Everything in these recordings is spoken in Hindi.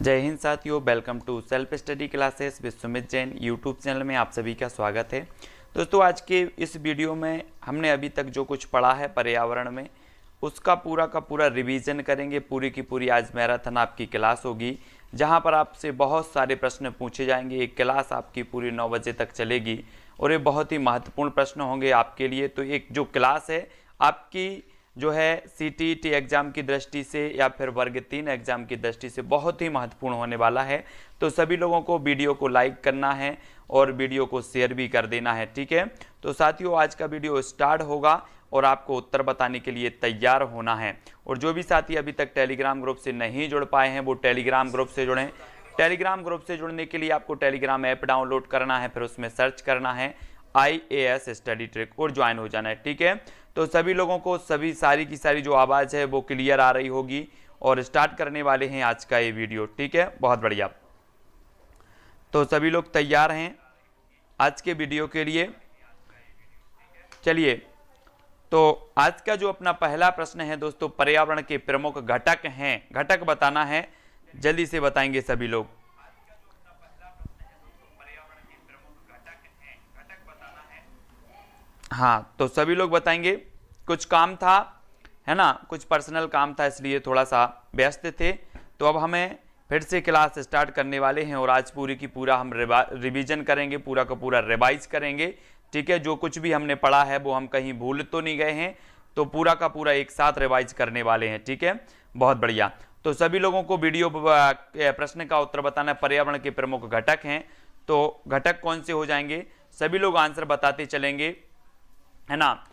जय हिंद साथियों, welcome to self study classes with Sumit Jain YouTube channel में आप सभी का स्वागत है। दोस्तों, आज के इस वीडियो में हमने अभी तक जो कुछ पढ़ा है पर्यावरण में उसका पूरा का पूरा रिवीजन करेंगे। पूरी की पूरी आज मैराथन आपकी क्लास होगी जहां पर आपसे बहुत सारे प्रश्न पूछे जाएंगे। एक क्लास आपकी पूरी 9 बजे तक चलेगी और ये बहुत ही महत्वपूर्ण प्रश्न होंगे आपके लिए। तो एक जो क्लास है आपकी जो है सीटीईटी एग्ज़ाम की दृष्टि से या फिर वर्ग 3 एग्ज़ाम की दृष्टि से बहुत ही महत्वपूर्ण होने वाला है। तो सभी लोगों को वीडियो को लाइक करना है और वीडियो को शेयर भी कर देना है, ठीक है। तो साथियों, आज का वीडियो स्टार्ट होगा और आपको उत्तर बताने के लिए तैयार होना है। और जो भी साथी अभी तक टेलीग्राम ग्रुप से नहीं जुड़ पाए हैं वो टेलीग्राम ग्रुप से जुड़ें। टेलीग्राम ग्रुप से जुड़ने के लिए आपको टेलीग्राम ऐप डाउनलोड करना है, फिर उसमें सर्च करना है IAS स्टडी ट्रिक और ज्वाइन हो जाना है, ठीक है। तो सभी लोगों को सभी सारी की सारी जो आवाज़ है वो क्लियर आ रही होगी और स्टार्ट करने वाले हैं आज का ये वीडियो, ठीक है। बहुत बढ़िया। तो सभी लोग तैयार हैं आज के वीडियो के लिए। चलिए, तो आज का जो अपना पहला प्रश्न है दोस्तों, पर्यावरण के प्रमुख घटक हैं, घटक बताना है, जल्दी से बताएंगे सभी लोग। हाँ, तो सभी लोग बताएंगे। कुछ काम था, है ना, कुछ पर्सनल काम था इसलिए थोड़ा सा व्यस्त थे। तो अब हमें फिर से क्लास स्टार्ट करने वाले हैं और आज पूरी की पूरा हम रिवीजन करेंगे, पूरा का पूरा रिवाइज करेंगे, ठीक है। जो कुछ भी हमने पढ़ा है वो हम कहीं भूल तो नहीं गए हैं, तो पूरा का पूरा एक साथ रिवाइज करने वाले हैं, ठीक है। बहुत बढ़िया। तो सभी लोगों को वीडियो प्रश्न का उत्तर बताना है। पर्यावरण के प्रमुख घटक हैं, तो घटक कौन से हो जाएंगे, सभी लोग आंसर बताते चलेंगे, है ना।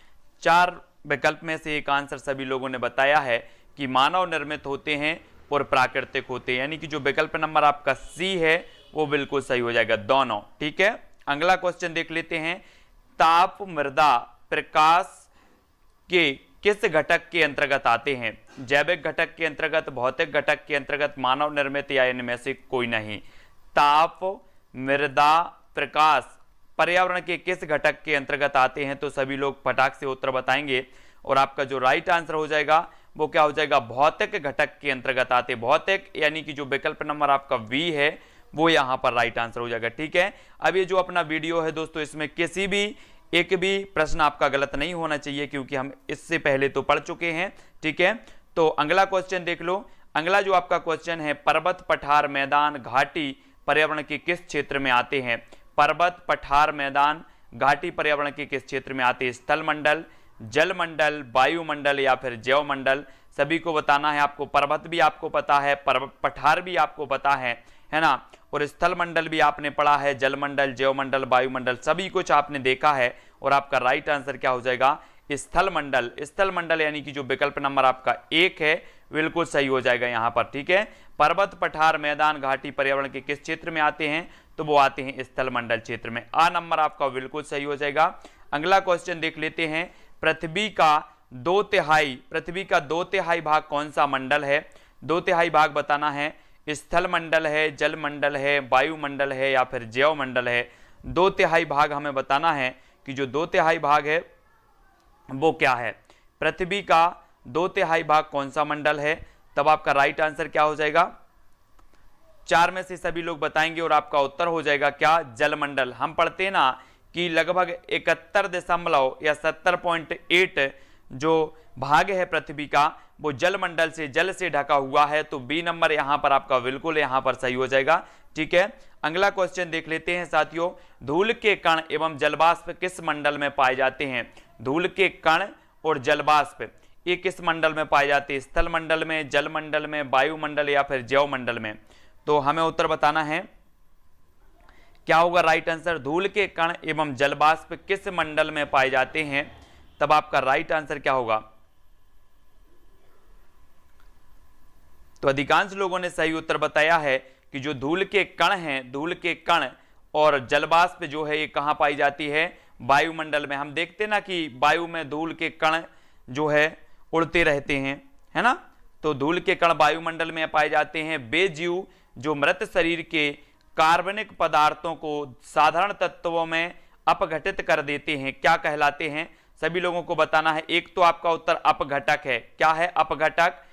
4 विकल्प में से एक आंसर सभी लोगों ने बताया है कि मानव निर्मित होते हैं और प्राकृतिक होते हैं, यानी कि जो विकल्प नंबर आपका सी है वो बिल्कुल सही हो जाएगा, दोनों, ठीक है। अगला क्वेश्चन देख लेते हैं। ताप, मृदा, प्रकाश के किस घटक के अंतर्गत आते हैं? जैविक घटक के अंतर्गत, भौतिक घटक के अंतर्गत, मानव निर्मित या इनमें से कोई नहीं। ताप, मृदा, प्रकाश पर्यावरण के किस घटक के अंतर्गत आते हैं? तो सभी लोग फटाक से उत्तर बताएंगे और आपका जो राइट आंसर हो जाएगा वो क्या हो जाएगा, भौतिक घटक के अंतर्गत आते। भौतिक यानी कि जो विकल्प नंबर आपका बी है वो यहां पर राइट आंसर हो जाएगा, ठीक है। अब ये जो अपना वीडियो है दोस्तों, इसमें किसी भी एक भी प्रश्न आपका गलत नहीं होना चाहिए क्योंकि हम इससे पहले तो पढ़ चुके हैं, ठीक है। तो अगला क्वेश्चन देख लो। अगला जो आपका क्वेश्चन है, पर्वत, पठार, मैदान, घाटी पर्यावरण के किस क्षेत्र में आते हैं? पर्वत, पठार, मैदान, घाटी पर्यावरण के किस क्षेत्र में आते हैं? स्थल मंडल, जल मंडल, वायुमंडल या फिर जैव मंडल? सभी को बताना है आपको। पर्वत भी आपको पता है, पठार भी आपको पता है ना, और स्थल मंडल भी आपने पढ़ा है, जल मंडल, जैव मंडल, वायुमंडल सभी कुछ आपने देखा है। और आपका राइट आंसर क्या हो जाएगा, स्थल मंडल। स्थल मंडल यानी कि जो विकल्प नंबर आपका 1 है बिल्कुल सही हो जाएगा यहां पर, ठीक है। पर्वत, पठार, मैदान, घाटी पर्यावरण के किस क्षेत्र में आते हैं? तो वो आते हैं स्थल मंडल क्षेत्र में। आ नंबर आपका बिल्कुल सही हो जाएगा। अगला क्वेश्चन देख लेते हैं। पृथ्वी का 2/3 भाग कौन सा मंडल है? 2/3 भाग बताना है। स्थल मंडल है, जल मंडल है, वायुमंडल है या फिर जैव मंडल है? 2/3 भाग हमें बताना है कि जो 2/3 भाग है वो क्या है। पृथ्वी का 2/3 भाग कौन सा मंडल है? तब आपका राइट आंसर क्या हो जाएगा? 4 में से सभी लोग बताएंगे और आपका उत्तर हो जाएगा क्या, जलमंडल। हम पढ़ते हैं ना कि लगभग 71 दशमलव या 70.8 जो भाग है पृथ्वी का वो जलमंडल से, जल से ढका हुआ है। तो बी नंबर यहां पर आपका बिल्कुल यहां पर सही हो जाएगा, ठीक है। अगला क्वेश्चन देख लेते हैं साथियों। धूल के कण एवं जलवाष्प किस मंडल में पाए जाते हैं? धूल के कण और जलवाष्प ये किस मंडल में पाए जाते हैं? स्थल मंडल में, जल मंडल में, वायुमंडल या फिर जैव मंडल में? तो हमें उत्तर बताना है, क्या होगा राइट आंसर? धूल के कण एवं जलवाष्प किस मंडल में पाए जाते हैं? तब आपका राइट आंसर क्या होगा? तो अधिकांश लोगों ने सही उत्तर बताया है कि जो धूल के कण हैं, धूल के कण और जलवाष्प जो है ये कहां पाई जाती है? वायुमंडल में। हम देखते ना कि वायु में धूल के कण जो है उड़ते रहते हैं, है ना। तो धूल के कण वायुमंडल में पाए जाते हैं। वे जीव जो मृत शरीर के कार्बनिक पदार्थों को साधारण तत्वों में अपघटित कर देते हैं क्या कहलाते हैं? सभी लोगों को बताना है। एक तो आपका उत्तर अपघटक है। क्या है? अपघटक।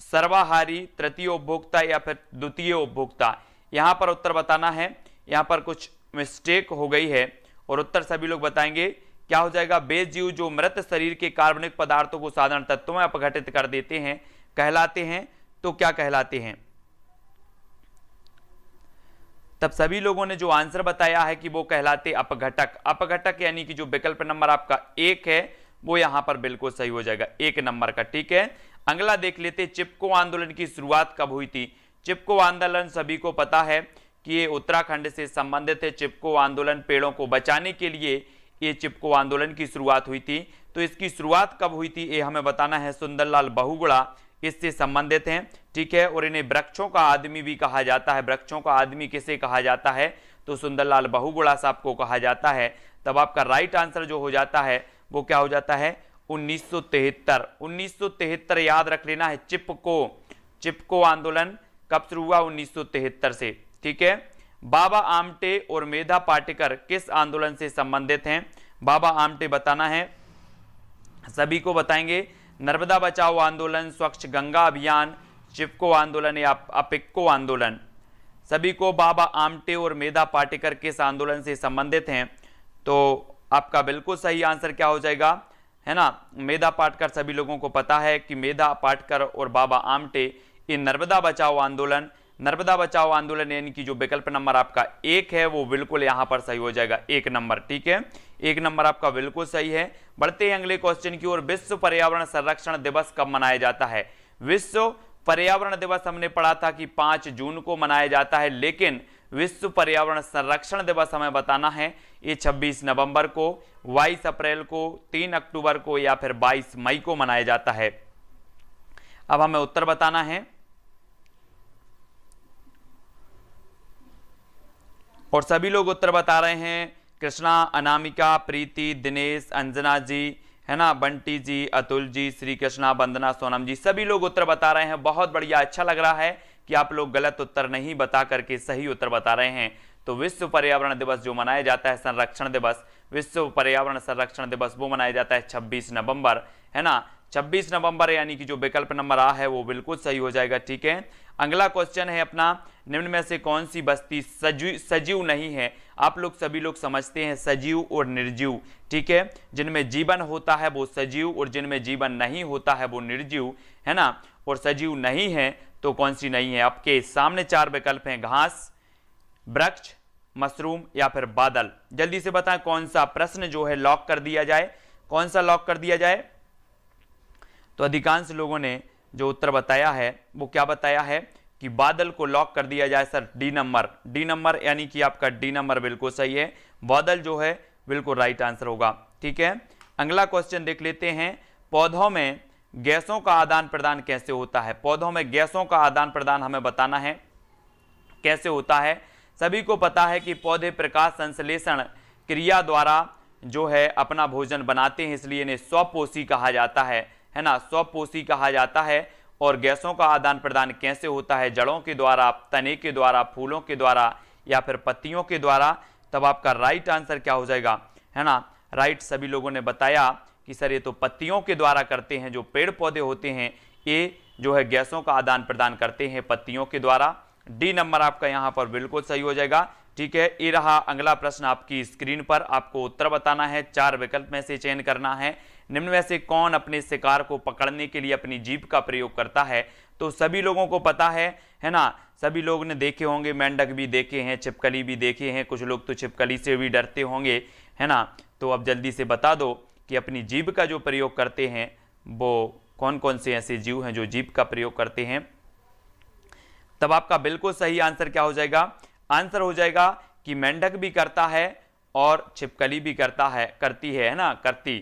सर्वाहारी, तृतीय उपभोक्ता या फिर द्वितीय उपभोक्ता? यहां पर उत्तर बताना है। यहां पर कुछ मिस्टेक हो गई है और उत्तर सभी लोग बताएंगे। क्या हो जाएगा? वे जीव जो मृत शरीर के कार्बनिक पदार्थों को साधारण तत्वों में अपघटित कर देते हैं कहलाते हैं। तो क्या कहलाते हैं? तब सभी लोगों ने जो आंसर बताया है कि वो कहलाते अपघटक। अपघटक यानी कि जो विकल्प नंबर आपका 1 है वो यहां पर बिल्कुल सही हो जाएगा, 1 नंबर का। ठीक है, अगला देख लेते, चिपको आंदोलन की शुरुआत कब हुई थी? चिपको आंदोलन सभी को पता है कि ये उत्तराखंड से संबंधित है। चिपको आंदोलन पेड़ों को बचाने के लिए ये चिपको आंदोलन की शुरुआत हुई थी। तो इसकी शुरुआत कब हुई थी ये हमें बताना है। सुंदरलाल बहुगुणा इससे संबंधित हैं। ठीक है, और इन्हें वृक्षों का आदमी भी कहा जाता है। वृक्षों का आदमी किसे कहा जाता है? तो सुंदरलाल बहुगुणा साहब को कहा जाता है। तब आपका राइट आंसर जो हो जाता है वो क्या हो जाता है? 1973। 1973 याद रख लेना है। चिपको आंदोलन कब शुरू हुआ? 1973 से। ठीक है, बाबा आमटे और मेधा पाटेकर किस आंदोलन से संबंधित हैं? बाबा आमटे बताना है, सभी को बताएंगे। नर्मदा बचाओ आंदोलन, स्वच्छ गंगा अभियान, चिपको आंदोलन या अपिक्को आंदोलन? सभी को बाबा आमटे और मेधा पाटेकर किस आंदोलन से संबंधित हैं? तो आपका बिल्कुल सही आंसर क्या हो जाएगा, है ना? मेधा पाटेकर। सभी लोगों को पता है कि मेधा पाटेकर और बाबा आमटे ये नर्मदा बचाओ आंदोलन यानी कि जो विकल्प नंबर आपका 1 है वो बिल्कुल यहां पर सही हो जाएगा, 1 नंबर। ठीक है, 1 नंबर आपका बिल्कुल सही है। बढ़ते हैं अगले क्वेश्चन की ओर। विश्व पर्यावरण संरक्षण दिवस कब मनाया जाता है? विश्व पर्यावरण दिवस हमने पढ़ा था कि 5 जून को मनाया जाता है, लेकिन विश्व पर्यावरण संरक्षण दिवस हमें बताना है ये 26 नवंबर को, 22 अप्रैल को, 3 अक्टूबर को या फिर 22 मई को मनाया जाता है। अब हमें उत्तर बताना है और सभी लोग उत्तर बता रहे हैं। कृष्णा, अनामिका, प्रीति, दिनेश, अंजना जी, है ना, बंटी जी, अतुल जी, श्री कृष्णा, वंदना, सोनम जी, सभी लोग उत्तर बता रहे हैं। बहुत बढ़िया, अच्छा लग रहा है कि आप लोग गलत उत्तर नहीं बता करके सही उत्तर बता रहे हैं। तो विश्व पर्यावरण दिवस जो मनाया जाता है, संरक्षण दिवस, विश्व पर्यावरण संरक्षण दिवस वो मनाया जाता है 26 नवंबर, है ना? 26 नवंबर यानी कि जो विकल्प नंबर आ है वो बिल्कुल सही हो जाएगा। ठीक है, अगला क्वेश्चन है अपना, निम्न में से कौन सी बस्ती सजीव नहीं है? आप लोग सभी लोग समझते हैं सजीव और निर्जीव। ठीक है, जिनमें जीवन होता है वो सजीव और जिनमें जीवन नहीं होता है वो निर्जीव, है ना? और सजीव नहीं है तो कौन सी नहीं है? आपके सामने 4 विकल्प हैं, घास, वृक्ष, मशरूम या फिर बादल। जल्दी से बताएं कौन सा प्रश्न जो है लॉक कर दिया जाए, कौन सा लॉक कर दिया जाए? तो अधिकांश लोगों ने जो उत्तर बताया है वो क्या बताया है कि बादल को लॉक कर दिया जाए। सर डी नंबर यानी कि आपका डी नंबर बिल्कुल सही है। बादल जो है बिल्कुल राइट आंसर होगा। ठीक है, अगला क्वेश्चन देख लेते हैं। पौधों में गैसों का आदान प्रदान कैसे होता है? पौधों में गैसों का आदान प्रदान हमें बताना है कैसे होता है। सभी को पता है कि पौधे प्रकाश संश्लेषण क्रिया द्वारा जो है अपना भोजन बनाते हैं, इसलिए इन्हें स्वपोषी कहा जाता है ना? स्वपोषी कहा जाता है। और गैसों का आदान प्रदान कैसे होता है? जड़ों के द्वारा, तने के द्वारा, फूलों के द्वारा या फिर पत्तियों के द्वारा। तब आपका राइट आंसर क्या हो जाएगा, है ना? राइट सभी लोगों ने बताया कि सर ये तो पत्तियों के द्वारा करते हैं। जो पेड़ पौधे होते हैं ये जो है गैसों का आदान प्रदान करते हैं पत्तियों के द्वारा। डी नंबर आपका यहाँ पर बिल्कुल सही हो जाएगा। ठीक है, ये रहा अगला प्रश्न आपकी स्क्रीन पर। आपको उत्तर बताना है, 4 विकल्प में से चयन करना है। निम्न में से कौन अपने शिकार को पकड़ने के लिए अपनी जीभ का प्रयोग करता है? तो सभी लोगों को पता है ना? सभी लोग ने देखे होंगे, मेंढक भी देखे हैं, छिपकली भी देखे हैं, कुछ लोग तो छिपकली से भी डरते होंगे, है ना? तो अब जल्दी से बता दो कि अपनी जीभ का जो प्रयोग करते हैं वो कौन कौन से ऐसे जीव हैं जो जीभ का प्रयोग करते हैं? तब आपका बिल्कुल सही आंसर क्या हो जाएगा? आंसर हो जाएगा कि मेंढक भी करता है और छिपकली भी करती है ना? करती।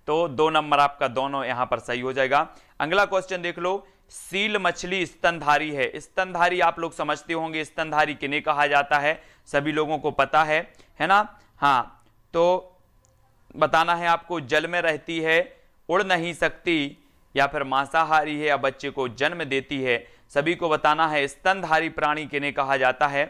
तो 2 नंबर आपका दोनों यहां पर सही हो जाएगा। अगला क्वेश्चन देख लो। सील मछली स्तनधारी है। स्तनधारी आप लोग समझते होंगे, स्तनधारी किन्हें कहा जाता है? सभी लोगों को पता है ना? हाँ, तो बताना है आपको, जल में रहती है, उड़ नहीं सकती या फिर मांसाहारी है या बच्चे को जन्म देती है। सभी को बताना है स्तनधारी प्राणी किन्हें कहा जाता है।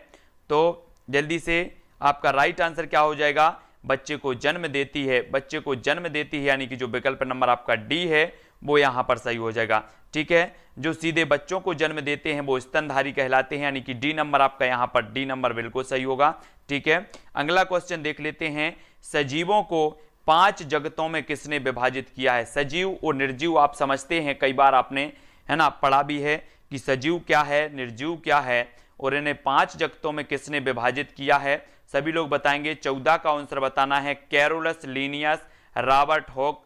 तो जल्दी से आपका राइट आंसर क्या हो जाएगा? बच्चे को जन्म देती है। बच्चे को जन्म देती है यानी कि जो विकल्प नंबर आपका डी है वो यहां पर सही हो जाएगा। ठीक है। जो सीधे बच्चों को जन्म देते हैं वो स्तनधारी कहलाते हैं, यानी कि डी नंबर आपका यहाँ पर, डी नंबर बिल्कुल सही होगा, ठीक है। अगला क्वेश्चन देख लेते हैं, सजीवों को 5 जगतों में किसने विभाजित किया है? सजीव और निर्जीव आप समझते हैं, कई बार आपने, है ना, पढ़ा भी है कि सजीव क्या है, निर्जीव क्या है, और इन्हें 5 जगतों में किसने विभाजित किया है? सभी लोग बताएंगे। 14 का आंसर बताना है, Carolus Linnaeus, Robert Hooke,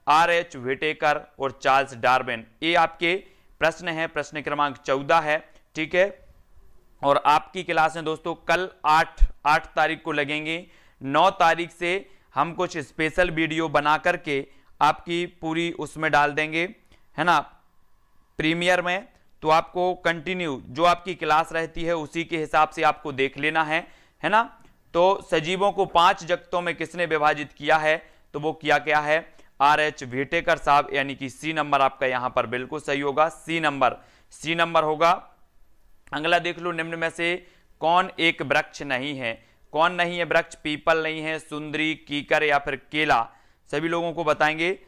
R.H. Whittaker और चार्ल्स डार्विन। ये आपके प्रश्न है, प्रश्न क्रमांक 14 है, ठीक है। और आपकी क्लास में दोस्तों कल 8 तारीख को लगेंगे। 9 तारीख से हम कुछ स्पेशल वीडियो बना करके आपकी पूरी उसमें डाल देंगे, है ना, प्रीमियर में। तो आपको कंटिन्यू जो आपकी क्लास रहती है उसी के हिसाब से आपको देख लेना है ना। तो सजीवों को 5 जगतों में किसने विभाजित किया है? तो वो किया क्या है? R.H. व्हिटेकर साहब, यानी कि सी नंबर आपका यहां पर बिल्कुल सही होगा, सी नंबर होगा। अगला देख लो, निम्न में से कौन एक वृक्ष नहीं है? कौन नहीं है वृक्ष? पीपल नहीं है, सुंदरी, कीकर या फिर केला। सभी लोगों को बताएंगे।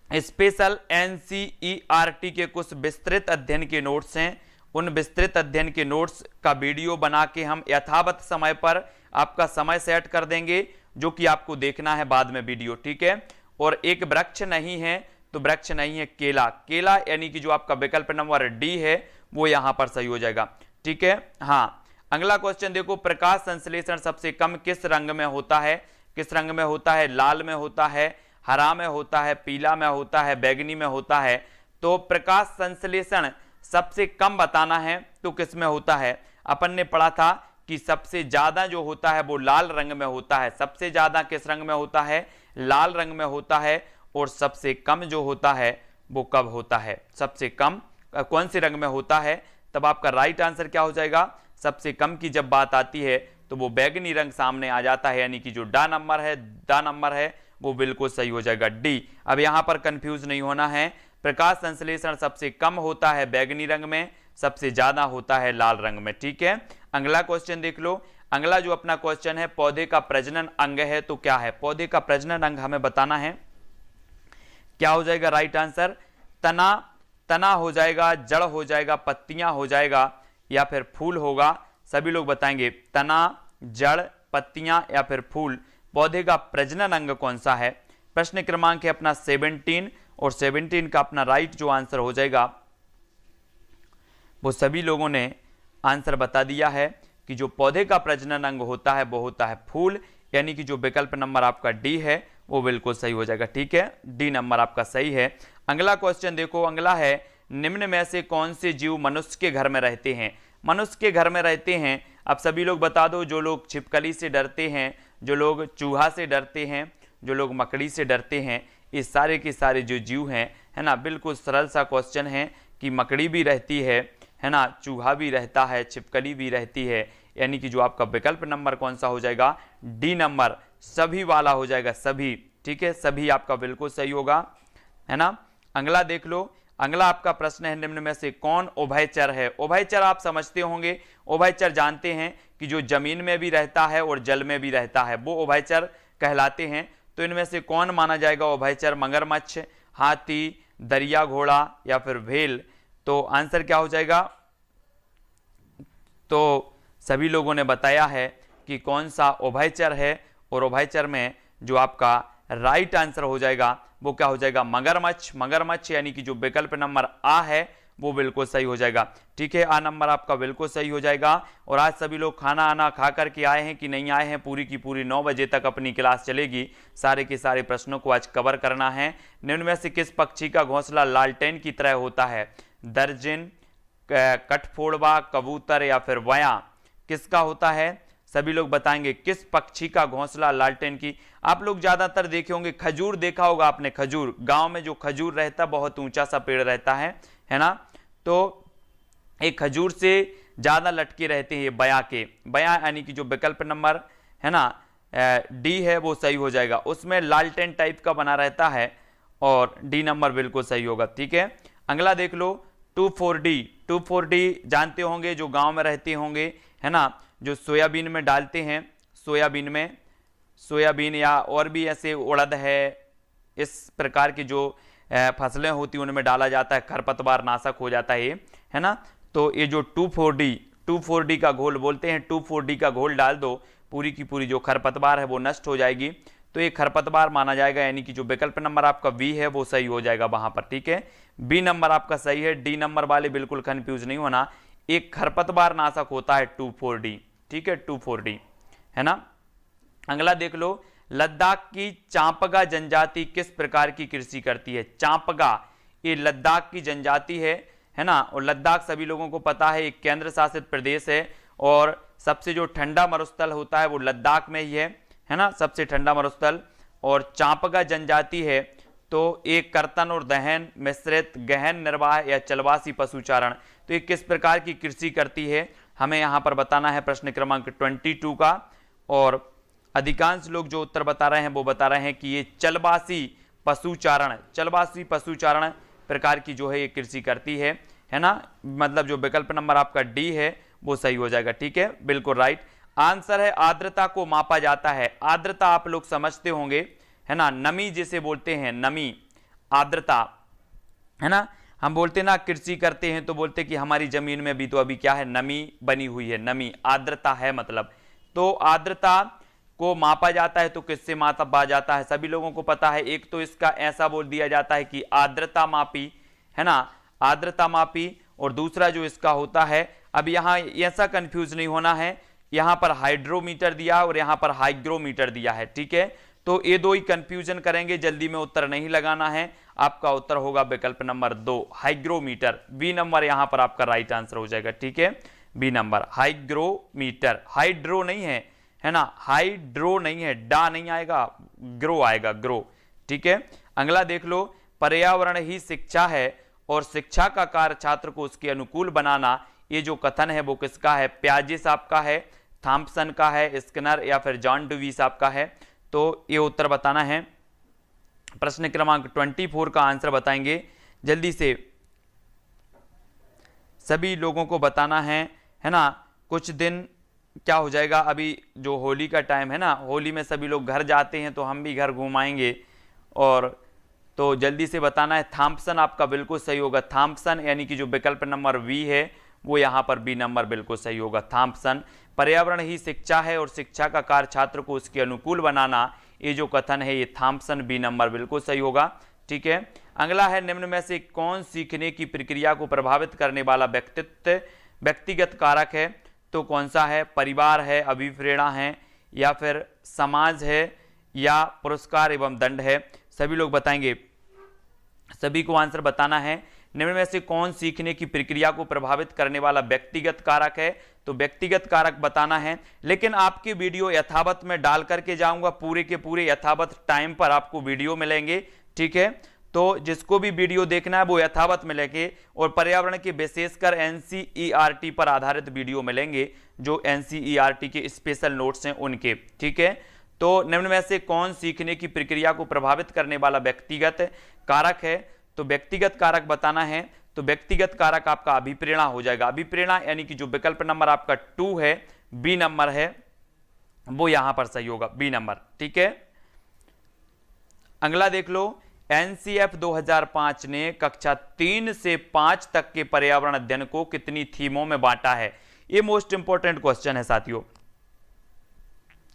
स्पेशल NCERT के कुछ विस्तृत अध्ययन के नोट्स हैं, उन विस्तृत अध्ययन के नोट्स का वीडियो बना के हम यथावत समय पर आपका समय सेट कर देंगे, जो कि आपको देखना है बाद में वीडियो, ठीक है। और एक वृक्ष नहीं है, तो वृक्ष नहीं है केला, केला यानी कि जो आपका विकल्प नंबर डी है वो यहां पर सही हो जाएगा, ठीक है। हाँ, अगला क्वेश्चन देखो, प्रकाश संश्लेषण सबसे कम किस रंग में होता है? किस रंग में होता है? लाल में होता है, हरा में होता है, पीला में होता है, बैगनी में होता है। तो प्रकाश संश्लेषण सबसे कम बताना है तो किस में होता है? अपन ने पढ़ा था कि सबसे ज्यादा जो होता है वो लाल रंग में होता है। सबसे ज्यादा किस रंग में होता है? लाल रंग में होता है। और सबसे कम जो होता है वो कब होता है? सबसे कम कौन से रंग में होता है? तब आपका राइट आंसर क्या हो जाएगा? सबसे कम की जब बात आती है तो वो बैगनी रंग सामने आ जाता है, यानी कि जो डा नंबर है वो बिल्कुल सही हो जाएगा, डी। अब यहां पर कंफ्यूज नहीं होना है, प्रकाश संश्लेषण सबसे कम होता है बैगनी रंग में, सबसे ज्यादा होता है लाल रंग में, ठीक है। अगला क्वेश्चन देख लो। अगला जो अपना क्वेश्चन है, पौधे का प्रजनन अंग है तो क्या है? पौधे का प्रजनन अंग हमें बताना है, क्या हो जाएगा राइट आंसर? तना हो जाएगा, जड़ हो जाएगा, पत्तियां हो जाएगा या फिर फूल होगा। सभी लोग बताएंगे तना, जड़, पत्तियां या फिर फूल। पौधे का प्रजनन अंग कौन सा है? प्रश्न क्रमांक है अपना 17, और 17 का अपना राइट जो आंसर हो जाएगा वो सभी लोगों ने आंसर बता दिया है कि जो पौधे का प्रजनन अंग होता है वो होता है फूल, यानी कि जो विकल्प नंबर आपका डी है वो बिल्कुल सही हो जाएगा, ठीक है। डी नंबर आपका सही है। अगला क्वेश्चन देखो, अगला है, निम्न में से कौन से जीव मनुष्य के घर में रहते हैं? मनुष्य के घर में रहते हैं, अब सभी लोग बता दो। जो लोग छिपकली से डरते हैं, जो लोग चूहा से डरते हैं, जो लोग मकड़ी से डरते हैं, ये सारे के सारे जो जीव हैं, है ना, बिल्कुल सरल सा क्वेश्चन है कि मकड़ी भी रहती है ना, चूहा भी रहता है, छिपकली भी रहती है, यानी कि जो आपका विकल्प नंबर कौन सा हो जाएगा? डी नंबर, सभी वाला हो जाएगा, सभी, ठीक है, सभी आपका बिल्कुल सही होगा, है ना। अगला देख लो। अगला आपका प्रश्न है, निम्न में से कौन उभयचर है? उभयचर आप समझते होंगे, उभयचर जानते हैं कि जो जमीन में भी रहता है और जल में भी रहता है, वो उभयचर कहलाते हैं। तो इनमें से कौन माना जाएगा उभयचर? मगरमच्छ, हाथी, दरिया घोड़ा या फिर व्हेल। तो आंसर क्या हो जाएगा? तो सभी लोगों ने बताया है कि कौन सा उभयचर है, और उभयचर में जो आपका राइट आंसर हो जाएगा वो क्या हो जाएगा? मगरमच्छ, यानी कि जो विकल्प नंबर आ है वो बिल्कुल सही हो जाएगा, ठीक है। आ नंबर आपका बिल्कुल सही हो जाएगा। और आज सभी लोग खाना आना खा करके आए हैं कि नहीं आए हैं? पूरी की पूरी 9 बजे तक अपनी क्लास चलेगी, सारे के सारे प्रश्नों को आज कवर करना है। निम्न में से किस पक्षी का घोंसला लालटेन की तरह होता है? दर्जन, कठफोड़वा, कबूतर या फिर वया, किसका होता है? सभी लोग बताएंगे किस पक्षी का घोंसला लालटेन की। आप लोग ज्यादातर देखे होंगे, खजूर देखा होगा आपने, खजूर, गांव में जो खजूर रहता है बहुत ऊंचा सा पेड़ रहता है ना, तो एक खजूर से ज्यादा लटके रहते हैं ये बया, यानी कि जो विकल्प नंबर है ना डी है वो सही हो जाएगा। उसमें लालटेन टाइप का बना रहता है और डी नंबर बिल्कुल सही होगा, ठीक है। अगला देख लो, 2,4-D जानते होंगे, जो गांव में रहते होंगे, है ना, जो सोयाबीन में डालते हैं, सोयाबीन या और भी ऐसे उड़द है, इस प्रकार के जो फसलें होती हैं उनमें डाला जाता है, खरपतवार नाशक हो जाता है ये, है ना। तो ये जो 2,4-D का घोल बोलते हैं, 2,4-D का घोल डाल दो, पूरी की पूरी जो खरपतवार है वो नष्ट हो जाएगी, तो ये खरपतवार माना जाएगा, यानी कि जो विकल्प नंबर आपका बी है वो सही हो जाएगा वहां पर, ठीक है। बी नंबर आपका सही है, डी नंबर वाले बिल्कुल कंफ्यूज नहीं होना, एक खरपतवार नाशक होता है 2,4-D, ठीक है, 2,4-D, है ना। अगला देख लो, लद्दाख की चांपगा जनजाति किस प्रकार की कृषि करती है। चांपगा ये लद्दाख की जनजाति है ना, और लद्दाख सभी लोगों को पता है एक केंद्र शासित प्रदेश है, और सबसे जो ठंडा मरुस्थल होता है वो लद्दाख में ही है ना, सबसे ठंडा मरुस्थल। और चांपगा जनजाति है तो एक कर्तन और दहन मिश्रित गहन निर्वाह या चलवासी पशुचारण, तो ये किस प्रकार की कृषि करती है हमें यहाँ पर बताना है, प्रश्न क्रमांक 22 का। और अधिकांश लोग जो उत्तर बता रहे हैं वो बता रहे हैं कि ये चलवासी पशुचारण प्रकार की जो है ये कृषि करती है ना, मतलब जो विकल्प नंबर आपका डी है वो सही हो जाएगा, ठीक है, बिल्कुल राइट आंसर है। आर्द्रता को मापा जाता है, आर्द्रता आप लोग समझते होंगे, है ना, नमी जिसे बोलते हैं, नमी आर्द्रता, है ना। हम बोलते ना कृषि करते हैं तो बोलते कि हमारी जमीन में भी तो अभी क्या है, नमी बनी हुई है, नमी आर्द्रता है मतलब। तो आर्द्रता को मापा जाता है तो किससे मापा जाता है, सभी लोगों को पता है, एक तो इसका ऐसा बोल दिया जाता है कि आर्द्रता मापी, है ना, आर्द्रता मापी, और दूसरा जो इसका होता है, अब यहाँ ऐसा कंफ्यूज नहीं होना है, यहाँ पर हाइड्रोमीटर दिया और यहाँ पर हाइग्रोमीटर दिया है, ठीक है, तो ये दो ही कंफ्यूजन करेंगे, जल्दी में उत्तर नहीं लगाना है, आपका उत्तर होगा विकल्प नंबर 2 हाइग्रोमीटर, बी नंबर यहाँ पर आपका राइट आंसर हो जाएगा, ठीक है, बी नंबर हाइग्रोमीटर, हाइड्रो नहीं है ना, हाइड्रो नहीं है, डा नहीं आएगा, ग्रो आएगा, ग्रो, ठीक है। अगला देख लो, पर्यावरण ही शिक्षा है और शिक्षा का कार्य छात्र को उसके अनुकूल बनाना, ये जो कथन है वो किसका है, प्याजे साहब का है, थॉम्पसन का है, स्किनर या फिर जॉन डुवी साहब का है, तो ये उत्तर बताना है। प्रश्न क्रमांक 24 का आंसर बताएंगे जल्दी से, सभी लोगों को बताना है ना। कुछ दिन क्या हो जाएगा, अभी जो होली का टाइम है ना, होली में सभी लोग घर जाते हैं तो हम भी घर घुमाएंगे, और तो जल्दी से बताना है। थॉम्पसन आपका बिल्कुल सही होगा, थॉम्पसन यानी कि जो विकल्प नंबर बी है वो यहाँ पर बी नंबर बिल्कुल सही होगा, थॉम्पसन। पर्यावरण ही शिक्षा है और शिक्षा का कार्य छात्र को उसके अनुकूल बनाना, ये जो कथन है ये थॉम्पसन, बी नंबर बिल्कुल सही होगा, ठीक है। अगला है, निम्न में से कौन सीखने की प्रक्रिया को प्रभावित करने वाला व्यक्तिगत कारक है, तो कौन सा है, परिवार है, अभिप्रेरणा है, या फिर समाज है, या पुरस्कार एवं दंड है, सभी लोग बताएंगे, सभी को आंसर बताना है। निम्न में से कौन सीखने की प्रक्रिया को प्रभावित करने वाला व्यक्तिगत कारक है, तो व्यक्तिगत कारक बताना है, लेकिन आपकी वीडियो यथावत में डाल करके जाऊंगा, पूरे के पूरे यथावत टाइम पर आपको वीडियो मिलेंगे, ठीक है, तो जिसको भी वीडियो देखना है वो यथावत मिलेंगे, और पर्यावरण के विशेषकर एनसीईआरटी पर आधारित वीडियो मिलेंगे, जो एनसीईआरटी के स्पेशल नोट्स हैं उनके, ठीक है। तो निम्न में से कौन सीखने की प्रक्रिया को प्रभावित करने वाला व्यक्तिगत कारक है, तो व्यक्तिगत कारक बताना है, तो व्यक्तिगत कारक आपका अभिप्रेरणा हो जाएगा, अभिप्रेरणा यानी कि जो विकल्प नंबर आपका 2 है, बी नंबर है, वो यहां पर सही होगा, बी नंबर, ठीक है। अगला देख लो, एनसीएफ 2005 ने कक्षा 3 से 5 तक के पर्यावरण अध्ययन को कितनी थीमों में बांटा है, ये मोस्ट इंपॉर्टेंट क्वेश्चन है साथियों,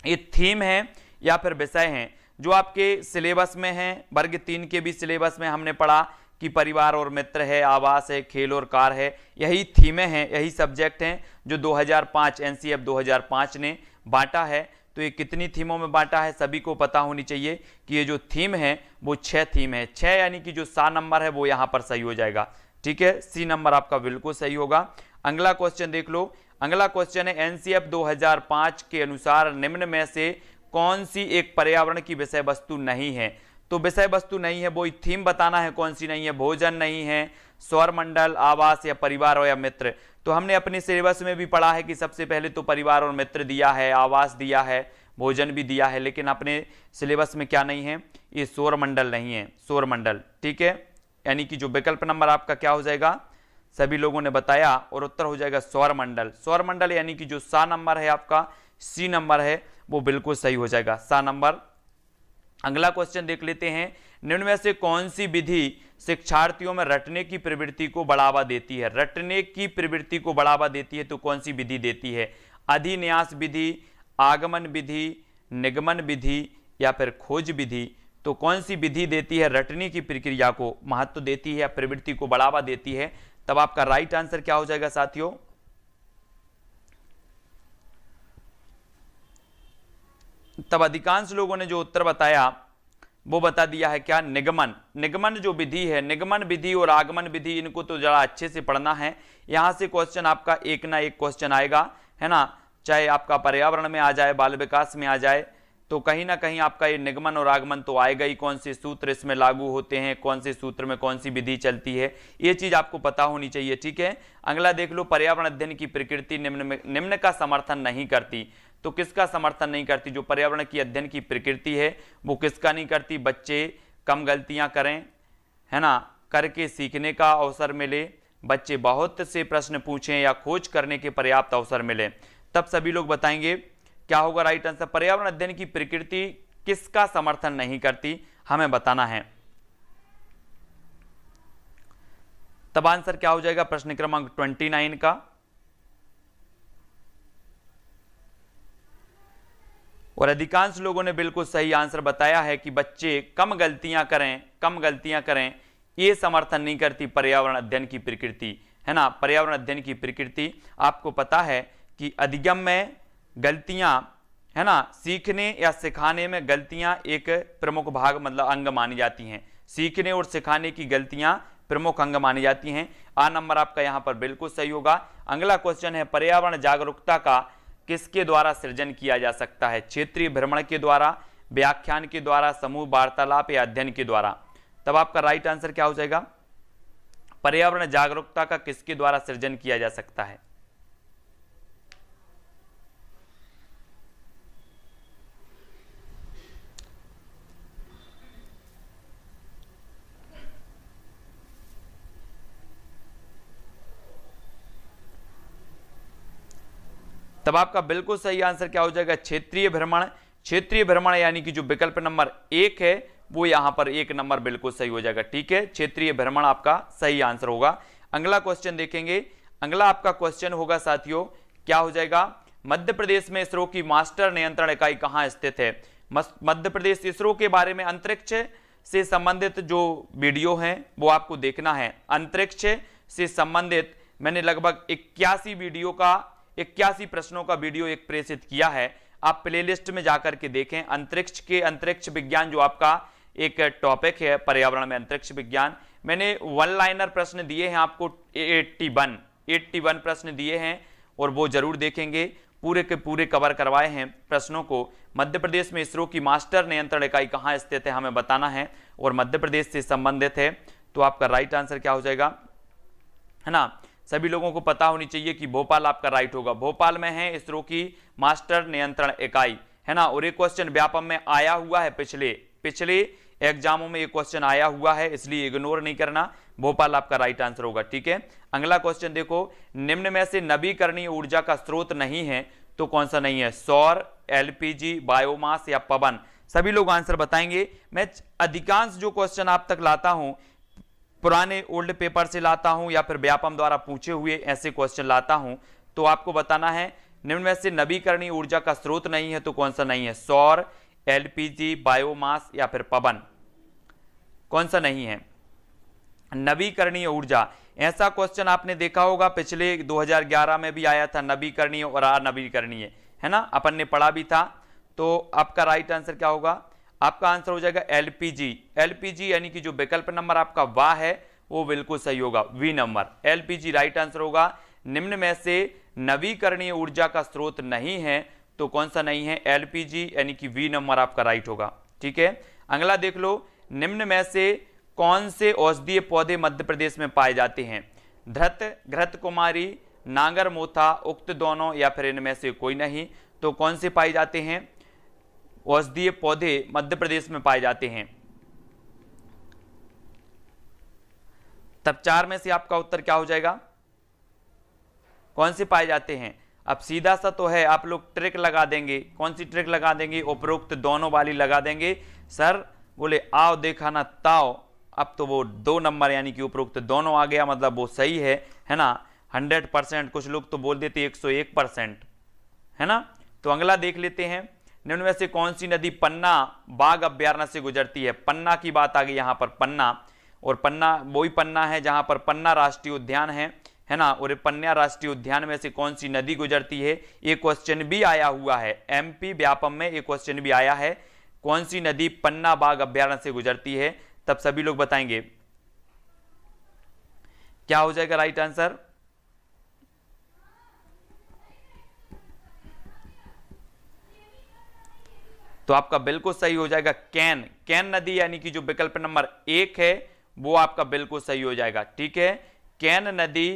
ये थीम है या फिर विषय हैं जो आपके सिलेबस में हैं, वर्ग 3 के भी सिलेबस में हमने पढ़ा कि परिवार और मित्र है, आवास है, खेल और कार है, यही थीमें हैं, यही सब्जेक्ट हैं जो 2005 एनसीएफ 2005 ने बांटा है। तो ये कितनी थीमों में बांटा है सभी को पता होनी चाहिए कि ये जो थीम है वो 6 थीम है, 6 यानी कि जो 7 नंबर है वो यहाँ पर सही हो जाएगा, ठीक है, सी नंबर आपका बिल्कुल सही होगा। अगला क्वेश्चन देख लो, अगला क्वेश्चन है, एनसीएफ 2005 के अनुसार निम्न में से कौन सी एक पर्यावरण की विषय वस्तु नहीं है, तो विषय वस्तु नहीं है, वो थीम बताना है कौन सी नहीं है, भोजन नहीं है, सौर मंडल, आवास या परिवार या मित्र। तो हमने अपने सिलेबस में भी पढ़ा है कि सबसे पहले तो परिवार और मित्र दिया है, आवास दिया है, भोजन भी दिया है, लेकिन अपने सिलेबस में क्या नहीं है, ये सौर मंडल नहीं है, सौर मंडल, ठीक है, यानी कि जो विकल्प नंबर आपका क्या हो जाएगा, सभी लोगों ने बताया, और उत्तर हो जाएगा सौर मंडल। सौर मंडल यानी कि जो सा नंबर है आपका, सी नंबर है, वो बिल्कुल सही हो जाएगा, सा नंबर अगला क्वेश्चन देख लेते हैं, निम्न में से कौन सी विधि शिक्षार्थियों में रटने की प्रवृत्ति को बढ़ावा देती है? रटने की प्रवृत्ति को बढ़ावा देती है तो कौन सी विधि देती है? अधिन्यास विधि, आगमन विधि, निगमन विधि या फिर खोज विधि? तो कौन सी विधि देती है रटने की प्रक्रिया को महत्व देती है या प्रवृत्ति को बढ़ावा देती है? तब आपका राइट आंसर क्या हो जाएगा साथियों? तब अधिकांश लोगों ने जो उत्तर बताया वो बता दिया है क्या? निगमन। निगमन जो विधि है, निगमन विधि और आगमन विधि, इनको तो जरा अच्छे से पढ़ना है। यहां से क्वेश्चन आपका एक ना एक क्वेश्चन आएगा, है ना, चाहे आपका पर्यावरण में आ जाए, बाल विकास में आ जाए, तो कहीं ना कहीं आपका ये निगमन और आगमन तो आएगा ही। कौन से सूत्र इसमें लागू होते हैं, कौन से सूत्र में कौन सी विधि चलती है, ये चीज आपको पता होनी चाहिए, ठीक है। अगला देख लो, पर्यावरण अध्ययन की प्रकृति निम्न का समर्थन नहीं करती। तो किसका समर्थन नहीं करती? जो पर्यावरण की अध्ययन की प्रकृति है वो किसका नहीं करती? बच्चे कम गलतियां करें, है ना, करके सीखने का अवसर मिले, बच्चे बहुत से प्रश्न पूछें या खोज करने के पर्याप्त अवसर मिले, तब सभी लोग बताएंगे क्या होगा राइट आंसर। पर्यावरण अध्ययन की प्रकृति किसका समर्थन नहीं करती, हमें बताना है। तब आंसर क्या हो जाएगा प्रश्न क्रमांक 29 का? और अधिकांश लोगों ने बिल्कुल सही आंसर बताया है कि बच्चे कम गलतियां करें, ये समर्थन नहीं करती पर्यावरण अध्ययन की प्रकृति, है ना। पर्यावरण अध्ययन की प्रकृति आपको पता है कि अधिगम में गलतियां, है ना, सीखने या सिखाने में गलतियां एक प्रमुख भाग मतलब अंग मानी जाती हैं। सीखने और सिखाने की गलतियां प्रमुख अंग मानी जाती हैं। आ नंबर आपका यहां पर बिल्कुल सही होगा। अगला क्वेश्चन है, पर्यावरण जागरूकता का किसके द्वारा सृजन किया जा सकता है? क्षेत्रीय भ्रमण के द्वारा, व्याख्यान के द्वारा, समूह वार्तालाप या अध्ययन के द्वारा? तब आपका राइट आंसर क्या हो जाएगा? पर्यावरण जागरूकता का किसके द्वारा सृजन किया जा सकता है? तब आपका बिल्कुल सही आंसर क्या हो जाएगा? क्षेत्रीय भ्रमण। क्षेत्रीय भ्रमण यानी कि जो विकल्प नंबर 1 है वो यहां पर 1 नंबर बिल्कुल सही हो जाएगा, ठीक है। क्षेत्रीय भ्रमण आपका सही आंसर होगा। अगला क्वेश्चन देखेंगे। अगला आपका क्वेश्चन होगा साथियों, क्या हो जाएगा? मध्य प्रदेश में इसरो की मास्टर नियंत्रण इकाई कहां स्थित है? मध्य प्रदेश इसरो के बारे में अंतरिक्ष से संबंधित जो वीडियो है वो आपको देखना है। अंतरिक्ष से संबंधित मैंने लगभग 81 प्रश्नों का वीडियो एक प्रेषित किया है, आप प्लेलिस्ट में जाकर के देखें। अंतरिक्ष विज्ञान जो आपका एक टॉपिक है पर्यावरण में, अंतरिक्ष विज्ञान, मैंने वन लाइनर प्रश्न दिए हैं आपको 81 प्रश्न दिए हैं और वो जरूर देखेंगे। पूरे के पूरे कवर करवाए हैं प्रश्नों को। मध्य प्रदेश में इसरो की मास्टर नियंत्रण इकाई कहां स्थित है हमें बताना है और मध्य प्रदेश से संबंधित है। तो आपका राइट आंसर क्या हो जाएगा, है ना। सभी लोगों को पता होनी चाहिए कि भोपाल आपका राइट होगा। भोपाल में है इसरो की मास्टर नियंत्रण इकाई, है ना। और ये क्वेश्चन व्यापम में आया हुआ है, पिछले एग्जामों में ये क्वेश्चन आया हुआ है, इसलिए इग्नोर नहीं करना। भोपाल आपका राइट आंसर होगा, ठीक है। अगला क्वेश्चन देखो, निम्न में से नवीकरणीय ऊर्जा का स्रोत नहीं है तो कौन सा नहीं है? सौर, एलपीजी, बायोमास या पवन? सभी लोग आंसर बताएंगे। मैं अधिकांश जो क्वेश्चन आप तक लाता हूं पुराने ओल्ड पेपर से लाता हूं या फिर व्यापम द्वारा पूछे हुए ऐसे क्वेश्चन लाता हूं, तो आपको बताना है निम्न में से नवीकरणीय ऊर्जा का स्रोत नहीं है तो कौन सा नहीं है? सौर, एलपीजी, बायोमास या फिर पवन? कौन सा नहीं है? नवीकरणीय ऊर्जा। ऐसा क्वेश्चन आपने देखा होगा पिछले 2011 में भी आया था, नवीकरणीय और अनवीकरणीय, है ना, अपन ने पढ़ा भी था। तो आपका राइट आंसर क्या होगा? आपका आंसर हो जाएगा एलपीजी। एलपीजी यानी कि जो विकल्प नंबर आपका वाह है वो बिल्कुल सही होगा, V number, LPG right answer होगा। निम्न में से नवीकरणीय ऊर्जा का स्रोत नहीं है तो कौन सा नहीं है? एलपीजी यानी कि वी नंबर आपका राइट होगा, ठीक है। अगला देख लो, निम्न में से कौन से औषधीय पौधे मध्य प्रदेश में पाए जाते हैं? घृत कुमारी, नागर मोथा, उक्त दोनों या फिर इनमें से कोई नहीं? तो कौन से पाए जाते हैं औषधीय पौधे मध्य प्रदेश में पाए जाते हैं? तब 4 में से आपका उत्तर क्या हो जाएगा? कौन से पाए जाते हैं? अब सीधा सा तो है, आप लोग ट्रिक लगा देंगे। कौन सी ट्रिक लगा देंगे? उपरोक्त दोनों वाली लगा देंगे। सर बोले आओ देखा ना ताओ, अब तो वो 2 नंबर यानी कि उपरोक्त दोनों आ गया, मतलब वो सही है ना 100%। कुछ लोग तो बोल देते 101%, है ना। तो अगला देख लेते हैं, निम्न में से कौन सी नदी पन्ना बाघ अभ्यारण्य से गुजरती है? पन्ना की बात आ गई यहाँ पर, पन्ना, और पन्ना वही पन्ना है जहां पर पन्ना राष्ट्रीय उद्यान है ना। और पन्ना राष्ट्रीय उद्यान में से कौन सी नदी गुजरती है? ये क्वेश्चन भी आया हुआ है, एमपी व्यापम में ये क्वेश्चन भी आया है, कौन सी नदी पन्ना बाघ अभ्यारण्य से गुजरती है? तब सभी लोग बताएंगे क्या हो जाएगा राइट आंसर। तो आपका बिल्कुल सही हो जाएगा कैन, कैन नदी, यानी कि जो विकल्प नंबर 1 है वो आपका बिल्कुल सही हो जाएगा। ठीक है, कैन नदी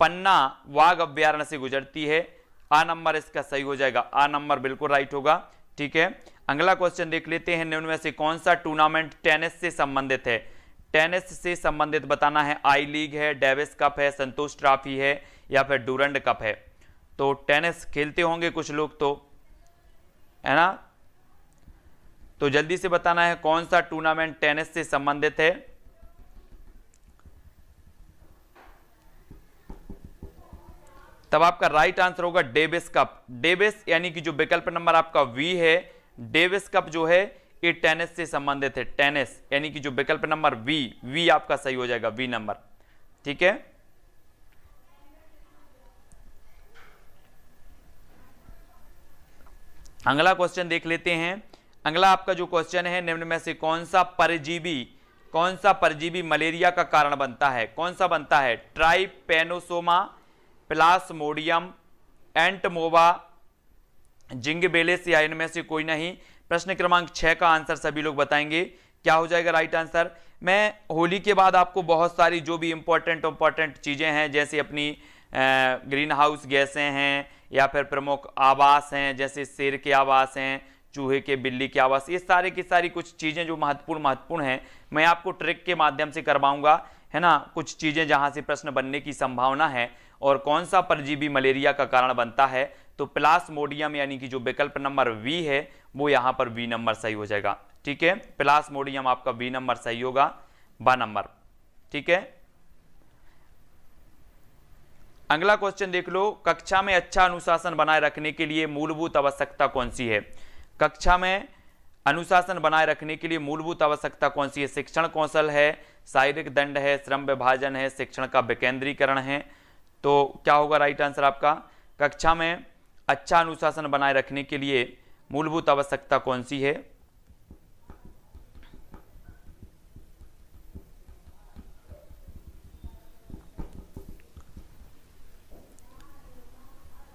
पन्ना बाघ अभ्यारण्य से गुजरती है, आ नंबर इसका सही हो जाएगा, आ नंबर बिल्कुल राइट होगा। ठीक है, अगला क्वेश्चन देख लेते हैं, निम्न में से कौन सा टूर्नामेंट टेनिस से संबंधित है? टेनिस से संबंधित बताना है, आई लीग है, डेविस कप है, संतोष ट्रॉफी है, या फिर डूरंड कप है। तो टेनिस खेलते होंगे कुछ लोग तो, है ना। तो जल्दी से बताना है कौन सा टूर्नामेंट टेनिस से संबंधित है। तब आपका राइट आंसर होगा डेविस कप। डेविस यानी कि जो विकल्प नंबर आपका वी है, डेविस कप जो है ये टेनिस से संबंधित है, टेनिस यानी कि जो विकल्प नंबर वी आपका सही हो जाएगा, वी नंबर। ठीक है, अगला क्वेश्चन देख लेते हैं। अगला आपका जो क्वेश्चन है, निम्न में से कौन सा परजीवी मलेरिया का कारण बनता है? कौन सा बनता है? ट्राइपेनोसोमा, प्लाज्मोडियम, एंटमोबा, जिंगबेलिस, या इनमें से कोई नहीं। प्रश्न क्रमांक 6 का आंसर सभी लोग बताएंगे क्या हो जाएगा राइट आंसर। मैं होली के बाद आपको बहुत सारी जो भी इंपॉर्टेंट चीजें हैं, जैसे अपनी ग्रीन हाउस गैसें हैं, या फिर प्रमुख आवास हैं, जैसे शेर के आवास हैं, चूहे के, बिल्ली के आवास, ये सारे की सारी कुछ चीजें जो महत्वपूर्ण हैं, मैं आपको ट्रिक के माध्यम से करवाऊंगा, है ना। कुछ चीजें जहां से प्रश्न बनने की संभावना है। और कौन सा परजीवी मलेरिया का कारण बनता है? तो प्लाज्मोडियम यानी कि जो विकल्प नंबर वी है वो यहां पर वी नंबर सही हो जाएगा। ठीक है, प्लाज्मोडियम आपका वी नंबर सही होगा, बा नंबर। ठीक है, अगला क्वेश्चन देख लो, कक्षा में अच्छा अनुशासन बनाए रखने के लिए मूलभूत आवश्यकता कौन सी है? कक्षा में अनुशासन बनाए रखने के लिए मूलभूत आवश्यकता कौन सी है? शिक्षण कौशल है, शारीरिक दंड है, श्रम विभाजन है, शिक्षण का विकेंद्रीकरण है। तो क्या होगा राइट आंसर आपका? कक्षा में अच्छा अनुशासन बनाए रखने के लिए मूलभूत आवश्यकता कौन सी है?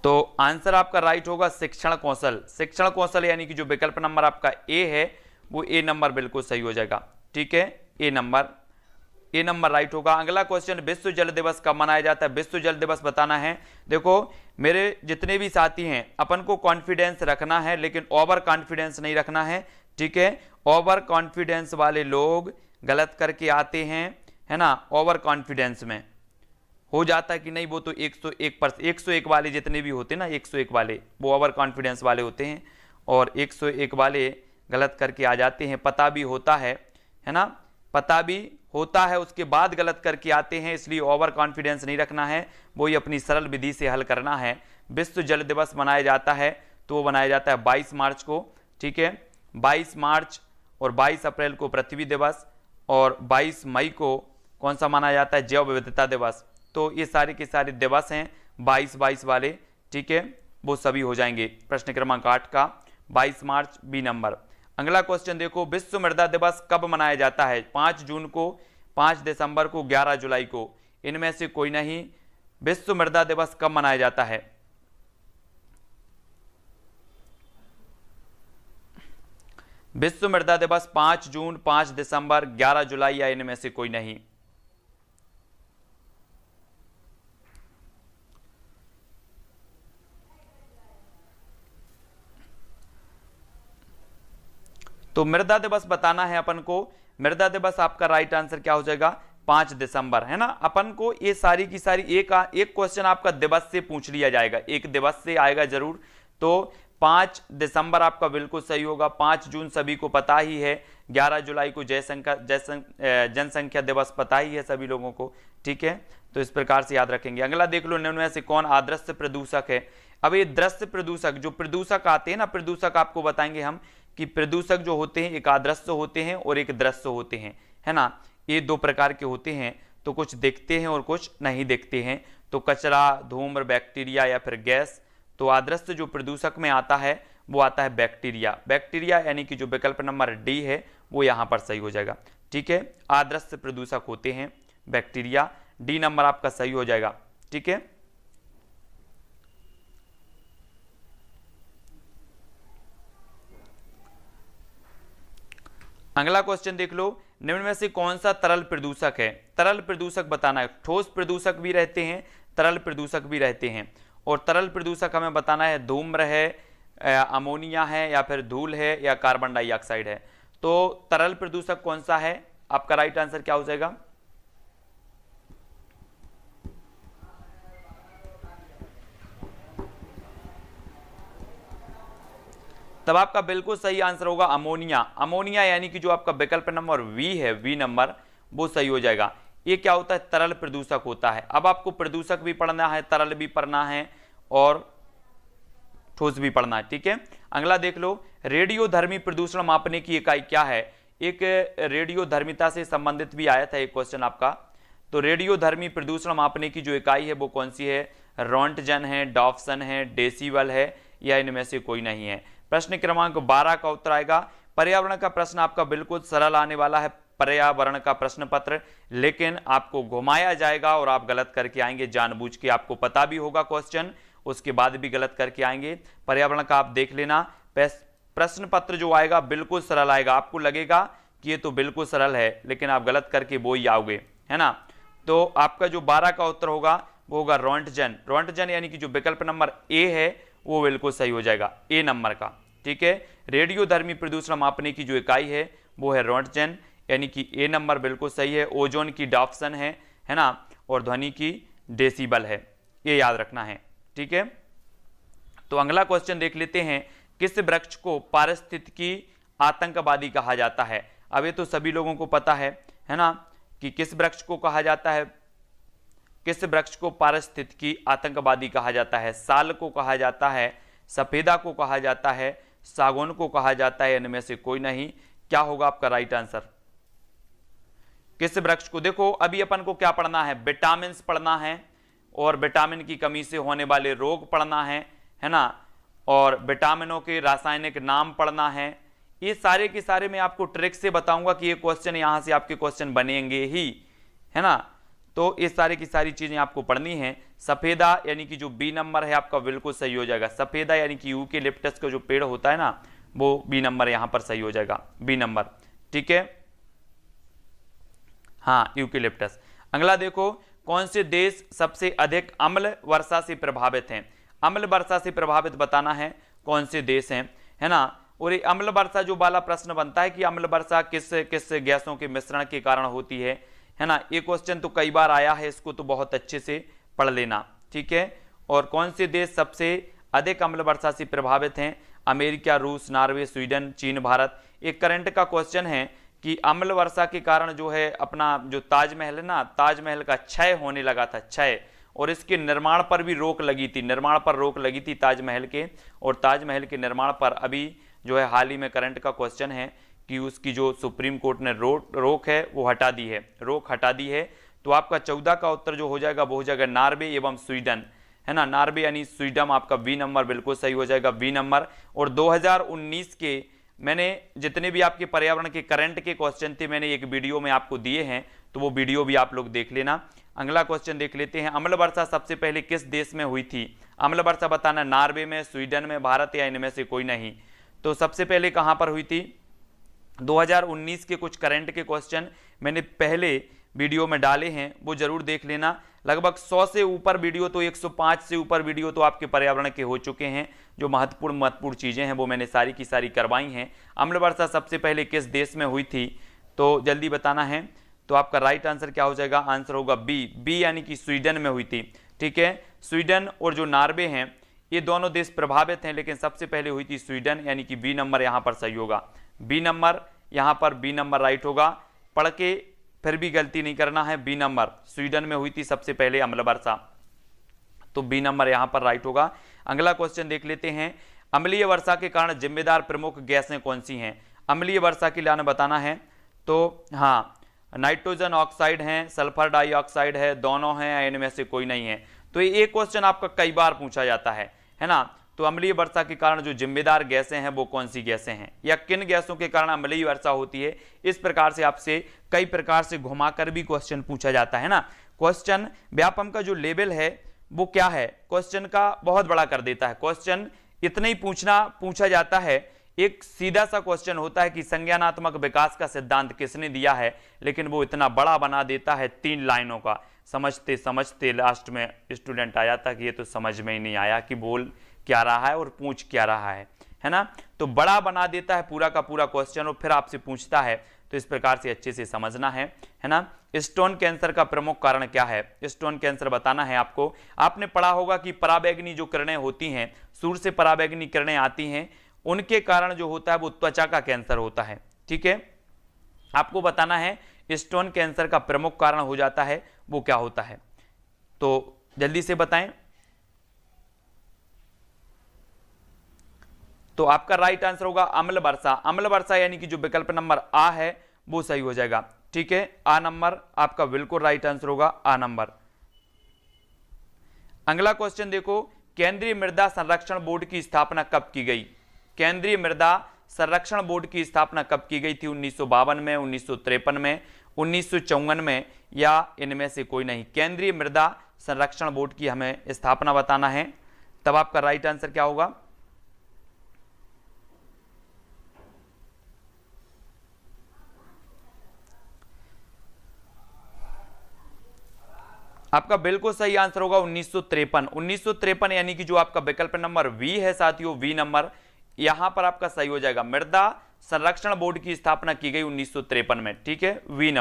तो आंसर आपका राइट होगा शिक्षण कौशल। शिक्षण कौशल यानी कि जो विकल्प नंबर आपका ए है वो ए नंबर बिल्कुल सही हो जाएगा। ठीक है, ए नंबर राइट होगा। अगला क्वेश्चन, विश्व जल दिवस कब मनाया जाता है? विश्व जल दिवस बताना है। देखो मेरे जितने भी साथी हैं, अपन को कॉन्फिडेंस रखना है, लेकिन ओवर कॉन्फिडेंस नहीं रखना है। ठीक है, ओवर कॉन्फिडेंस वाले लोग गलत करके आते हैं, है ना। ओवर कॉन्फिडेंस में हो जाता है कि नहीं, वो तो 101 वाले जितने भी होते हैं ना, 101 वाले वो ओवर कॉन्फिडेंस वाले होते हैं, और 101 वाले गलत करके आ जाते हैं। पता भी होता है ना, पता भी होता है, उसके बाद गलत करके आते हैं, इसलिए ओवर कॉन्फिडेंस नहीं रखना है, वो ही अपनी सरल विधि से हल करना है। विश्व जल दिवस मनाया जाता है तो वो मनाया जाता है 22 मार्च को। ठीक है, 22 मार्च और 22 अप्रैल को पृथ्वी दिवस, और 22 मई को कौन सा माना जाता है? जैव विविधता दिवस। तो ये सारे के सारे दिवस हैं 22 वाले। ठीक है, वो सभी हो जाएंगे प्रश्न क्रमांक 8 का 22 मार्च, बी नंबर। अगला क्वेश्चन देखो, विश्व मृदा दिवस कब मनाया जाता है? 5 जून को, 5 दिसंबर को, 11 जुलाई को, इनमें से कोई नहीं। विश्व मृदा दिवस कब मनाया जाता है? विश्व मृदा दिवस 5 जून, 5 दिसंबर, 11 जुलाई, या इनमें से कोई नहीं। तो मृदा दिवस बताना है अपन को। मृदा दिवस आपका राइट आंसर क्या हो जाएगा? 5 दिसंबर, है ना। अपन को ये सारी की सारी एक क्वेश्चन आपका दिवस से पूछ लिया जाएगा, एक दिवस से आएगा जरूर। तो 5 दिसंबर आपका बिल्कुल सही होगा। 5 जून सभी को पता ही है। 11 जुलाई को जनसंख्या दिवस पता ही है सभी लोगों को, ठीक है। तो इस प्रकार से याद रखेंगे। अगला देख लो, निम्न में से कौन अदृश्य प्रदूषक है। अब ये दृश्य प्रदूषक, जो प्रदूषक आते हैं ना, प्रदूषक आपको बताएंगे हम कि प्रदूषक जो होते हैं एक अदृश्य होते हैं और एक दृश्य होते हैं, है ना। ये दो प्रकार के होते हैं, तो कुछ दिखते हैं और कुछ नहीं दिखते हैं। तो कचरा, धूम्र, बैक्टीरिया या फिर गैस। तो अदृश्य जो प्रदूषक में आता है वो आता है बैक्टीरिया। बैक्टीरिया यानी कि जो विकल्प नंबर डी है वो यहां पर सही हो जाएगा, ठीक है। अदृश्य प्रदूषक होते हैं बैक्टीरिया, डी नंबर आपका सही हो जाएगा, ठीक है। अगला क्वेश्चन देख लो, निम्न में से कौन सा तरल प्रदूषक है। तरल प्रदूषक बताना है। ठोस प्रदूषक भी रहते हैं, तरल प्रदूषक भी रहते हैं। और तरल प्रदूषक हमें बताना है धूम्र है, अमोनिया है, या फिर धूल है, या कार्बन डाइऑक्साइड है। तो तरल प्रदूषक कौन सा है, आपका राइट आंसर क्या हो जाएगा। तब आपका बिल्कुल सही आंसर होगा अमोनिया। अमोनिया यानी कि जो आपका विकल्प नंबर वी है, वी नंबर, वो सही हो जाएगा। ये क्या होता है, तरल प्रदूषक होता है। अब आपको प्रदूषक भी पढ़ना है, तरल भी पढ़ना है और ठोस भी पढ़ना है, ठीक है। अगला देख लो, रेडियोधर्मी प्रदूषण मापने की इकाई क्या है। एक रेडियोधर्मिता से संबंधित भी आया था एक क्वेश्चन आपका। तो रेडियोधर्मी प्रदूषण मापने की जो इकाई है वो कौन सी है। रोंटजन है, डॉप्सन है, डेसिबल है, या इनमें से कोई नहीं है। प्रश्न क्रमांक 12 का उत्तर आएगा। पर्यावरण का प्रश्न आपका बिल्कुल सरल आने वाला है, पर्यावरण का प्रश्न पत्र, लेकिन आपको घुमाया जाएगा और आप गलत करके आएंगे जानबूझ के। आपको पता भी होगा क्वेश्चन, उसके बाद भी गलत करके आएंगे। पर्यावरण का आप देख लेना, प्रश्न पत्र जो आएगा बिल्कुल सरल आएगा। आपको लगेगा कि ये तो बिल्कुल सरल है, लेकिन आप गलत करके वो ही आओगे, है ना। तो आपका जो 12 का उत्तर होगा वो होगा रोंटजन। रोंटजन यानी कि जो विकल्प नंबर ए है वो बिल्कुल सही हो जाएगा, ए नंबर का, ठीक है। रेडियोधर्मी प्रदूषण मापने की जो इकाई है वो है रोंटजन, यानी कि ए नंबर बिल्कुल सही है। ओजोन की डॉप्सन है ना, और ध्वनि की डेसिबल है, ये याद रखना है, ठीक है। तो अगला क्वेश्चन देख लेते हैं, किस वृक्ष को पारिस्थितिकी आतंकवादी कहा जाता है। अब ये तो सभी लोगों को पता है ना, कि किस वृक्ष को कहा जाता है, किस वृक्ष को पारिस्थितिकी आतंकवादी कहा जाता है। साल को कहा जाता है, सफेदा को कहा जाता है, सागौन को कहा जाता है, इनमें से कोई नहीं। क्या होगा आपका राइट आंसर। किस वृक्ष को, देखो अभी अपन को क्या पढ़ना है, विटामिन पढ़ना है, और विटामिन की कमी से होने वाले रोग पढ़ना है ना, और विटामिनों के रासायनिक नाम पढ़ना है। ये सारे के सारे मैं आपको ट्रिक से बताऊंगा कि ये क्वेश्चन यहां से आपके क्वेश्चन बनेंगे ही, है ना। तो ये सारी की सारी चीजें आपको पढ़नी है। सफेदा यानी कि जो बी नंबर है आपका बिल्कुल सही हो जाएगा। सफेदा यानी कि यूकेलिप्टस का जो पेड़ होता है ना, वो बी नंबर यहां पर सही हो जाएगा, बी नंबर, ठीक है। हाँ, यूकेलिप्टस। अगला देखो, कौन से देश सबसे अधिक अम्ल वर्षा से प्रभावित हैं। अम्ल वर्षा से प्रभावित बताना है कौन से देश हैं, है ना। और ये अम्ल वर्षा जो वाला प्रश्न बनता है कि अम्ल वर्षा किस किस गैसों के मिश्रण के कारण होती है ना। ये क्वेश्चन तो कई बार आया है, इसको तो बहुत अच्छे से पढ़ लेना, ठीक है। और कौन से देश सबसे अधिक अम्ल वर्षा से प्रभावित हैं। अमेरिका, रूस, नॉर्वे, स्वीडन, चीन, भारत। एक करंट का क्वेश्चन है कि अम्ल वर्षा के कारण जो है अपना जो ताजमहल है ना, ताजमहल का क्षय होने लगा था, क्षय, और इसके निर्माण पर भी रोक लगी थी, निर्माण पर रोक लगी थी ताजमहल के। और ताजमहल के निर्माण पर अभी जो है हाल ही में करंट का क्वेश्चन है कि उसकी जो सुप्रीम कोर्ट ने रोक है वो हटा दी है, रोक हटा दी है। तो आपका 14 का उत्तर जो हो जाएगा वो हो जाएगा नॉर्वे एवं स्वीडन, है ना। नॉर्वे यानी स्वीडन, आपका बी नंबर बिल्कुल सही हो जाएगा, बी नंबर। और 2019 के मैंने जितने भी आपके पर्यावरण के करंट के क्वेश्चन थे मैंने एक वीडियो में आपको दिए हैं, तो वो वीडियो भी आप लोग देख लेना। अगला क्वेश्चन देख लेते हैं, अम्ल वर्षा सबसे पहले किस देश में हुई थी। अम्ल वर्षा बताना, नॉर्वे में, स्वीडन में, भारत, या इनमें से कोई नहीं। तो सबसे पहले कहां पर हुई थी। 2019 के कुछ करंट के क्वेश्चन मैंने पहले वीडियो में डाले हैं, वो जरूर देख लेना। लगभग 100 से ऊपर वीडियो, तो 105 से ऊपर वीडियो तो आपके पर्यावरण के हो चुके हैं। जो महत्वपूर्ण चीजें हैं वो मैंने सारी की सारी करवाई हैं। अम्ल वर्षा सबसे पहले किस देश में हुई थी, तो जल्दी बताना है। तो आपका राइट आंसर क्या हो जाएगा, आंसर होगा बी, बी यानी कि स्वीडन में हुई थी। ठीक है, स्वीडन और जो नॉर्वे हैं ये दोनों देश प्रभावित हैं, लेकिन सबसे पहले हुई थी स्वीडन, यानी कि बी नंबर यहां पर सही होगा। बी नंबर यहां पर बी नंबर राइट होगा। पढ़ के फिर भी गलती नहीं करना है, बी नंबर स्वीडन में हुई थी सबसे पहले अम्ल वर्षा, तो बी नंबर यहां पर राइट होगा। अगला क्वेश्चन देख लेते हैं, अम्लीय वर्षा के कारण जिम्मेदार प्रमुख गैसें कौन सी हैं। अम्लीय वर्षा के लिए हमें बताना है, तो हाँ नाइट्रोजन ऑक्साइड है, सल्फर डाइऑक्साइड है, दोनों हैं या इनमें से कोई नहीं है। तो ये क्वेश्चन आपका कई बार पूछा जाता है ना। तो अम्लीय वर्षा के कारण जो जिम्मेदार गैसें हैं वो कौन सी गैसें हैं, या किन गैसों के कारण अम्लीय वर्षा होती है, इस प्रकार से आपसे कई प्रकार से घुमाकर भी क्वेश्चन पूछा जाता है ना। क्वेश्चन व्यापम का जो लेवल है वो क्या है, क्वेश्चन का बहुत बड़ा कर देता है। क्वेश्चन इतना ही पूछा जाता है, एक सीधा सा क्वेश्चन होता है कि संज्ञानात्मक विकास का सिद्धांत किसने दिया है, लेकिन वो इतना बड़ा बना देता है 3 लाइनों का। समझते समझते लास्ट में स्टूडेंट आ जाता कि ये तो समझ में ही नहीं आया कि बोल क्या रहा है और पूछ क्या रहा है ना। तो बड़ा बना देता है पूरा का पूरा क्वेश्चन और फिर आपसे पूछता है, तो इस प्रकार से अच्छे से समझना है ना। स्टोन कैंसर का प्रमुख कारण क्या है, स्टोन कैंसर बताना है आपको। आपने पढ़ा होगा कि पराबैंगनी जो किरणें होती हैं, सूर्य से पराबैंगनी किरणें आती हैं, उनके कारण जो होता है वो त्वचा का कैंसर होता है। ठीक है, आपको बताना है स्टोन कैंसर का प्रमुख कारण हो जाता है वो क्या होता है, तो जल्दी से बताएं। तो आपका राइट आंसर होगा अम्ल वर्षा। अम्ल वर्षा यानी कि जो विकल्प नंबर आ है वो सही हो जाएगा। ठीक है, आ नंबर आपका बिल्कुल राइट आंसर होगा, आ नंबर। अगला क्वेश्चन देखो, केंद्रीय मृदा संरक्षण बोर्ड की स्थापना कब की गई। केंद्रीय मृदा संरक्षण बोर्ड की स्थापना कब की गई थी, 1952 में, 1953 में, 1954 में, या इनमें से कोई नहीं। केंद्रीय मृदा संरक्षण बोर्ड की हमें स्थापना बताना है, तब आपका राइट आंसर क्या होगा। आपका बिल्कुल सही आंसर होगा 1953। 1953 यानी कि जो आपका विकल्प नंबर वी है साथियों, वी नंबर यहां पर आपका सही हो जाएगा। मृदा संरक्षण बोर्ड की स्थापना की गई 1953 में। ठीक है, वी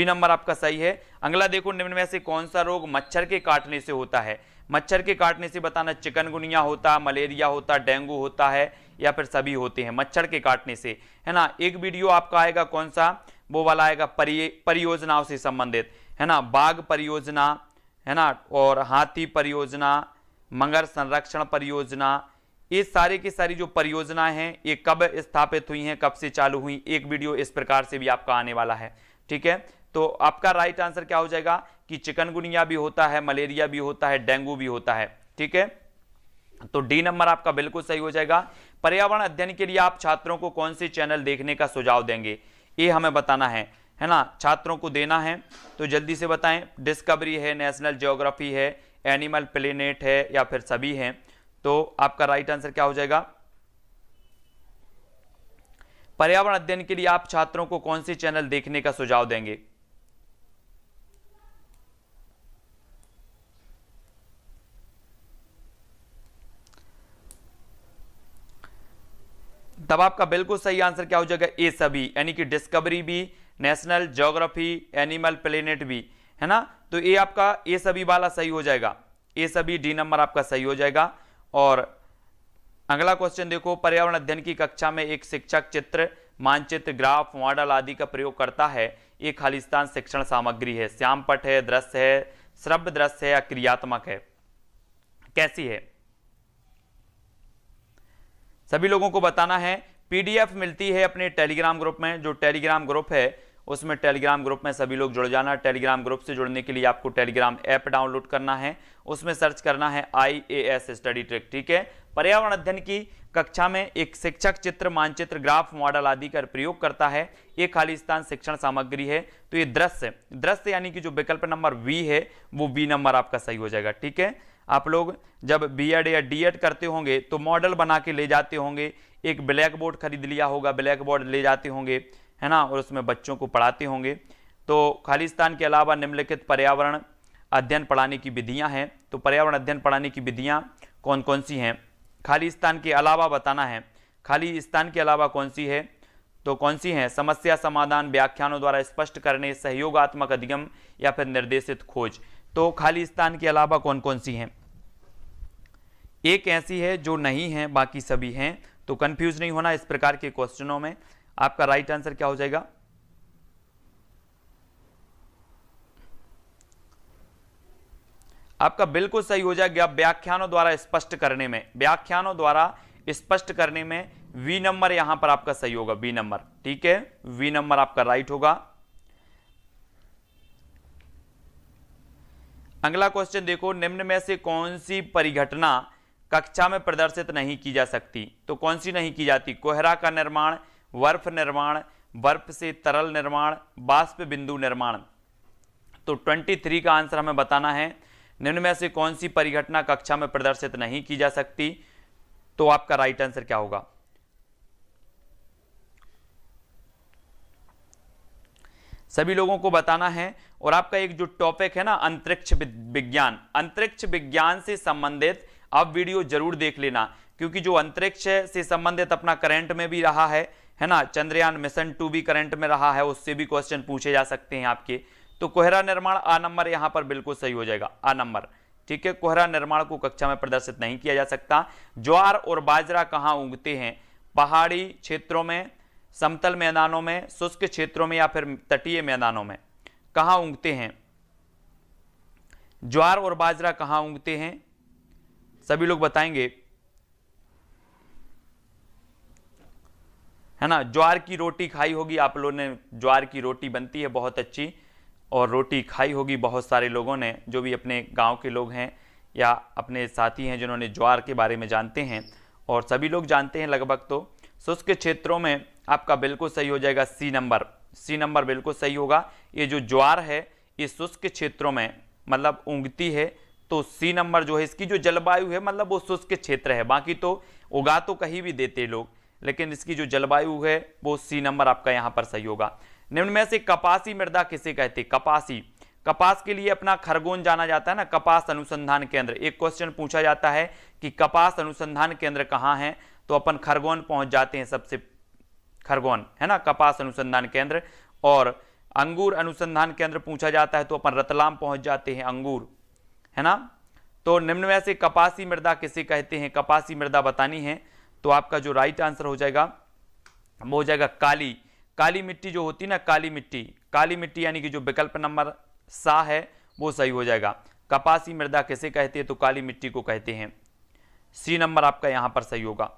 नंबर आपका सही है। अगला देखो, निम्न में से कौन सा रोग मच्छर के काटने से होता है। मच्छर के काटने से बताना, चिकनगुनिया होता, मलेरिया होता, डेंगू होता है, या फिर सभी होते हैं मच्छर के काटने से, है ना। एक वीडियो आपका आएगा कौन सा, वो वाला आएगा परियोजनाओं से संबंधित, है ना, बाघ परियोजना, है ना, और हाथी परियोजना, मगर संरक्षण परियोजना, ये सारे की सारी जो परियोजनाएं हैं ये कब स्थापित हुई हैं, कब से चालू हुई, एक वीडियो इस प्रकार से भी आपका आने वाला है। ठीक है, तो आपका राइट आंसर क्या हो जाएगा कि चिकनगुनिया भी होता है, मलेरिया भी होता है, डेंगू भी होता है। ठीक है, तो डी नंबर आपका बिल्कुल सही हो जाएगा। पर्यावरण अध्ययन के लिए आप छात्रों को कौन से चैनल देखने का सुझाव देंगे, ये हमें बताना है ना, छात्रों को देना है, तो जल्दी से बताएं। डिस्कवरी है, नेशनल ज्योग्राफी है, एनिमल प्लेनेट है, या फिर सभी हैं, तो आपका राइट आंसर क्या हो जाएगा। पर्यावरण अध्ययन के लिए आप छात्रों को कौन से चैनल देखने का सुझाव देंगे। तब आपका बिल्कुल सही आंसर क्या हो जाएगा, ए सभी, यानी कि डिस्कवरी भी, नेशनल ज्योग्राफी, एनिमल प्लेनेट भी, है ना। तो ये आपका ए सभी वाला सही हो जाएगा, ए सभी, डी नंबर आपका सही हो जाएगा। और अगला क्वेश्चन देखो, पर्यावरण अध्ययन की कक्षा में एक शिक्षक चित्र, मानचित्र, ग्राफ, मॉडल आदि का प्रयोग करता है, ये खालिस्तान शिक्षण सामग्री है, श्यामपट है, दृश्य है, श्रव्य दृश्य है, या क्रियात्मक है, कैसी है, सभी लोगों को बताना है। पीडीएफ मिलती है अपने टेलीग्राम ग्रुप में, जो टेलीग्राम ग्रुप है उसमें टेलीग्राम ग्रुप में सभी लोग जुड़ जाना। टेलीग्राम ग्रुप से जुड़ने के लिए आपको टेलीग्राम ऐप डाउनलोड करना है, उसमें सर्च करना है IAS स्टडी ट्रिक। ठीक है, पर्यावरण अध्ययन की कक्षा में एक शिक्षक चित्र, मानचित्र, ग्राफ, मॉडल आदि का प्रयोग करता है, ये खालिस्तान शिक्षण सामग्री है। तो ये दृश्य यानी कि जो विकल्प नंबर वी है वो बी नंबर आपका सही हो जाएगा। ठीक है, आप लोग जब बीएड या डीएड करते होंगे तो मॉडल बना के ले जाते होंगे, एक ब्लैक बोर्ड खरीद लिया होगा, ब्लैक बोर्ड ले जाते होंगे, है ना, और उसमें बच्चों को पढ़ाते होंगे। तो खालिस्तान के अलावा निम्नलिखित पर्यावरण अध्ययन पढ़ाने की विधियां हैं, तो पर्यावरण अध्ययन पढ़ाने की विधियां कौन कौन सी हैं, खालिस्तान के अलावा बताना है, खालिस्तान के अलावा कौन सी है। तो कौन सी हैं? समस्या समाधान, व्याख्यानों द्वारा स्पष्ट करने, सहयोगात्मक अधिगम या फिर निर्देशित खोज। तो खाली स्थान के अलावा कौन कौन सी हैं? एक ऐसी है जो नहीं है, बाकी सभी हैं। तो कंफ्यूज नहीं होना इस प्रकार के क्वेश्चनों में। आपका राइट आंसर क्या हो जाएगा? आपका बिल्कुल सही हो जाएगा व्याख्यानों द्वारा स्पष्ट करने में। व्याख्यानों द्वारा स्पष्ट करने में वी नंबर यहां पर आपका सही होगा, बी नंबर। ठीक है, वी नंबर आपका राइट होगा। अगला क्वेश्चन देखो, निम्न में से कौन सी परिघटना कक्षा में प्रदर्शित नहीं की जा सकती? तो कौन सी नहीं की जाती? कोहरा का निर्माण, बर्फ निर्माण, बर्फ से तरल निर्माण, बाष्प बिंदु निर्माण। तो 23 का आंसर हमें बताना है। निम्न में से कौन सी परिघटना कक्षा में प्रदर्शित नहीं की जा सकती? तो आपका राइट आंसर क्या होगा? सभी लोगों को बताना है। और आपका एक जो टॉपिक है ना, अंतरिक्ष विज्ञान, अंतरिक्ष विज्ञान से संबंधित आप वीडियो जरूर देख लेना, क्योंकि जो अंतरिक्ष से संबंधित अपना करंट में भी रहा है ना, चंद्रयान मिशन 2 भी करंट में रहा है, उससे भी क्वेश्चन पूछे जा सकते हैं आपके। तो कोहरा निर्माण आ नंबर यहां पर बिल्कुल सही हो जाएगा, आ नंबर। ठीक है, कोहरा निर्माण को कक्षा में प्रदर्शित नहीं किया जा सकता। ज्वार और बाजरा कहां उगते हैं? पहाड़ी क्षेत्रों में, समतल मैदानों में, शुष्क क्षेत्रों में या फिर तटीय मैदानों में? कहां उगते हैं ज्वार और बाजरा? कहां उगते हैं? सभी लोग बताएंगे, है ना। ज्वार की रोटी खाई होगी आप लोगों ने, ज्वार की रोटी बनती है बहुत अच्छी, और रोटी खाई होगी बहुत सारे लोगों ने, जो भी अपने गांव के लोग हैं या अपने साथी हैं जिन्होंने ज्वार के बारे में जानते हैं, और सभी लोग जानते हैं लगभग। तो शुष्क क्षेत्रों में आपका बिल्कुल सही हो जाएगा सी नंबर, सी नंबर बिल्कुल सही होगा। ये जो ज्वार है ये शुष्क क्षेत्रों में मतलब उगती है, तो सी नंबर जो है, इसकी जो जलवायु है मतलब वो शुष्क क्षेत्र है। बाकी तो उगा तो कहीं भी देते लोग, लेकिन इसकी जो जलवायु है वो सी नंबर आपका यहाँ पर सही होगा। निम्न में से कपासी मृदा किसे कहते? कपासी, कपास के लिए अपना खरगोन जाना जाता है ना, कपास अनुसंधान केंद्र। एक क्वेश्चन पूछा जाता है कि कपास अनुसंधान केंद्र कहाँ है, तो अपन खरगोन पहुंच जाते हैं सबसे, खरगोन है ना कपास अनुसंधान केंद्र। और अंगूर अनुसंधान केंद्र पूछा जाता है तो अपन रतलाम पहुंच जाते हैं, अंगूर, है ना। तो निम्न में से कपासी मृदा किसे कहते हैं? कपासी मृदा बतानी है। तो आपका जो राइट आंसर हो जाएगा वो हो जाएगा काली, काली मिट्टी जो होती है ना, काली मिट्टी, काली मिट्टी यानी कि जो विकल्प नंबर सा है वो सही हो जाएगा। कपासी मृदा किसे कहते हैं? तो काली मिट्टी को कहते हैं। सी नंबर आपका यहां पर सही होगा।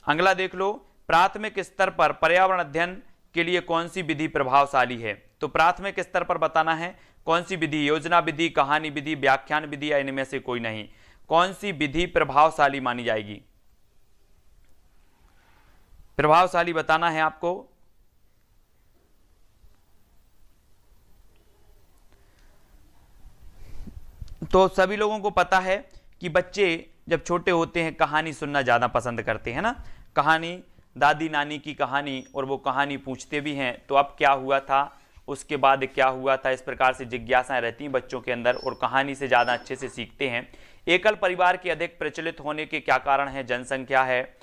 अगला देख लो, प्राथमिक स्तर पर पर्यावरण अध्ययन के लिए कौन सी विधि प्रभावशाली है? तो प्राथमिक स्तर पर बताना है कौन सी विधि, योजना विधि, कहानी विधि, व्याख्यान विधि या इनमें से कोई नहीं। कौन सी विधि प्रभावशाली मानी जाएगी? प्रभावशाली बताना है आपको। तो सभी लोगों को पता है कि बच्चे जब छोटे होते हैं कहानी सुनना ज्यादा पसंद करते हैं ना, कहानी, दादी नानी की कहानी, और वो कहानी पूछते भी हैं तो अब क्या हुआ था, उसके बाद क्या हुआ था, इस प्रकार से जिज्ञासाएं रहती हैं बच्चों के अंदर, और कहानी से ज़्यादा अच्छे से सीखते हैं। एकल परिवार के अधिक प्रचलित होने के क्या कारण है? जनसंख्या है,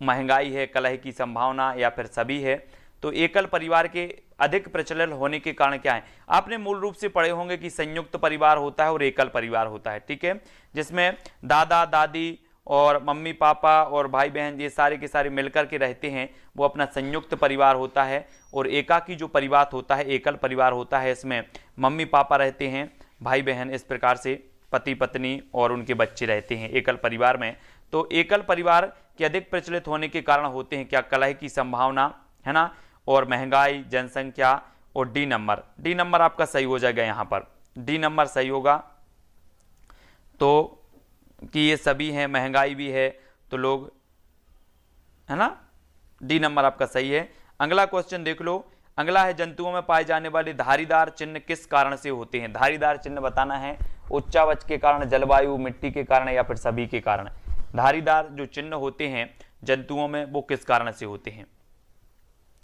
महंगाई है, कलह की संभावना, या फिर सभी है। तो एकल परिवार के अधिक प्रचलन होने के कारण क्या है? आपने मूल रूप से पढ़े होंगे कि संयुक्त परिवार होता है और एकल परिवार होता है, ठीक है, जिसमें दादा दादी और मम्मी पापा और भाई बहन ये सारे के सारे मिलकर के रहते हैं, वो अपना संयुक्त परिवार होता है। और एकाकी जो परिवार होता है, एकल परिवार होता है, इसमें मम्मी पापा रहते हैं, भाई बहन, इस प्रकार से पति पत्नी और उनके बच्चे रहते हैं एकल परिवार में। तो एकल परिवार के अधिक प्रचलित होने के कारण होते हैं क्या? कलह की संभावना, है ना, और महंगाई, जनसंख्या, और डी नंबर, डी नंबर आपका सही हो जाएगा यहाँ पर, डी नंबर सही होगा। तो कि ये सभी हैं, महंगाई भी है, तो लोग, है ना, डी नंबर आपका सही है। अगला क्वेश्चन देख लो, अगला है जंतुओं में पाए जाने वाले धारीदार चिन्ह किस कारण से होते हैं? धारीदार चिन्ह बताना है, उच्चावच के कारण, जलवायु, मिट्टी के कारण, या फिर सभी के कारण। धारीदार जो चिन्ह होते हैं जंतुओं में वो किस कारण से होते हैं,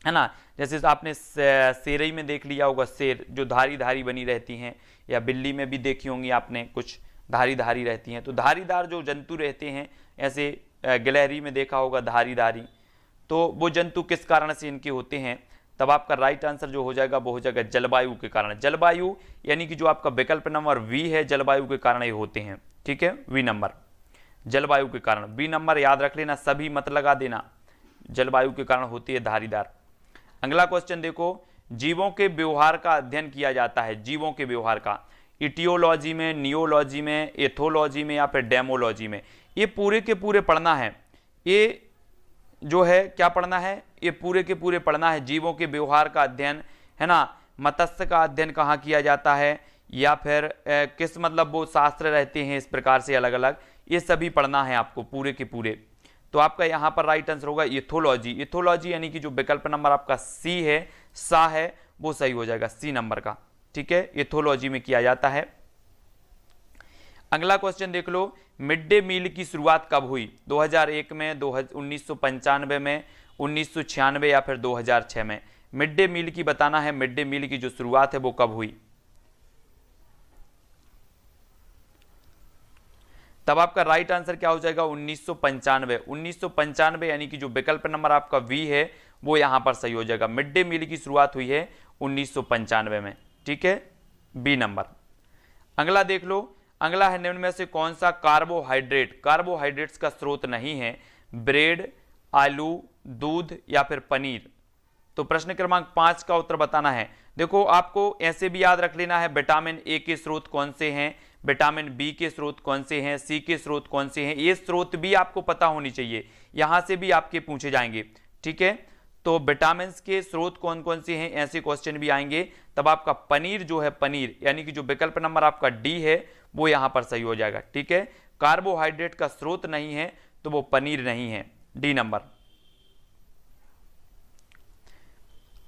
है ना। जैसे आपने शेरई में देख लिया होगा, शेर जो धारी धारी बनी रहती हैं, या बिल्ली में भी देखी होंगी आपने, कुछ धारी धारी रहती हैं। तो धारीदार जो जंतु रहते हैं, ऐसे गिलहरी में देखा होगा धारी धारी, तो वो जंतु किस कारण से इनके होते हैं, तब आपका राइट आंसर जो हो जाएगा वो हो जाएगा जलवायु के कारण। जलवायु यानी कि जो आपका विकल्प नंबर बी है, जलवायु के कारण ये होते हैं। ठीक है, बी नंबर जलवायु के कारण, बी नंबर याद रख लेना, सभी मत लगा देना, जलवायु के कारण होती है धारीदार। अगला क्वेश्चन देखो, जीवों के व्यवहार का अध्ययन किया जाता है, जीवों के व्यवहार का, इटियोलॉजी में, नियोलॉजी में, एथोलॉजी में या फिर डेमोलॉजी में, ये पूरे के पूरे पढ़ना है। ये जो है क्या पढ़ना है, ये पूरे के पूरे पढ़ना है। जीवों के व्यवहार का अध्ययन, है ना, मत्स्य का अध्ययन कहाँ किया जाता है, या फिर किस मतलब वो शास्त्र रहते हैं इस प्रकार से अलग अलग, ये सभी पढ़ना है आपको पूरे के पूरे। तो आपका यहाँ पर राइट आंसर होगा इथोलॉजी। इथोलॉजी यानी कि जो विकल्प नंबर आपका सी है, सा है, वो सही हो जाएगा सी नंबर का। ठीक है, इथोलॉजी में किया जाता है। अगला क्वेश्चन देख लो, मिड डे मील की शुरुआत कब हुई, 2001 में, 1995 में, 1996 या फिर 2006 में। मिड डे मील की बताना है, मिड डे मील की जो शुरुआत है वो कब हुई। तब आपका राइट आंसर क्या हो जाएगा 1995। 1995 यानी कि जो विकल्प नंबर आपका वी है वो यहां पर सही हो जाएगा। मिड डे मील की शुरुआत हुई है 1995 में। ठीक है, बी नंबर। अगला देख लो, अगला है निम्न में से कौन सा कार्बोहाइड्रेट, कार्बोहाइड्रेट्स का स्रोत नहीं है, ब्रेड, आलू, दूध या फिर पनीर। तो प्रश्न क्रमांक 5 का उत्तर बताना है। देखो आपको ऐसे भी याद रख लेना है, विटामिन ए के स्रोत कौन से हैं, विटामिन बी के स्रोत कौन से हैं, सी के स्रोत कौन से हैं, ये स्रोत भी आपको पता होनी चाहिए, यहां से भी आपके पूछे जाएंगे। ठीक है, तो विटामिन के स्रोत कौन कौन से हैं, ऐसे क्वेश्चन भी आएंगे। तब आपका पनीर जो है, पनीर यानी कि जो विकल्प नंबर आपका डी है वो यहां पर सही हो जाएगा। ठीक है, कार्बोहाइड्रेट का स्रोत नहीं है तो वो पनीर नहीं है, डी नंबर।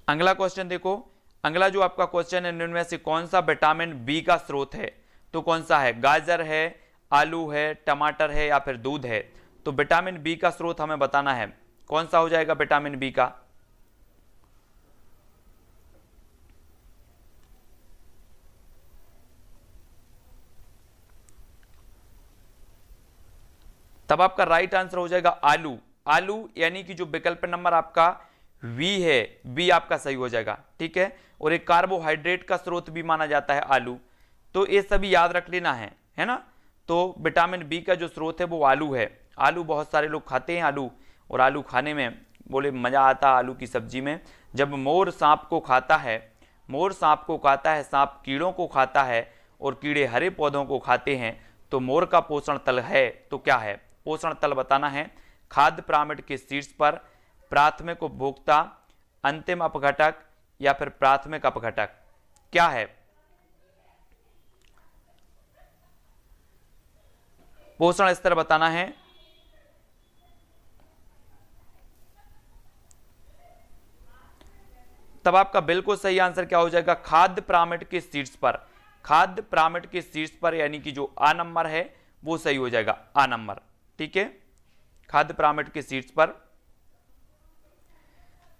अगला क्वेश्चन देखो, अगला जो आपका क्वेश्चन है, इनमें से कौन सा विटामिन बी का स्रोत है, तो कौन सा है, गाजर है, आलू है, टमाटर है या फिर दूध है। तो विटामिन बी का स्रोत हमें बताना है, कौन सा हो जाएगा विटामिन बी का। तब आपका राइट आंसर हो जाएगा आलू। आलू यानी कि जो विकल्प नंबर आपका वी है, बी आपका सही हो जाएगा। ठीक है, और एक कार्बोहाइड्रेट का स्रोत भी माना जाता है आलू, तो ये सभी याद रख लेना है ना। तो विटामिन बी का जो स्रोत है वो आलू है। आलू बहुत सारे लोग खाते हैं आलू, और आलू खाने में बोले मजा आता है आलू की सब्जी में। जब मोर सांप को खाता है, मोर सांप को खाता है, सांप कीड़ों को खाता है और कीड़े हरे पौधों को खाते हैं, तो मोर का पोषण तल है तो क्या है, पोषण तल बताना है। खाद्य पिरामिड के शीर्ष पर, प्राथमिक उपभोक्ता, अंतिम अपघटक या फिर प्राथमिक अपघटक, क्या है पोषण स्तर बताना है। तब आपका बिल्कुल सही आंसर क्या हो जाएगा, खाद्य पिरामिड के शीर्ष पर। खाद्य पिरामिड के शीर्ष पर यानी कि जो आ नंबर है वो सही हो जाएगा, आ नंबर। ठीक है, खाद्य पिरामिड के शीर्ष पर।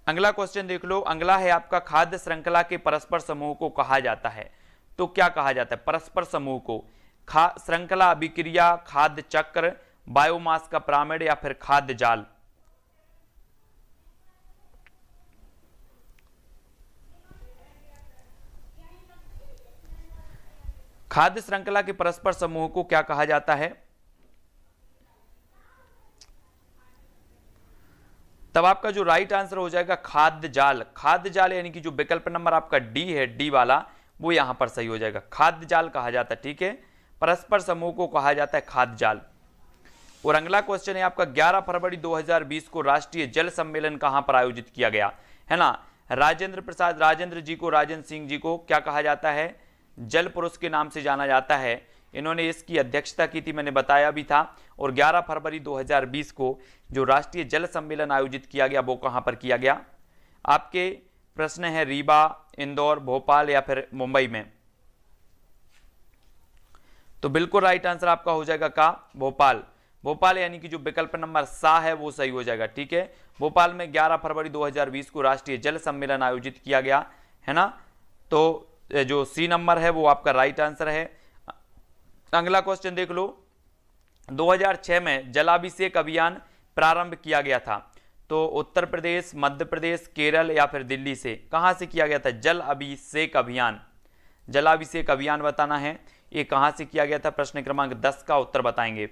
अगला क्वेश्चन देख लो, अगला है आपका खाद्य श्रृंखला के परस्पर समूह को कहा जाता है। तो क्या कहा जाता है परस्पर समूह को, श्रृंखला अभिक्रिया, खाद्य चक्र, बायोमास का पिरामिड या फिर खाद्य जाल। खाद्य श्रृंखला के परस्पर समूह को क्या कहा जाता है। तब आपका जो राइट आंसर हो जाएगा खाद्य जाल। खाद्य जाल यानी कि जो विकल्प नंबर आपका डी है, डी वाला, वो यहां पर सही हो जाएगा, खाद्य जाल कहा जाता है। ठीक है, परस्पर समूह को कहा जाता है खाद्य जाल। और अगला क्वेश्चन है आपका 11 फरवरी 2020 को राष्ट्रीय जल सम्मेलन कहां पर आयोजित किया गया, है ना। राजेंद्र प्रसाद, राजेंद्र जी को, राजेंद्र सिंह जी को क्या कहा जाता है, जल पुरुष के नाम से जाना जाता है। इन्होंने इसकी अध्यक्षता की थी, मैंने बताया भी था। और 11 फरवरी 2020 को जो राष्ट्रीय जल सम्मेलन आयोजित किया गया वो कहां पर किया गया। आपके प्रश्न है रीवा, इंदौर, भोपाल या फिर मुंबई में। तो बिल्कुल राइट आंसर आपका हो जाएगा का भोपाल। भोपाल यानी कि जो विकल्प नंबर सा है वो सही हो जाएगा। ठीक है, भोपाल में 11 फरवरी 2020 को राष्ट्रीय जल सम्मेलन आयोजित किया गया, है ना। तो जो सी नंबर है वो आपका राइट आंसर है। अगला क्वेश्चन देख लो, 2006 में जलाभिषेक अभियान प्रारंभ किया गया था। तो उत्तर प्रदेश, मध्य प्रदेश, केरल या फिर दिल्ली से, कहां से किया गया था? जल अभिषेक अभियान, जलाभिषेक अभियान बताना है, ये कहां से किया गया था? प्रश्न क्रमांक 10 का उत्तर बताएंगे।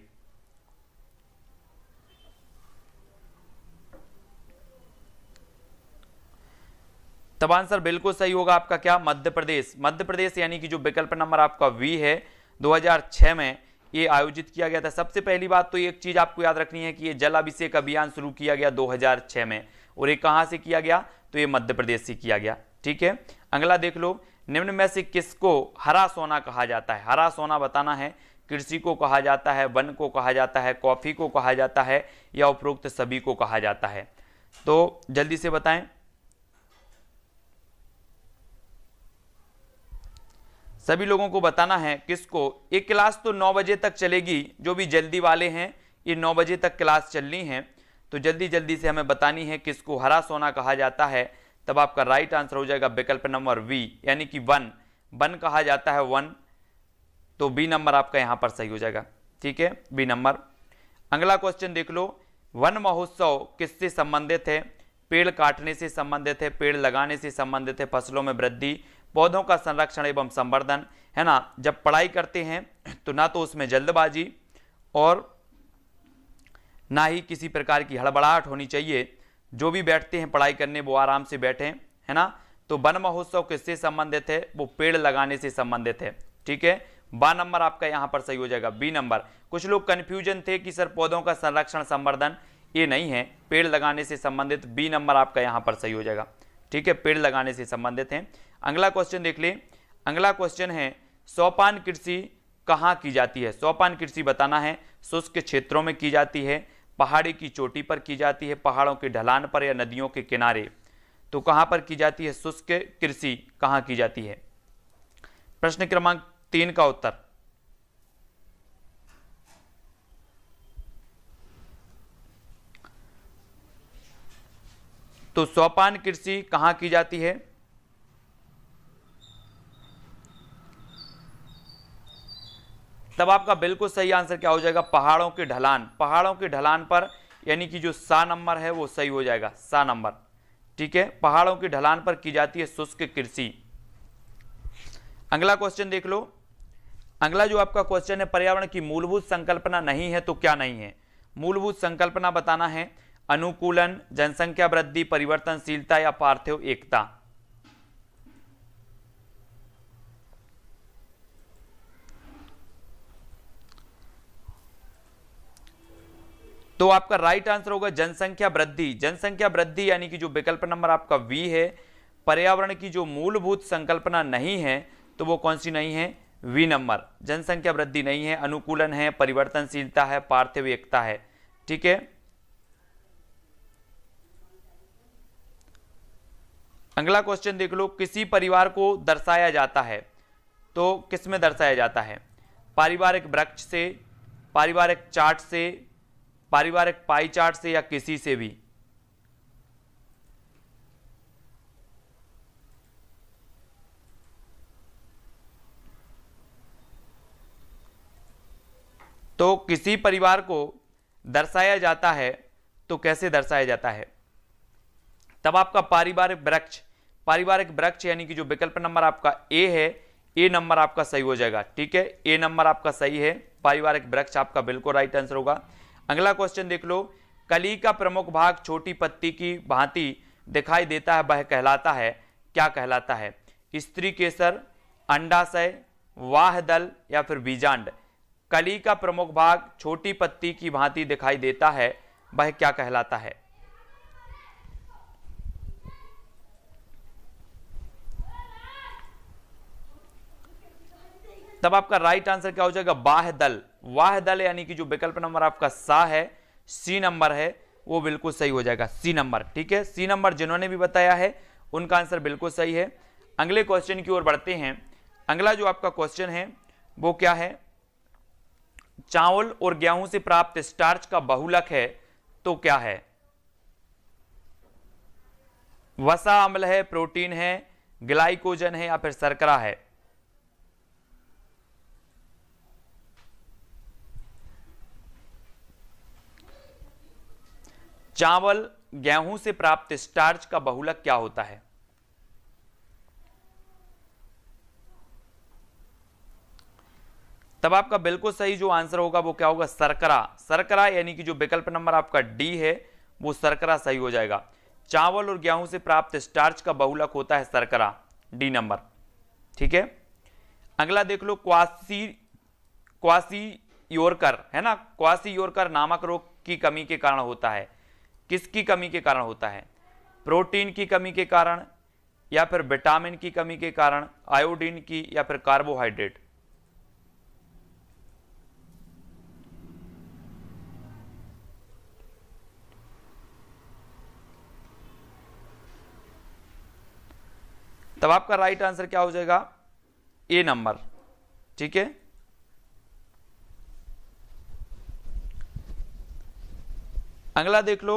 तब आंसर बिल्कुल सही होगा आपका क्या? मध्य प्रदेश। मध्य प्रदेश यानी कि जो विकल्प नंबर आपका वी है, 2006 में ये आयोजित किया गया था। सबसे पहली बात तो एक चीज आपको याद रखनी है कि ये जल अभिषेक अभियान शुरू किया गया 2006 में, और ये कहां से किया गया? तो ये मध्य प्रदेश से किया गया। ठीक है, अगला देख लो, निम्न में से किसको हरा सोना कहा जाता है? हरा सोना बताना है, कृषि को कहा जाता है, वन को कहा जाता है, कॉफी को कहा जाता है, या उपरोक्त सभी को कहा जाता है? तो जल्दी से बताएं। सभी लोगों को बताना है किसको। एक क्लास तो 9 बजे तक चलेगी, जो भी जल्दी वाले हैं ये 9 बजे तक क्लास चलनी है, तो जल्दी जल्दी से हमें बतानी है किसको हरा सोना कहा जाता है। तब आपका राइट आंसर हो जाएगा विकल्प नंबर वी, यानी कि वन, वन कहा जाता है वन, तो बी नंबर आपका यहां पर सही हो जाएगा। ठीक है, बी नंबर। अगला क्वेश्चन देख लो, वन महोत्सव किससे संबंधित है? पेड़ काटने से संबंधित है, पेड़ लगाने से संबंधित है, फसलों में वृद्धि, पौधों का संरक्षण एवं संवर्धन, है ना। जब पढ़ाई करते हैं तो ना तो उसमें जल्दबाजी और ना ही किसी प्रकार की हड़बड़ाहट होनी चाहिए। जो भी बैठते हैं पढ़ाई करने वो आराम से बैठें, है ना। तो वन महोत्सव किससे संबंधित है? वो पेड़ लगाने से संबंधित है। ठीक है, बा नंबर आपका यहां पर सही हो जाएगा, बी नंबर। कुछ लोग कंफ्यूजन थे कि सर पौधों का संरक्षण संवर्धन, ये नहीं है, पेड़ लगाने से संबंधित, बी नंबर आपका यहां पर सही हो जाएगा। ठीक है, पेड़ लगाने से संबंधित है। अगला क्वेश्चन देख ले, अगला क्वेश्चन है सोपान कृषि कहां की जाती है? सोपान कृषि बताना है, शुष्क क्षेत्रों में की जाती है, पहाड़ी की चोटी पर की जाती है, पहाड़ों की ढलान पर, या नदियों के किनारे? तो कहां पर की जाती है शुष्क कृषि, कहां की जाती है? प्रश्न क्रमांक 3 का उत्तर। तो सोपान कृषि कहां की जाती है? तब आपका बिल्कुल सही आंसर क्या हो जाएगा? पहाड़ों की ढलान, पहाड़ों की ढलान पर, यानी कि जो सा नंबर है वो सही हो जाएगा, सा नंबर। ठीक है, पहाड़ों की ढलान पर की जाती है शुष्क कृषि। अगला क्वेश्चन देख लो, अगला जो आपका क्वेश्चन है, पर्यावरण की मूलभूत संकल्पना नहीं है तो क्या नहीं है? मूलभूत संकल्पना बताना है, अनुकूलन, जनसंख्या वृद्धि, परिवर्तनशीलता, या पार्थिव एकता? तो आपका राइट आंसर होगा जनसंख्या वृद्धि। जनसंख्या वृद्धि यानी कि जो विकल्प नंबर आपका वी है, पर्यावरण की जो मूलभूत संकल्पना नहीं है तो वो कौन सी नहीं है? वी नंबर, जनसंख्या वृद्धि नहीं है, अनुकूलन है, परिवर्तनशीलता है, पार्थिव एकता है। ठीक है, अगला क्वेश्चन देख लो, किसी परिवार को दर्शाया जाता है तो किस में दर्शाया जाता है? पारिवारिक वृक्ष से, पारिवारिक चार्ट से, पारिवारिक पाई चार्ट से, या किसी से भी? तो किसी परिवार को दर्शाया जाता है तो कैसे दर्शाया जाता है? तब आपका पारिवारिक वृक्ष, पारिवारिक वृक्ष यानी कि जो विकल्प नंबर आपका ए है, ए नंबर आपका सही हो जाएगा। ठीक है, ए नंबर आपका सही है, पारिवारिक वृक्ष आपका बिल्कुल राइट आंसर होगा। अगला क्वेश्चन देख लो, कली का प्रमुख भाग छोटी पत्ती की भांति दिखाई देता है, वह कहलाता है, क्या कहलाता है? स्त्री केसर, अंडाशय, वाह दल, या फिर बीजांड? कली का प्रमुख भाग छोटी पत्ती की भांति दिखाई देता है, वह क्या कहलाता है? तब आपका राइट आंसर क्या हो जाएगा? बाह्य दल। वाह दल यानी कि जो विकल्प नंबर आपका सा है, सी नंबर है, वो बिल्कुल सही हो जाएगा, सी नंबर। ठीक है, सी नंबर जिन्होंने भी बताया है उनका आंसर बिल्कुल सही है। अगले क्वेश्चन की ओर बढ़ते हैं। अगला जो आपका क्वेश्चन है वो क्या है? चावल और गेहूं से प्राप्त स्टार्च का बहुलक है तो क्या है? वसा अम्ल है, प्रोटीन है, ग्लाइकोजन है, या फिर शर्करा है? चावल गेहूं से प्राप्त स्टार्च का बहुलक क्या होता है? तब आपका बिल्कुल सही जो आंसर होगा वो क्या होगा? शर्करा। शर्करा यानी कि जो विकल्प नंबर आपका डी है वो शर्करा सही हो जाएगा। चावल और गेहूं से प्राप्त स्टार्च का बहुलक होता है शर्करा, डी नंबर। ठीक है, अगला देख लो, क्वासियोरकर है ना, क्वासियोरकर नामक रोग की कमी के कारण होता है। किसकी कमी के कारण होता है? प्रोटीन की कमी के कारण, या फिर विटामिन की कमी के कारण, आयोडीन की, या फिर कार्बोहाइड्रेट? तब आपका राइट आंसर क्या हो जाएगा? ए नंबर। ठीक है, अगला देख लो,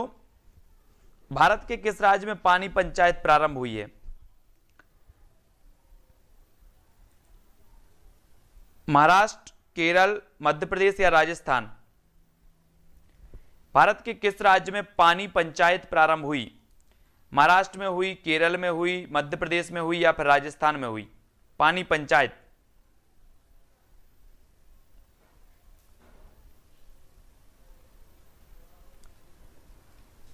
भारत के किस राज्य में पानी पंचायत प्रारंभ हुई है? महाराष्ट्र, केरल, मध्य प्रदेश या राजस्थान? भारत के किस राज्य में पानी पंचायत प्रारंभ हुई? महाराष्ट्र में हुई, केरल में हुई, मध्य प्रदेश में हुई, या फिर राजस्थान में हुई पानी पंचायत?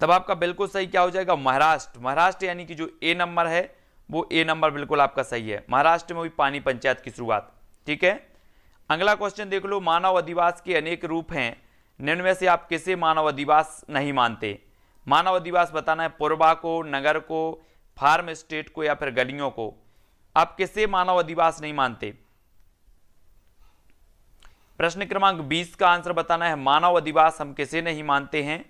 तब आपका बिल्कुल सही क्या हो जाएगा? महाराष्ट्र। महाराष्ट्र यानी कि जो ए नंबर है वो ए नंबर बिल्कुल आपका सही है। महाराष्ट्र में हुई पानी पंचायत की शुरुआत। ठीक है, अगला क्वेश्चन देख लो, मानव अधिवास के अनेक रूप हैं, निम्न में से आप किसे मानव अधिवास नहीं मानते? मानव अधिवास बताना है, पुरबा को, नगर को, फार्म स्टेट को, या फिर गलियों को? आप किसे मानव अधिवास नहीं मानते? प्रश्न क्रमांक 20 का आंसर बताना है, मानव अधिवास हम किसे नहीं मानते हैं?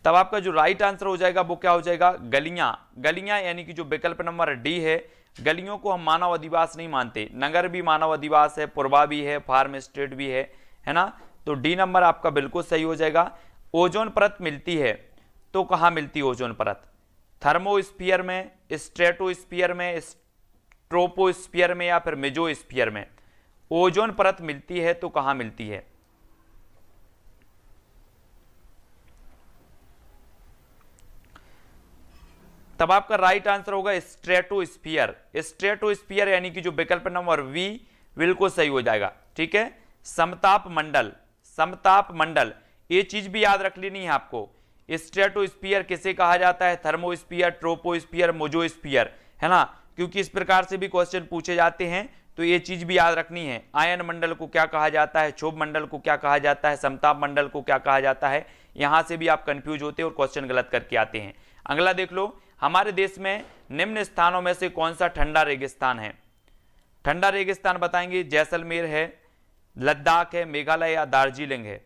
तब आपका जो राइट आंसर हो जाएगा वो क्या हो जाएगा? गलियां। गलियां यानी कि जो विकल्प नंबर डी है, गलियों को हम मानव अधिवास नहीं मानते। नगर भी मानव अधिवास है, पुरबा भी है, फार्म स्टेट भी है ना? तो डी नंबर आपका बिल्कुल सही हो जाएगा। ओजोन परत मिलती है तो कहां मिलती है ओजोन परत? थर्मोस्फीयर में, स्ट्रेटोस्फीयर में, ट्रोपोस्फीयर में, या फिर मेसोस्फीयर में? ओजोन परत मिलती है तो कहां मिलती है? तब आपका राइट आंसर होगा स्ट्रेटोस्फीयर। स्ट्रेटोस्फीयर यानी कि जो विकल्प नंबर वी बिल्कुल सही हो जाएगा। ठीक है, समताप मंडल। समताप मंडल, ये चीज भी याद रख लेनी है आपको। स्ट्रेटोस्फीयर किसे कहा जाता है? थर्मोस्फीयर, ट्रोपोस्फीयर, मेसोस्फीयर, है ना? क्योंकि इस प्रकार से भी क्वेश्चन पूछे जाते हैं, तो ये चीज भी याद रखनी है। आयन मंडल को क्या कहा जाता है? क्षोभ मंडल को क्या कहा जाता है? समताप मंडल को क्या कहा जाता है? यहां से भी आप कंफ्यूज होते हैं और क्वेश्चन गलत करके आते हैं। अगला देख लो, हमारे देश में निम्न स्थानों में से कौन सा ठंडा रेगिस्तान है? ठंडा रेगिस्तान बताएंगे, जैसलमेर है, लद्दाख है, मेघालय या दार्जिलिंग है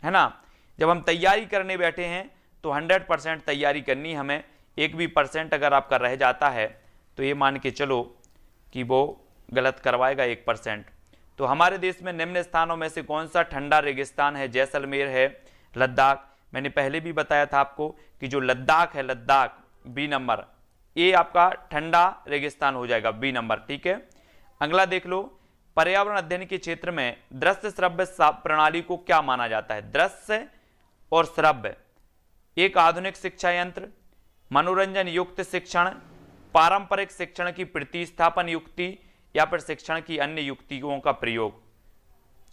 ना? जब हम तैयारी करने बैठे हैं तो 100% तैयारी करनी हमें। एक भी परसेंट अगर आपका रह जाता है तो ये मान के चलो कि वो गलत करवाएगा 1%। तो हमारे देश में निम्न स्थानों में से कौन सा ठंडा रेगिस्तान है? जैसलमेर है, लद्दाख, मैंने पहले भी बताया था आपको कि जो लद्दाख है, लद्दाख बी नंबर, ये आपका ठंडा रेगिस्तान हो जाएगा, बी नंबर। ठीक है, अगला देख लो, पर्यावरण अध्ययन के क्षेत्र में दृश्य श्रव्य प्रणाली को क्या माना जाता है? दृश्य और श्रव्य एक आधुनिक शिक्षा यंत्र, मनोरंजन युक्त शिक्षण, पारंपरिक शिक्षण की प्रतिस्थापन युक्ति, या फिर शिक्षण की अन्य युक्तियों का प्रयोग,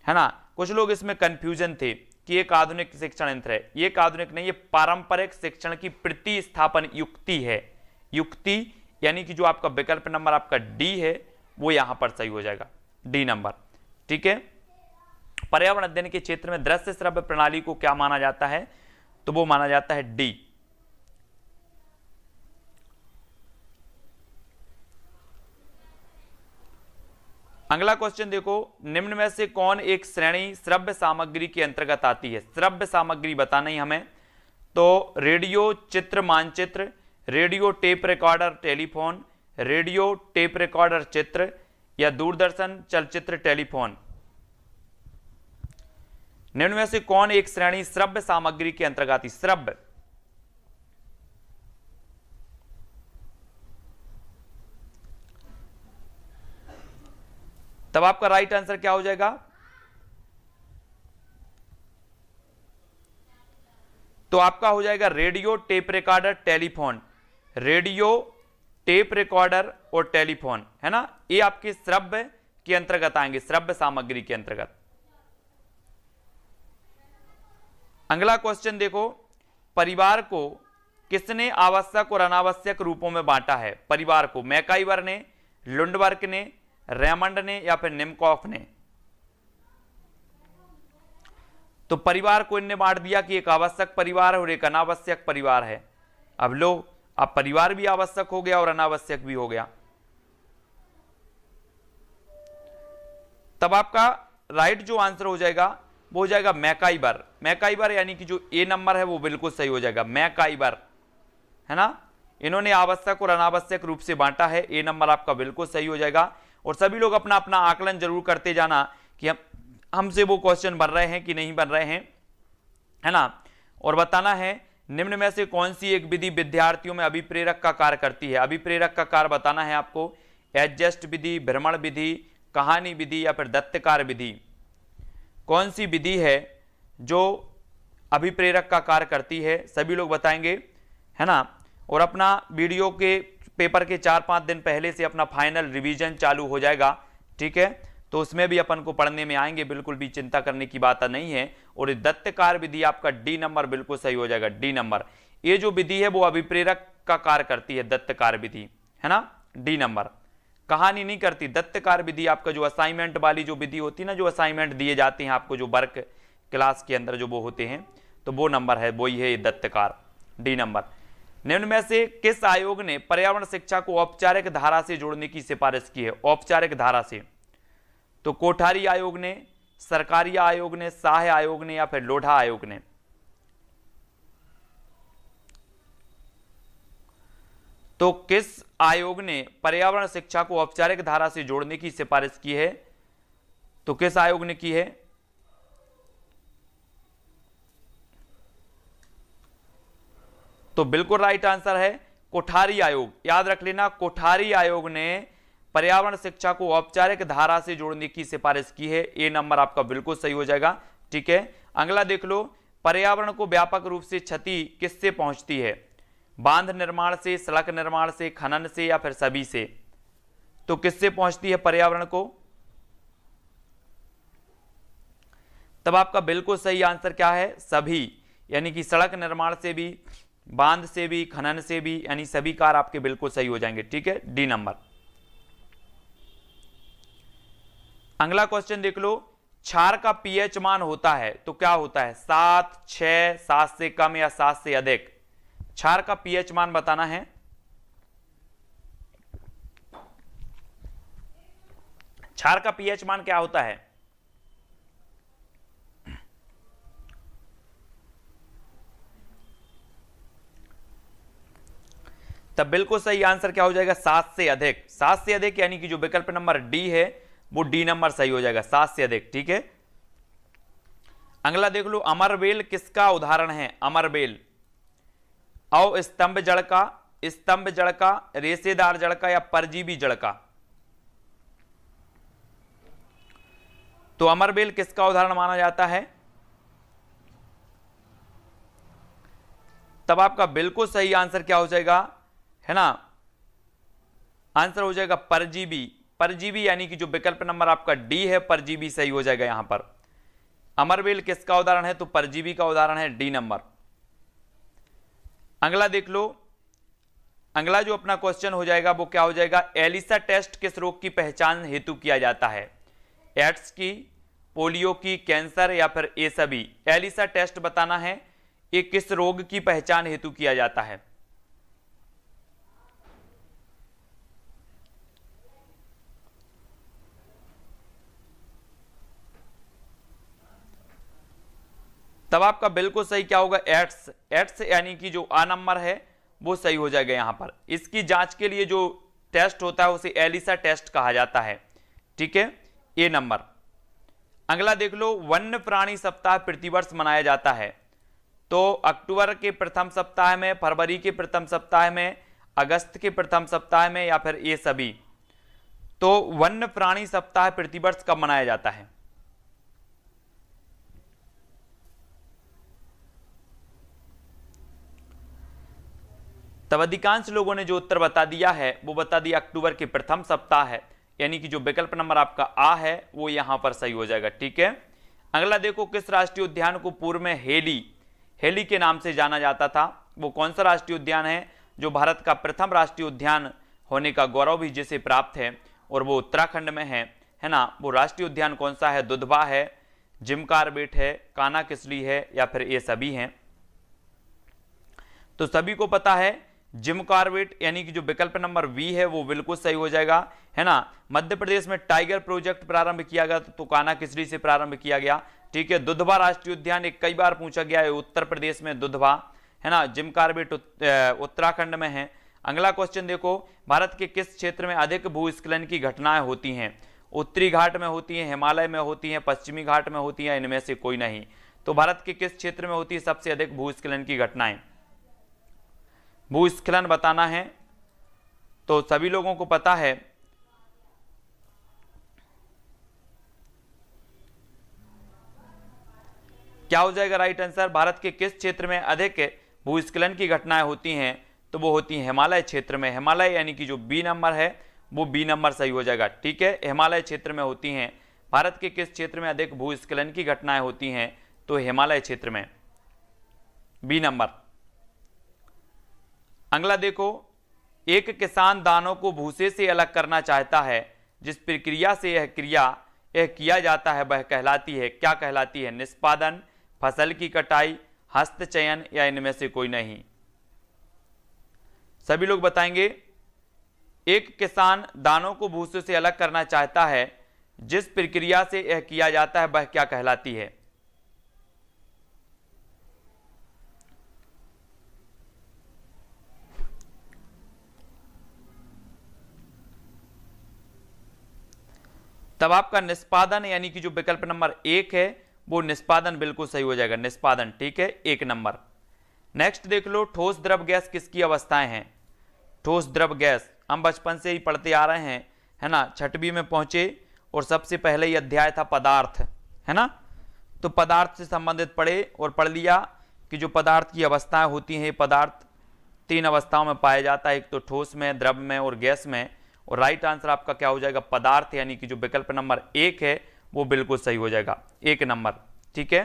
है ना? कुछ लोग इसमें कंफ्यूजन थे कि एक आधुनिक शिक्षण यंत्र है, ये एक आधुनिक नहीं, ये पारंपरिक शिक्षण की प्रतिस्थापन युक्ति है। युक्ति यानी कि जो आपका विकल्प नंबर आपका डी है वो यहां पर सही हो जाएगा, डी नंबर। ठीक है, पर्यावरण अध्ययन के क्षेत्र में दृश्य श्रव्य प्रणाली को क्या माना जाता है? तो वो माना जाता है डी। अगला क्वेश्चन देखो, निम्न में से कौन एक श्रेणी श्रव्य सामग्री के अंतर्गत आती है? श्रव्य सामग्री बताना ही हमें। तो रेडियो चित्र मानचित्र, radio tape recorder telephone, radio tape recorder चित्र, या दूरदर्शन चलचित्र टेलीफोन? निम्न में से कौन एक श्रेणी श्रव्य सामग्री के अंतर्गत आती? श्रव्य, तब आपका राइट आंसर क्या हो जाएगा? तो आपका हो जाएगा radio, tape recorder, telephone. Radio, tape recorder और टेलीफोन, है ना, ये आपके श्रव्य के अंतर्गत आएंगे, श्रव्य सामग्री के अंतर्गत। अगला क्वेश्चन देखो, परिवार को किसने आवश्यक और अनावश्यक रूपों में बांटा है? परिवार को मैकाइवर ने, लुंडबर्ग ने, रेमंड ने या फिर निमकॉफ ने? तो परिवार को इनने बांट दिया कि एक आवश्यक परिवार है और एक अनावश्यक परिवार है। अब लो, अब परिवार भी आवश्यक हो गया और अनावश्यक भी हो गया। तब आपका राइट जो आंसर हो जाएगा वो हो जाएगा मैकाइवर। मैकाइवर यानी कि जो ए नंबर है वो बिल्कुल सही हो जाएगा, मैकाइवर, है ना। इन्होंने आवश्यक और अनावश्यक रूप से बांटा है, ए नंबर आपका बिल्कुल सही हो जाएगा। और सभी लोग अपना अपना आकलन जरूर करते जाना कि हमसे वो क्वेश्चन बन रहे हैं कि नहीं बन रहे हैं, है ना। और बताना है निम्न में से कौन सी एक विधि विद्यार्थियों में अभिप्रेरक का कार्य करती है? अभिप्रेरक का कार्य बताना है आपको, एडजस्ट विधि, भ्रमण विधि, कहानी विधि या फिर दत्तकार विधि। कौन सी विधि है जो अभिप्रेरक का कार्य करती है? सभी लोग बताएंगे, है ना। और अपना वीडियो के पेपर के 4-5 दिन पहले से अपना फाइनल रिवीजन चालू हो जाएगा, ठीक है। तो उसमें भी अपन को पढ़ने में आएंगे, बिल्कुल भी चिंता करने की बात नहीं है। और दत्तकार विधि आपका डी नंबर बिल्कुल सही हो जाएगा, डी नंबर। ये जो विधि है वो अभिप्रेरक का कार्य करती है, दत्तकार विधि, है ना, डी नंबर। कहानी नहीं करती, दत्तकार विधि आपका जो असाइनमेंट वाली जो विधि होती है ना, जो असाइनमेंट दिए जाते हैं आपको, जो वर्क क्लास के अंदर जो वो होते हैं, तो वो नंबर है, वही है दत्तकार, डी नंबर। निम्न में से किस आयोग ने पर्यावरण शिक्षा को औपचारिक धारा से जोड़ने की सिफारिश की है? औपचारिक धारा से, तो कोठारी आयोग ने, सरकारी आयोग ने, शाह आयोग ने या फिर लोढ़ा आयोग ने? तो किस आयोग ने पर्यावरण शिक्षा को औपचारिक धारा से जोड़ने की सिफारिश की है? तो किस आयोग ने की है? तो बिल्कुल राइट आंसर है कोठारी आयोग। याद रख लेना, कोठारी आयोग ने पर्यावरण शिक्षा को औपचारिक धारा से जोड़ने की सिफारिश की है। ए नंबर आपका बिल्कुल सही हो जाएगा, ठीक है। अगला देख लो, पर्यावरण को व्यापक रूप से क्षति किससे पहुंचती है? बांध निर्माण से, सड़क निर्माण से, खनन से या फिर सभी से? तो किससे पहुंचती है पर्यावरण को? तब आपका बिल्कुल सही आंसर क्या है? सभी, यानी कि सड़क निर्माण से भी, बांध से भी, खनन से भी, यानी सभी कार आपके बिल्कुल सही हो जाएंगे, ठीक है, डी नंबर। अगला क्वेश्चन देख लो, क्षार का पीएच मान होता है तो क्या होता है? 7, 6, 7 से कम या 7 से अधिक? क्षार का पीएच मान बताना है। क्षार का पीएच मान क्या होता है? तब बिल्कुल सही आंसर क्या हो जाएगा? 7 से अधिक। 7 से अधिक यानी कि जो विकल्प नंबर डी है वो डी नंबर सही हो जाएगा, 7 से अधिक, ठीक है। अगला देख लो, अमरबेल किसका उदाहरण है? अमरबेल, औ स्तंभ जड़ का, स्तंभ जड़ का, रेशेदार जड़ का या परजीवी जड़ का? तो अमरबेल किसका उदाहरण माना जाता है? तब आपका बिल्कुल सही आंसर क्या हो जाएगा, है ना, आंसर हो जाएगा परजीवी। परजीवी यानी कि जो विकल्प नंबर आपका डी है, परजीवी सही हो जाएगा यहां पर। अमरबेल किसका उदाहरण है? तो परजीवी का उदाहरण है, डी नंबर। अगला देख लो, अगला जो अपना क्वेश्चन हो जाएगा वो क्या हो जाएगा? एलिसा टेस्ट किस रोग की पहचान हेतु किया जाता है? एड्स की, पोलियो की, कैंसर या फिर ये सभी? एलिसा टेस्ट बताना है, ये किस रोग की पहचान हेतु किया जाता है? तब आपका बिल्कुल सही क्या होगा? एड्स। एड्स यानी कि जो आ नंबर है वो सही हो जाएगा यहां पर। इसकी जांच के लिए जो टेस्ट होता है उसे एलिसा टेस्ट कहा जाता है, ठीक है, ए नंबर। अगला देख लो, वन्य प्राणी सप्ताह प्रतिवर्ष मनाया जाता है तो अक्टूबर के प्रथम सप्ताह में, फरवरी के प्रथम सप्ताह में, अगस्त के प्रथम सप्ताह में या फिर ये सभी? तो वन्य प्राणी सप्ताह प्रतिवर्ष कब मनाया जाता है? तब अधिकांश लोगों ने जो उत्तर बता दिया है वो बता दिया अक्टूबर के प्रथम सप्ताह है, यानी कि जो विकल्प नंबर आपका आ है वो यहां पर सही हो जाएगा। ठीक है, अगला देखो, किस राष्ट्रीय उद्यान को पूर्व में हेली के नाम से जाना जाता था? वो कौन सा राष्ट्रीय उद्यान है जो भारत का प्रथम राष्ट्रीय उद्यान होने का गौरव भी जिसे प्राप्त है, और वो उत्तराखंड में है ना? वो राष्ट्रीय उद्यान कौन सा है? दुधवा है, जिम कार्बेट है, कान्हा किसली है, या फिर ये सभी हैं? तो सभी को पता है जिम कार्बेट, यानी कि जो विकल्प नंबर बी है वो बिल्कुल सही हो जाएगा, है ना? मध्य प्रदेश में टाइगर प्रोजेक्ट प्रारंभ किया गया तो कान्हा किसली से प्रारंभ किया गया। ठीक है, दुधवा राष्ट्रीय उद्यान एक कई बार पूछा गया है, उत्तर प्रदेश में दुधवा, है ना? जिम कार्बेट उत्तराखंड में है। अगला क्वेश्चन देखो, भारत के किस क्षेत्र में अधिक भूस्खलन की घटनाएं होती हैं? उत्तरी घाट में होती हैं, हिमालय में होती हैं, पश्चिमी घाट में होती हैं, इनमें से कोई नहीं। तो भारत के किस क्षेत्र में होती है सबसे अधिक भूस्खलन की घटनाएं? भूस्खलन बताना है तो सभी लोगों को पता है क्या हो जाएगा राइट आंसर? भारत के किस क्षेत्र में अधिक भूस्खलन की घटनाएं होती हैं? तो वो होती है हिमालय क्षेत्र में। हिमालय यानी कि जो बी नंबर है वो बी नंबर सही हो जाएगा। ठीक है, हिमालय क्षेत्र में होती हैं। भारत के किस क्षेत्र में अधिक भूस्खलन की घटनाएं होती हैं? तो हिमालय क्षेत्र में, बी नंबर। अगला देखो, एक किसान दानों को भूसे से अलग करना चाहता है, जिस प्रक्रिया से यह किया जाता है वह कहलाती है, क्या कहलाती है? निष्पादन, फसल की कटाई, हस्तचयन, या इनमें से कोई नहीं? सभी लोग बताएंगे। एक किसान दानों को भूसे से अलग करना चाहता है, जिस प्रक्रिया से यह किया जाता है वह क्या कहलाती है? तब आपका निष्पादन, यानी कि जो विकल्प नंबर 1 है वो निष्पादन बिल्कुल सही हो जाएगा, निष्पादन। ठीक है, 1 नंबर। नेक्स्ट देख लो, ठोस द्रव गैस किसकी अवस्थाएं हैं? ठोस द्रव गैस हम बचपन से ही पढ़ते आ रहे हैं, है ना? 6वीं में पहुंचे और सबसे पहले ही अध्याय था पदार्थ, है ना? तो पदार्थ से संबंधित पढ़े और पढ़ लिया कि जो पदार्थ की अवस्थाएं होती हैं, पदार्थ 3 अवस्थाओं में पाया जाता है, एक तो ठोस में, द्रव में और गैस में। और राइट आंसर आपका क्या हो जाएगा? पदार्थ, यानी कि जो विकल्प नंबर 1 है वो बिल्कुल सही हो जाएगा, 1 नंबर। ठीक है,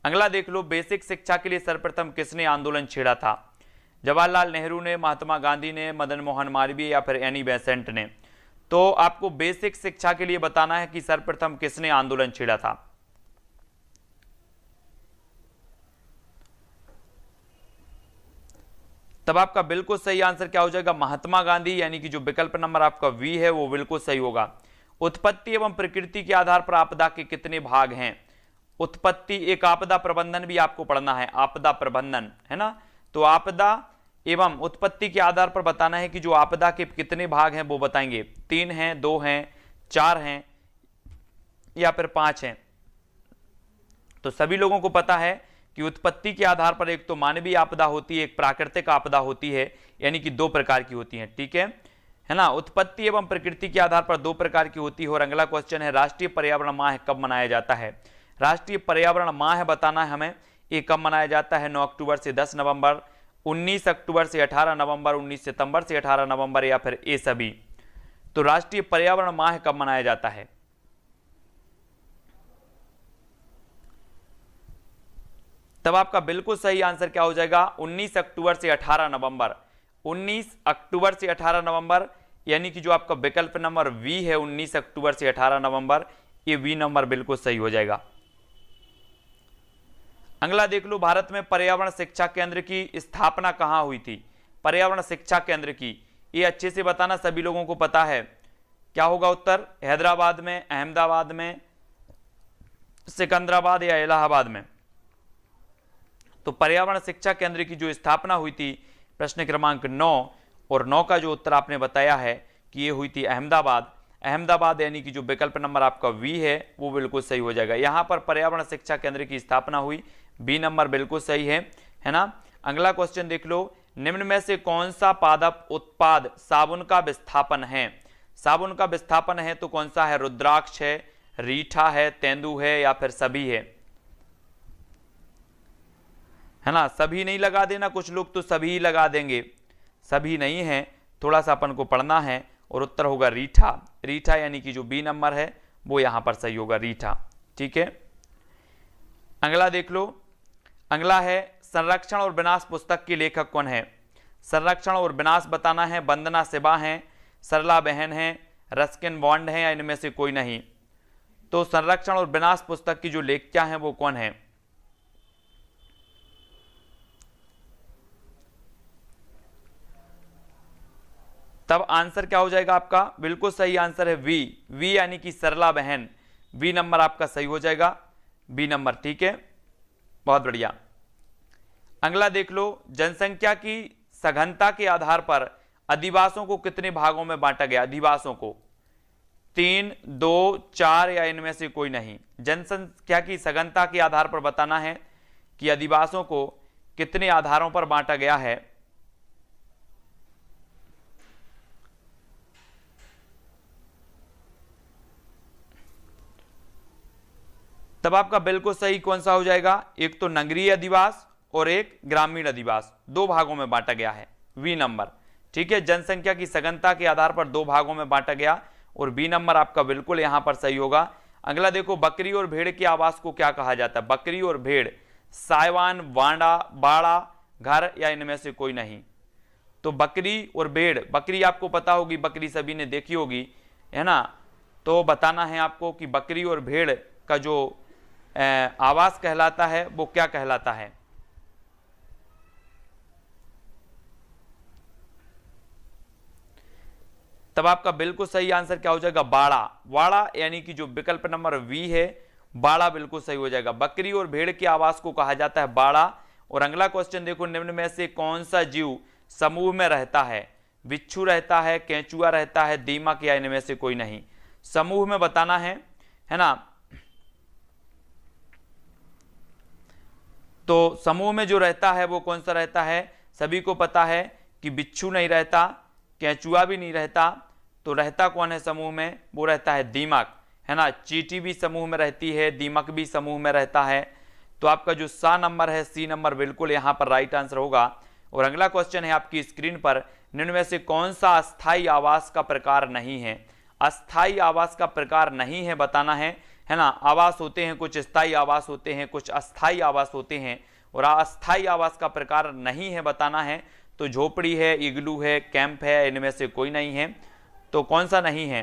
अगला देख लो, बेसिक शिक्षा के लिए सर्वप्रथम किसने आंदोलन छेड़ा था? जवाहरलाल नेहरू ने, महात्मा गांधी ने, मदन मोहन मालवीय, या फिर एनी बेसेंट ने? तो आपको बेसिक शिक्षा के लिए बताना है कि सर्वप्रथम किसने आंदोलन छेड़ा था। तब आपका बिल्कुल सही आंसर क्या हो जाएगा? महात्मा गांधी, यानी कि जो विकल्प नंबर आपका वी है वो बिल्कुल सही होगा। उत्पत्ति एवं प्रकृति के आधार पर आपदा के कितने भाग हैं? उत्पत्ति, एक आपदा प्रबंधन भी आपको पढ़ना है, आपदा प्रबंधन, है ना? तो आपदा एवं उत्पत्ति के आधार पर बताना है कि जो आपदा के कितने भाग हैं वो बताएंगे। 3 हैं, 2 हैं, 4 हैं, या फिर 5 हैं? तो सभी लोगों को पता है कि उत्पत्ति के आधार पर एक तो मानवीय आपदा होती है, एक प्राकृतिक आपदा होती है, यानी कि 2 प्रकार की होती है। ठीक है ना? उत्पत्ति एवं प्रकृति के आधार पर 2 प्रकार की होती है। और अगला क्वेश्चन है, राष्ट्रीय पर्यावरण माह कब मनाया जाता है? राष्ट्रीय पर्यावरण माह बताना है हमें, ये कब मनाया जाता है? 9 अक्टूबर से 10 नवंबर, 19 अक्टूबर से 18 नवंबर, 19 सितंबर से 18 नवंबर, या फिर ये सभी? तो राष्ट्रीय पर्यावरण माह कब मनाया जाता है? तब आपका बिल्कुल सही आंसर क्या हो जाएगा? 19 अक्टूबर से 18 नवंबर। 19 अक्टूबर से 18 नवंबर, यानी कि जो आपका विकल्प नंबर वी है 19 अक्टूबर से 18 नवंबर, ये वी नंबर बिल्कुल सही हो जाएगा। अगला देख लो, भारत में पर्यावरण शिक्षा केंद्र की स्थापना कहां हुई थी? पर्यावरण शिक्षा केंद्र की, ये अच्छे से बताना, सभी लोगों को पता है। क्या होगा उत्तर? हैदराबाद में, अहमदाबाद में, सिकंदराबाद, या इलाहाबाद में? तो पर्यावरण शिक्षा केंद्र की जो स्थापना हुई थी, प्रश्न क्रमांक 9 और 9 का जो उत्तर आपने बताया है कि ये हुई थी अहमदाबाद। अहमदाबाद, यानी कि जो विकल्प नंबर आपका वी है वो बिल्कुल सही हो जाएगा। यहां पर पर्यावरण शिक्षा केंद्र की स्थापना हुई, बी नंबर बिल्कुल सही है ना? अगला क्वेश्चन देख लो, निम्न में से कौन सा पादप उत्पाद साबुन का विस्थापन है? साबुन का विस्थापन है तो कौन सा है? रुद्राक्ष है, रीठा है, तेंदू है, या फिर सभी है ना? सभी नहीं लगा देना, कुछ लोग तो सभी ही लगा देंगे। सभी नहीं है, थोड़ा सा अपन को पढ़ना है, और उत्तर होगा रीठा। रीठा यानी कि जो बी नंबर है वो यहां पर सही होगा, रीठा। ठीक है, अगला देख लो। अगला है संरक्षण और विनाश पुस्तक के लेखक कौन है? संरक्षण और विनाश बताना है। वंदना सिबा हैं, सरला बहन हैं, रस्किन बॉन्ड हैं, या इनमें से कोई नहीं। तो संरक्षण और विनाश पुस्तक की जो लेखिका हैं वो कौन है? तब आंसर क्या हो जाएगा आपका? बिल्कुल सही आंसर है वी। वी यानी कि सरला बहन। बी नंबर आपका सही हो जाएगा, बी नंबर। ठीक है, बहुत बढ़िया। अगला देख लो। जनसंख्या की सघनता के आधार पर अधिवासों को कितने भागों में बांटा गया? अधिवासों को 3, 2, 4 या इनमें से कोई नहीं। जनसंख्या की सघनता के आधार पर बताना है कि अधिवासों को कितने आधारों पर बांटा गया है। तब आपका बिल्कुल सही कौन सा हो जाएगा? एक तो नगरीय अधिवास और एक ग्रामीण अधिवास, 2 भागों में बांटा गया है, बी नंबर। ठीक है, जनसंख्या की सघनता के आधार पर 2 भागों में बांटा गया, और बी नंबर आपका बिल्कुल यहां पर सही होगा। अगला देखो, बकरी और भेड़ के आवास को क्या कहा जाता है? बकरी और भेड़, साइवान, वांडा, बाड़ा, घर, या इनमें से कोई नहीं। तो बकरी और भेड़, बकरी आपको पता होगी, बकरी सभी ने देखी होगी, है ना। तो बताना है आपको कि बकरी और भेड़ का जो आवास कहलाता है वो क्या कहलाता है? तब आपका बिल्कुल सही आंसर क्या हो जाएगा? बाड़ा। वाड़ा यानी कि जो विकल्प नंबर वी है, बाड़ा बिल्कुल सही हो जाएगा। बकरी और भेड़ के आवास को कहा जाता है बाड़ा। और अगला क्वेश्चन देखो, निम्न में से कौन सा जीव समूह में रहता है? बिच्छू रहता है, केंचुआ रहता है, दीमक, या इनमें से कोई नहीं। समूह में बताना है ना। तो समूह में जो रहता है वो कौन सा रहता है? सभी को पता है कि बिच्छू नहीं रहता, केंचुआ भी नहीं रहता, तो रहता कौन है समूह में? वो रहता है दीमक, है ना। चींटी भी समूह में रहती है, दीमक भी समूह में रहता है। तो आपका जो सा नंबर है, सी नंबर, बिल्कुल यहां पर राइट आंसर होगा। और अगला क्वेश्चन है आपकी स्क्रीन पर, निम्न में से कौन सा अस्थायी आवास का प्रकार नहीं है? अस्थायी आवास का प्रकार नहीं है बताना है ना। आवास होते हैं, कुछ स्थायी आवास होते हैं, कुछ अस्थायी आवास होते हैं, और अस्थायी आवास का प्रकार नहीं है बताना है। तो झोपड़ी है, इग्लू है, कैंप है, इनमें से कोई नहीं है। तो कौन सा नहीं है?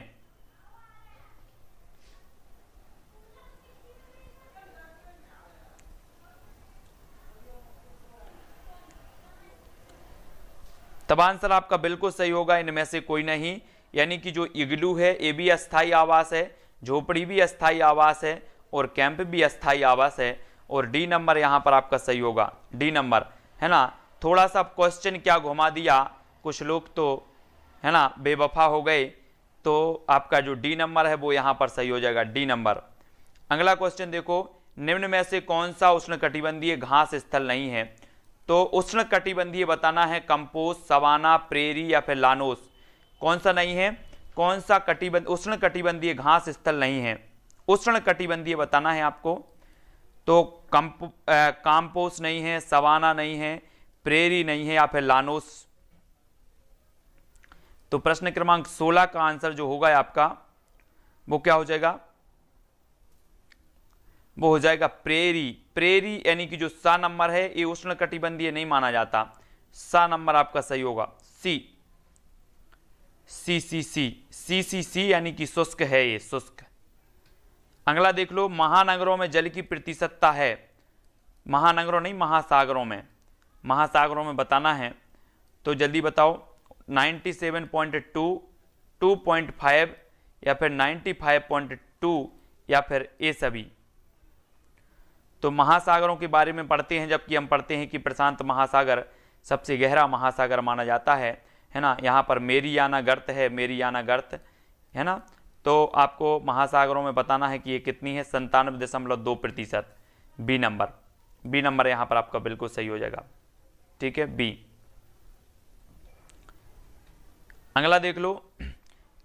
तब आंसर आपका बिल्कुल सही होगा, इनमें से कोई नहीं। यानी कि जो इग्लू है ये भी अस्थायी आवास है, झोपड़ी भी अस्थायी आवास है, और कैंप भी अस्थायी आवास है। और डी नंबर यहां पर आपका सही होगा, डी नंबर, है ना। थोड़ा सा क्वेश्चन क्या घुमा दिया, कुछ लोग तो है ना बेवफा हो गए। तो आपका जो डी नंबर है वो यहां पर सही हो जाएगा, डी नंबर। अगला क्वेश्चन देखो, निम्न में से कौन सा उष्णकटिबंधीय घास स्थल नहीं है? तो उष्णकटिबंधीय बताना है, कंपोस्ट, सवाना, प्रेरी, या फिर लानोस। कौन सा नहीं है? कौन सा उष्णकटिबंधीय घास स्थल नहीं है? उष्णकटिबंधीय बताना है आपको। तो काम्पोस नहीं है, सवाना नहीं है, प्रेरी नहीं है, या फिर लानोस। तो प्रश्न क्रमांक 16 का आंसर जो होगा आपका वो क्या हो जाएगा? वो हो जाएगा प्रेरी। प्रेरी यानी कि जो सा नंबर है ये उष्णकटिबंधीय नहीं माना जाता। सा नंबर आपका सही होगा, सी। सी सी सी सी सी सी यानी कि शुष्क है, ये शुष्क। अगला देख लो, महानगरों में जल की प्रतिशतता है। महानगरों नहीं, महासागरों में। महासागरों में बताना है, तो जल्दी बताओ। 97.2, 2.5, या फिर 95.2, या फिर ये सभी। तो महासागरों के बारे में पढ़ते हैं, जबकि हम पढ़ते हैं कि प्रशांत महासागर सबसे गहरा महासागर माना जाता है ना। यहाँ पर मेरियाना गर्त है, मेरियाना गर्त, है ना। तो आपको महासागरों में बताना है कि ये कितनी है, 97.2%, बी नंबर। बी नंबर यहाँ पर आपका बिल्कुल सही हो जाएगा, ठीक है, बी। अगला देख लो,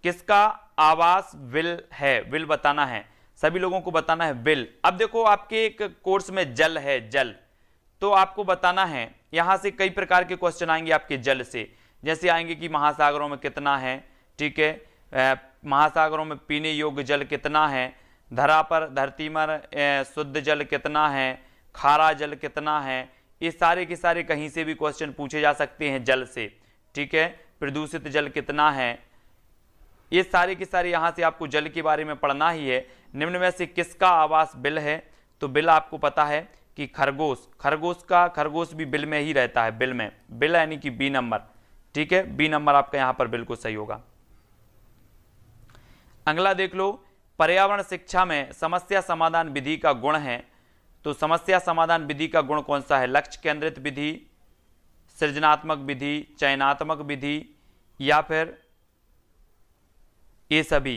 किसका आवास विल है? विल बताना है, सभी लोगों को बताना है विल। अब देखो आपके एक कोर्स में जल है, जल, तो आपको बताना है, यहां से कई प्रकार के क्वेश्चन आएंगे आपके जल से। जैसे आएंगे कि महासागरों में कितना है, ठीक है, महासागरों में पीने योग्य जल कितना है, धरती पर शुद्ध जल कितना है, खारा जल कितना है, ये सारे के सारे कहीं से भी क्वेश्चन पूछे जा सकते हैं जल से, ठीक है। प्रदूषित जल कितना है, ये सारे के सारे यहाँ से आपको जल के बारे में पढ़ना ही है। निम्न में से किसका आवास बिल है, तो बिल आपको पता है कि खरगोश भी बिल में ही रहता है, बिल में, बिल यानी कि बी नंबर, ठीक है, बी नंबर आपका यहाँ पर बिल्कुल सही होगा। अगला देख लो, पर्यावरण शिक्षा में समस्या समाधान विधि का गुण है, तो समस्या समाधान विधि का गुण कौन सा है, लक्ष्य केंद्रित विधि, सृजनात्मक विधि, चयनात्मक विधि या फिर ये सभी।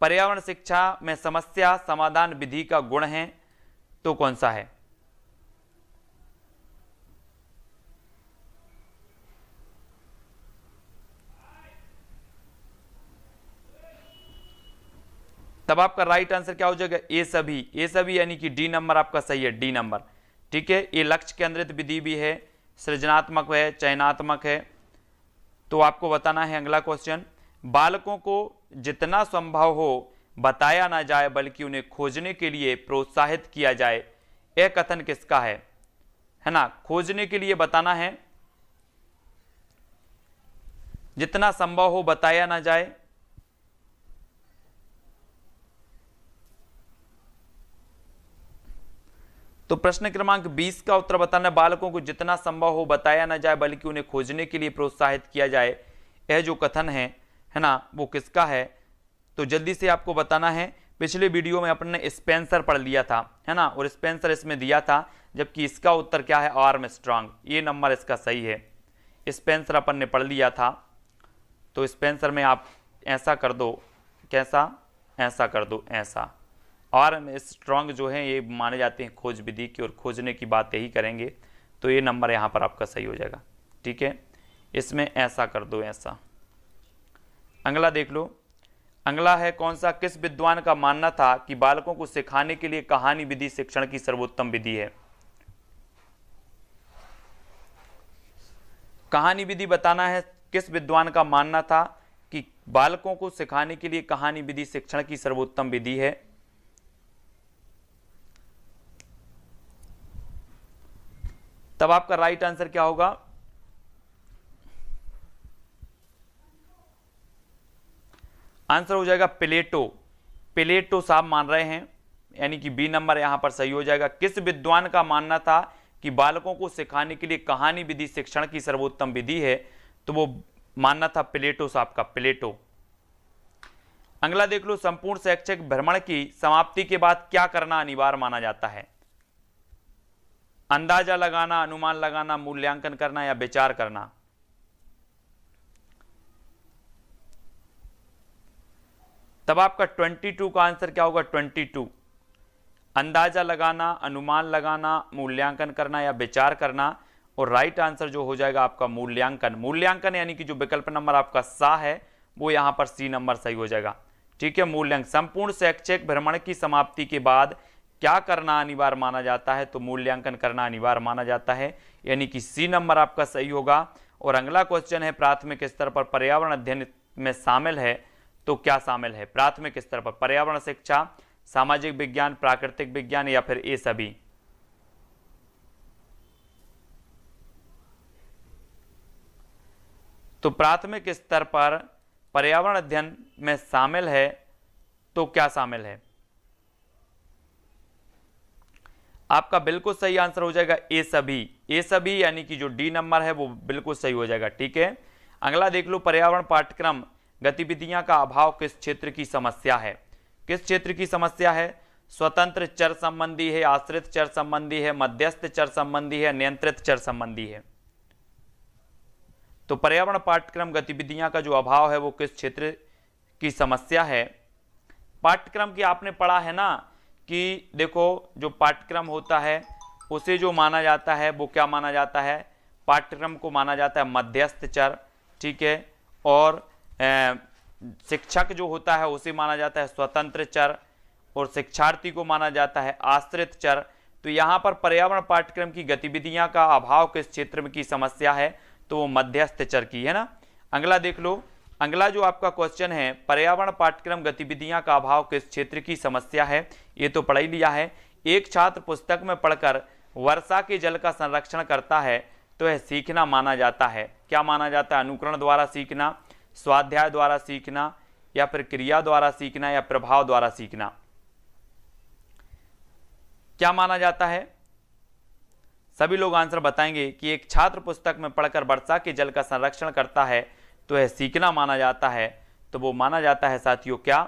पर्यावरण शिक्षा में समस्या समाधान विधि का गुण है तो कौन सा है, तब आपका राइट आंसर क्या हो जाएगा, ए सभी यानी कि डी नंबर आपका सही है, डी नंबर, ठीक है। ये लक्ष्य केंद्रित विधि भी है, सृजनात्मक है, चयनात्मक है। तो आपको बताना है अगला क्वेश्चन, बालकों को जितना संभव हो बताया ना जाए बल्कि उन्हें खोजने के लिए प्रोत्साहित किया जाए, यह कथन किसका है ना, खोजने के लिए बताना है, जितना संभव हो बताया ना जाए, तो प्रश्न क्रमांक 20 का उत्तर बताना, बालकों को जितना संभव हो बताया ना जाए बल्कि उन्हें खोजने के लिए प्रोत्साहित किया जाए, यह जो कथन है ना, वो किसका है। तो जल्दी से आपको बताना है, पिछले वीडियो में अपने स्पेंसर पढ़ लिया था, है ना, और स्पेंसर इसमें दिया था, जबकि इसका उत्तर क्या है, आर्मस्ट्रांग, ये नंबर इसका सही है। स्पेंसर अपन ने पढ़ लिया था, तो स्पेंसर में आप ऐसा कर दो, कैसा, ऐसा कर दो, ऐसा। आर्मस्ट्रांग जो है ये माने जाते हैं खोज विधि की, और खोजने की बात यही करेंगे, तो ये नंबर यहाँ पर आपका सही हो जाएगा, ठीक है। इसमें ऐसा कर दो, ऐसा। अगला देख लो, अगला है कौन सा, किस विद्वान का मानना था कि बालकों को सिखाने के लिए कहानी विधि शिक्षण की सर्वोत्तम विधि है। कहानी विधि बताना है, किस विद्वान का मानना था कि बालकों को सिखाने के लिए कहानी विधि शिक्षण की सर्वोत्तम विधि है। तब आपका राइट आंसर क्या होगा, आंसर हो जाएगा प्लेटो। प्लेटो साहब मान रहे हैं, यानी कि बी नंबर यहां पर सही हो जाएगा। किस विद्वान का मानना था कि बालकों को सिखाने के लिए कहानी विधि शिक्षण की सर्वोत्तम विधि है, तो वो मानना था प्लेटो साहब का, प्लेटो। अगला देख लो, संपूर्ण शैक्षिक भ्रमण की समाप्ति के बाद क्या करना अनिवार्य माना जाता है, अंदाजा लगाना, अनुमान लगाना, मूल्यांकन करना या विचार करना। तब आपका 22 का आंसर क्या होगा, 22। अंदाजा लगाना, अनुमान लगाना, मूल्यांकन करना या विचार करना, और राइट आंसर जो हो जाएगा आपका मूल्यांकन। मूल्यांकन यानी कि जो विकल्प नंबर आपका सा है वो यहां पर सी नंबर सही हो जाएगा, ठीक है। मूल्यांकन, संपूर्ण शैक्षिक भ्रमण की समाप्ति के बाद क्या करना अनिवार्य माना जाता है, तो मूल्यांकन करना अनिवार्य माना जाता है, यानी कि सी नंबर आपका सही होगा। और अगला क्वेश्चन है, प्राथमिक स्तर पर पर्यावरण अध्ययन में शामिल है तो क्या शामिल है, प्राथमिक स्तर पर पर्यावरण शिक्षा, सामाजिक विज्ञान, प्राकृतिक विज्ञान या फिर ये सभी। तो प्राथमिक स्तर पर पर्यावरण अध्ययन में शामिल है तो क्या शामिल है, आपका बिल्कुल सही आंसर हो जाएगा ए सभी। ए सभी यानी कि जो डी नंबर है वो बिल्कुल सही हो जाएगा, ठीक है। अगला देख लो, पर्यावरण पाठ्यक्रम गतिविधियां का अभाव किस क्षेत्र की समस्या है, किस क्षेत्र की समस्या है, स्वतंत्र चर संबंधी है, आश्रित चर संबंधी है, मध्यस्थ चर संबंधी है, नियंत्रित चर संबंधी है। तो पर्यावरण पाठ्यक्रम गतिविधियां का जो अभाव है वो किस क्षेत्र की समस्या है। पाठ्यक्रम की आपने पढ़ा है ना कि देखो जो पाठ्यक्रम होता है उसे जो माना जाता है वो क्या माना जाता है, पाठ्यक्रम को माना जाता है मध्यस्थ चर, ठीक है। और शिक्षक जो होता है उसे माना जाता है स्वतंत्र चर, और शिक्षार्थी को माना जाता है आश्रित चर। तो यहाँ पर पर्यावरण पाठ्यक्रम की गतिविधियां का अभाव किस क्षेत्र की समस्या है, तो वो मध्यस्थ चर की है ना। अगला देख लो, अगला जो आपका क्वेश्चन है, पर्यावरण पाठ्यक्रम गतिविधियां का अभाव किस क्षेत्र की समस्या है, ये तो पढ़ ही लिया है। एक छात्र पुस्तक में पढ़कर वर्षा के जल का संरक्षण करता है तो यह सीखना माना जाता है। क्या माना जाता है? अनुकरण द्वारा सीखना, स्वाध्याय द्वारा सीखना, या फिर क्रिया द्वारा सीखना, या प्रभाव द्वारा सीखना। क्या माना जाता है? सभी लोग आंसर बताएंगे कि एक छात्र पुस्तक में पढ़कर वर्षा के जल का संरक्षण करता है तो यह सीखना माना जाता है। तो वो माना जाता है साथियों क्या?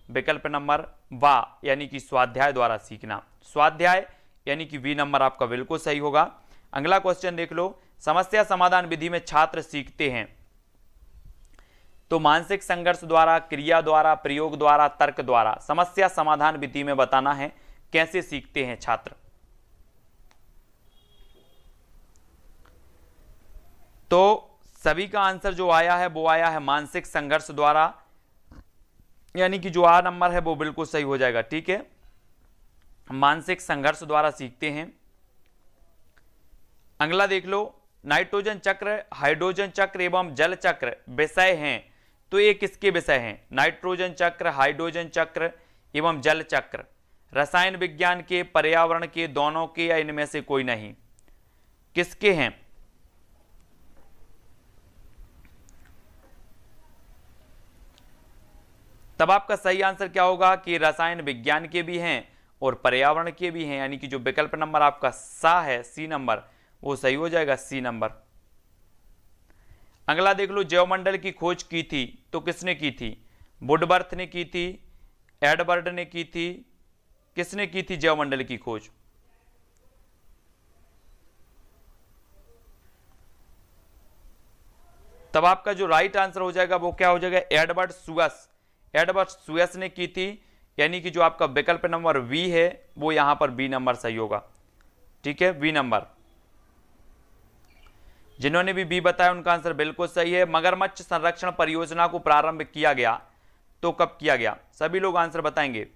विकल्प नंबर वा, यानी कि स्वाध्याय द्वारा सीखना। स्वाध्याय यानी कि बी नंबर आपका बिल्कुल सही होगा। अगला क्वेश्चन देख लो, समस्या समाधान विधि में छात्र सीखते हैं तो मानसिक संघर्ष द्वारा, क्रिया द्वारा, प्रयोग द्वारा, तर्क द्वारा। समस्या समाधान विधि में बताना है कैसे सीखते हैं छात्र। तो सभी का आंसर जो आया है वो आया है मानसिक संघर्ष द्वारा, यानी कि जो आ नंबर है वो बिल्कुल सही हो जाएगा। ठीक है, मानसिक संघर्ष द्वारा सीखते हैं। अगला देख लो, नाइट्रोजन चक्र, हाइड्रोजन चक्र एवं जल चक्र विषय हैं तो ये किसके विषय हैं? नाइट्रोजन चक्र, हाइड्रोजन चक्र एवं जल चक्र रसायन विज्ञान के, पर्यावरण के, दोनों के, या इनमें से कोई नहीं? किसके हैं? तब आपका सही आंसर क्या होगा कि रसायन विज्ञान के भी हैं और पर्यावरण के भी हैं, यानी कि जो विकल्प नंबर आपका सा है, सी नंबर, वो सही हो जाएगा, सी नंबर। अगला देख लो, जैवमंडल की खोज की थी तो किसने की थी? वुडवर्थ ने की थी, एडवर्ड ने की थी, किसने की थी जैवमंडल की खोज? तब आपका जो राइट आंसर हो जाएगा वो क्या हो जाएगा? एडवर्ड सुअस। एडवर्ड सुअस ने की थी, यानी कि जो आपका विकल्प नंबर वी है वो यहां पर बी नंबर सही होगा। ठीक है, बी नंबर। जिन्होंने भी बी बताया उनका आंसर बिल्कुल सही है। मगरमच्छ संरक्षण परियोजना को प्रारंभ किया गया तो कब किया गया? सभी लोग आंसर बताएंगे।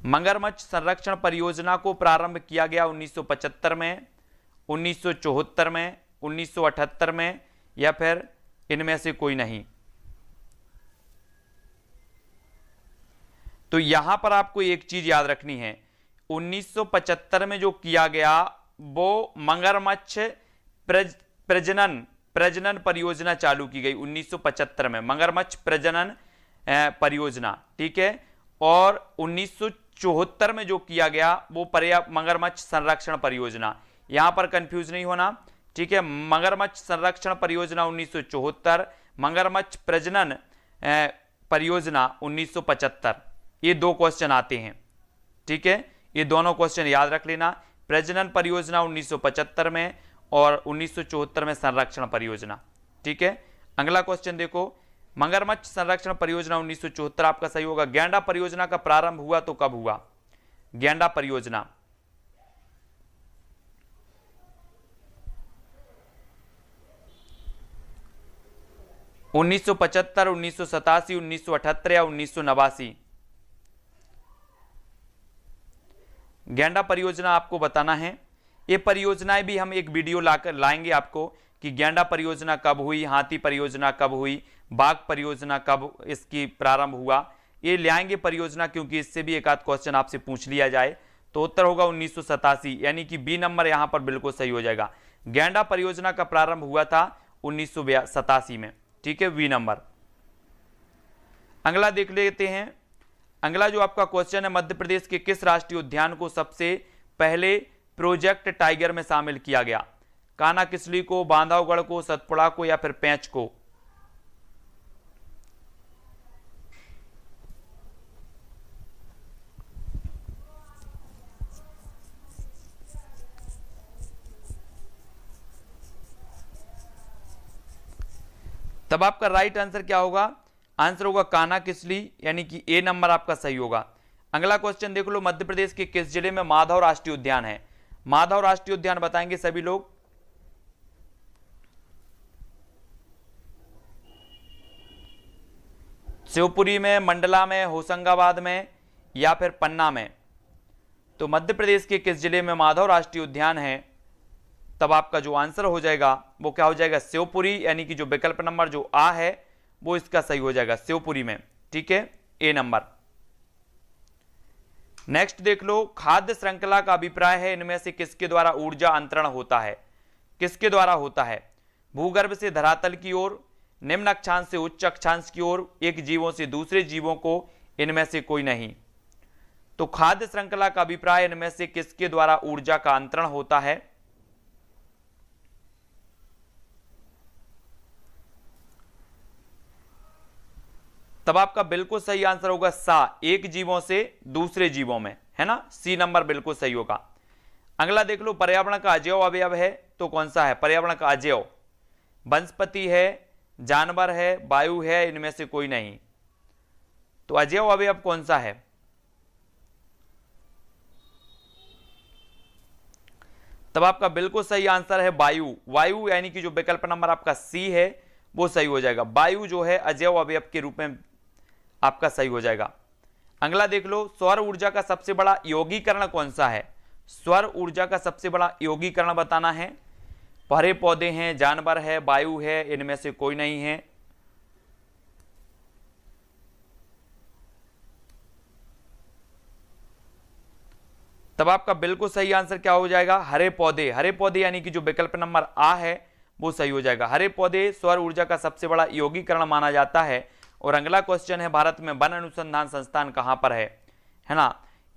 मगरमच्छ संरक्षण परियोजना को प्रारंभ किया गया 1975 में, 1974 में, 1978 में, या फिर इनमें से कोई नहीं? तो यहां पर आपको एक चीज याद रखनी है, 1975 में जो किया गया वो मगरमच्छ प्रजनन परियोजना चालू की गई 1975 में, मगरमच्छ प्रजनन परियोजना। ठीक है, और 1974 में जो किया गया वो मगरमच्छ संरक्षण परियोजना। यहां पर कंफ्यूज नहीं होना। ठीक है, मगरमच्छ संरक्षण परियोजना 1974, मगरमच्छ प्रजनन परियोजना 1975, ये दो क्वेश्चन आते हैं। ठीक है, ये दोनों क्वेश्चन याद रख लेना। प्रजनन परियोजना 1975 में और 1974 में संरक्षण परियोजना। ठीक है, अगला क्वेश्चन देखो, मगरमच्छ संरक्षण परियोजना 1974 आपका सही होगा। गैंडा परियोजना का प्रारंभ हुआ तो कब हुआ? गैंडा परियोजना 1975, 1987, 1978 या 1989? गैंडा परियोजना आपको बताना है। ये परियोजनाएं भी हम एक वीडियो लाएंगे आपको कि गैंडा परियोजना कब हुई, हाथी परियोजना कब हुई, बाघ परियोजना कब इसकी प्रारंभ हुआ, ये लाएंगे परियोजना, क्योंकि इससे भी एक आध क्वेश्चन आपसे पूछ लिया जाए। तो उत्तर होगा 1987, यानी कि बी नंबर यहां पर बिल्कुल सही हो जाएगा। गैंडा परियोजना का प्रारंभ हुआ था 1987 में। ठीक है, वी नंबर। अगला देख लेते हैं। अगला जो आपका क्वेश्चन है, मध्य प्रदेश के किस राष्ट्रीय उद्यान को सबसे पहले प्रोजेक्ट टाइगर में शामिल किया गया? कान्हा किसली को, बांधवगढ़ को, सतपुड़ा को, या फिर पेंच को? तब आपका राइट आंसर क्या होगा? आंसर होगा कान्हा किसली, यानी कि ए नंबर आपका सही होगा। अगला क्वेश्चन देख लो, मध्य प्रदेश के किस जिले में माधव राष्ट्रीय उद्यान है? माधव राष्ट्रीय उद्यान बताएंगे सभी लोग। शिवपुरी में, मंडला में, होशंगाबाद में, या फिर पन्ना में? तो मध्य प्रदेश के किस जिले में माधव राष्ट्रीय उद्यान है तब आपका जो आंसर हो जाएगा वो क्या हो जाएगा, शिवपुरी, यानी कि जो विकल्प नंबर जो आ है वो इसका सही हो जाएगा, शिवपुरी में। ठीक है, ए नंबर। नेक्स्ट देख लो, खाद्य श्रृंखला का अभिप्राय है इनमें से किसके द्वारा ऊर्जा अंतरण होता है, किसके द्वारा होता है, भूगर्भ से धरातल की ओर, निम्न अक्षांश से उच्च अक्षांश की ओर, एक जीवों से दूसरे जीवों को, इनमें से कोई नहीं। तो खाद्य श्रृंखला का अभिप्राय इनमें से किसके द्वारा ऊर्जा का अंतरण होता है, तब आपका बिल्कुल सही आंसर होगा सा, एक जीवों से दूसरे जीवों में, है ना, सी नंबर बिल्कुल सही होगा। अगला देख लो, पर्यावरण का अजैव अवयव है तो कौन सा है, पर्यावरण का अजैव, वनस्पति है, जानवर है, वायु है, इनमें से कोई नहीं। तो अजैव अवयव कौन सा है, तब आपका बिल्कुल सही आंसर है वायु। वायु यानी कि जो विकल्प नंबर आपका सी है वो सही हो जाएगा। वायु जो है अजैव अवयव के रूप में आपका सही हो जाएगा। अगला देख लो, सौर ऊर्जा का सबसे बड़ा यौगिकरण कौन सा है, सौर ऊर्जा का सबसे बड़ा यौगिकरण बताना है। हरे पौधे हैं, जानवर है, वायु है, इनमें से कोई नहीं है। तब आपका बिल्कुल सही आंसर क्या हो जाएगा, हरे पौधे। हरे पौधे यानी कि जो विकल्प नंबर आ है वो सही हो जाएगा। हरे पौधे सौर ऊर्जा का सबसे बड़ा यौगिकरण माना जाता है। और अगला क्वेश्चन है, भारत में वन अनुसंधान संस्थान कहां पर है ना।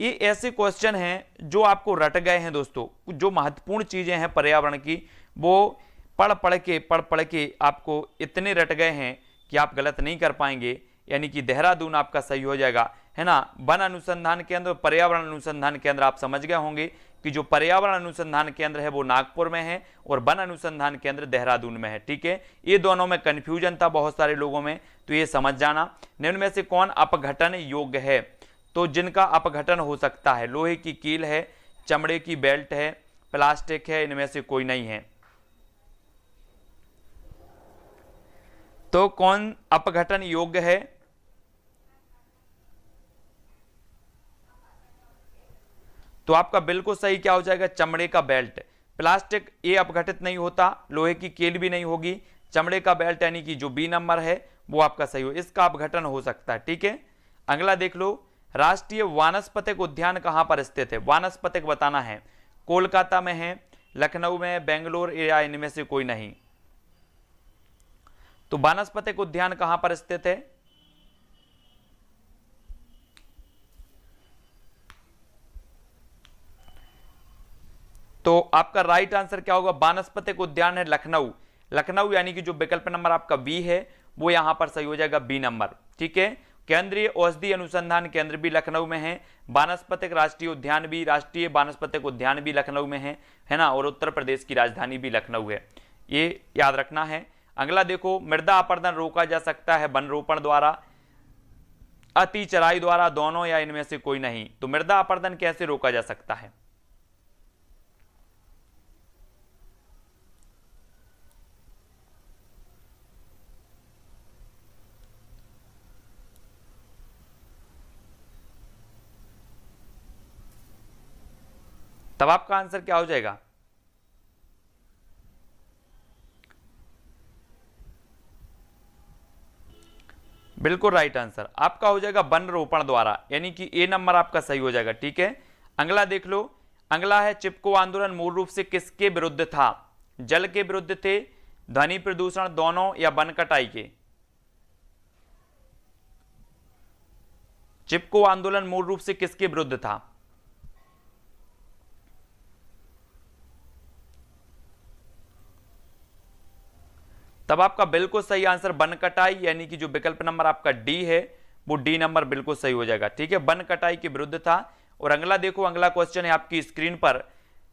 ये ऐसे क्वेश्चन हैं जो आपको रट गए हैं दोस्तों, जो महत्वपूर्ण चीजें हैं पर्यावरण की वो पढ़ पढ़ के आपको इतने रट गए हैं कि आप गलत नहीं कर पाएंगे। यानी कि देहरादून आपका सही हो जाएगा, है ना। वन अनुसंधान केंद्र, पर्यावरण अनुसंधान केंद्र आप समझ गए होंगे कि जो पर्यावरण अनुसंधान केंद्र है वो नागपुर में है और वन अनुसंधान केंद्र देहरादून में है। ठीक है, ये दोनों में कंफ्यूजन था बहुत सारे लोगों में, तो ये समझ जाना। निम्न में से कौन अपघटन योग्य है, तो जिनका अपघटन हो सकता है, लोहे की कील है, चमड़े की बेल्ट है, प्लास्टिक है, इनमें से कोई नहीं है। तो कौन अपघटन योग्य है, तो आपका बिल्कुल सही क्या हो जाएगा, चमड़े का बेल्ट। प्लास्टिक ये अपघटित नहीं होता, लोहे की कील भी नहीं होगी, चमड़े का बेल्ट यानी कि जो बी नंबर है वो आपका सही हो, इसका अपघटन हो सकता है। ठीक है, अगला देख लो, राष्ट्रीय वानस्पतिक उद्यान कहां पर स्थित है, वानस्पतिक बताना है। कोलकाता में है, लखनऊ में, बेंगलोर या इनमें से कोई नहीं। तो वानस्पतिक उद्यान कहां पर स्थित है, तो आपका राइट आंसर क्या होगा, वानस्पतिक उद्यान है लखनऊ। लखनऊ यानी कि जो विकल्प नंबर आपका बी है वो यहां पर सही हो जाएगा, बी नंबर। ठीक है, केंद्रीय औषधि अनुसंधान केंद्र भी लखनऊ में है, वानस्पतिक राष्ट्रीय उद्यान भी, राष्ट्रीय वानस्पतिक उद्यान भी लखनऊ में है ना, और उत्तर प्रदेश की राजधानी भी लखनऊ है, ये याद रखना है। अगला देखो, मृदा अपरदन रोका जा सकता है वन रोपण द्वारा, अति चराई द्वारा, दोनों या इनमें से कोई नहीं। तो मृदा अपरदन कैसे रोका जा सकता है, तब आपका आंसर क्या हो जाएगा, बिल्कुल राइट आंसर आपका हो जाएगा वन रोपण द्वारा, यानी कि ए नंबर आपका सही हो जाएगा। ठीक है, अगला देख लो, अगला है चिपको आंदोलन मूल रूप से किसके विरुद्ध था, जल के विरुद्ध थे, ध्वनि प्रदूषण, दोनों, या वन कटाई के। चिपको आंदोलन मूल रूप से किसके विरुद्ध था, तब आपका बिल्कुल सही आंसर वन कटाई, यानी कि जो विकल्प नंबर आपका डी है वो डी नंबर बिल्कुल सही हो जाएगा। ठीक है, वन कटाई के विरुद्ध था। और अगला देखो, अगला क्वेश्चन है आपकी स्क्रीन पर,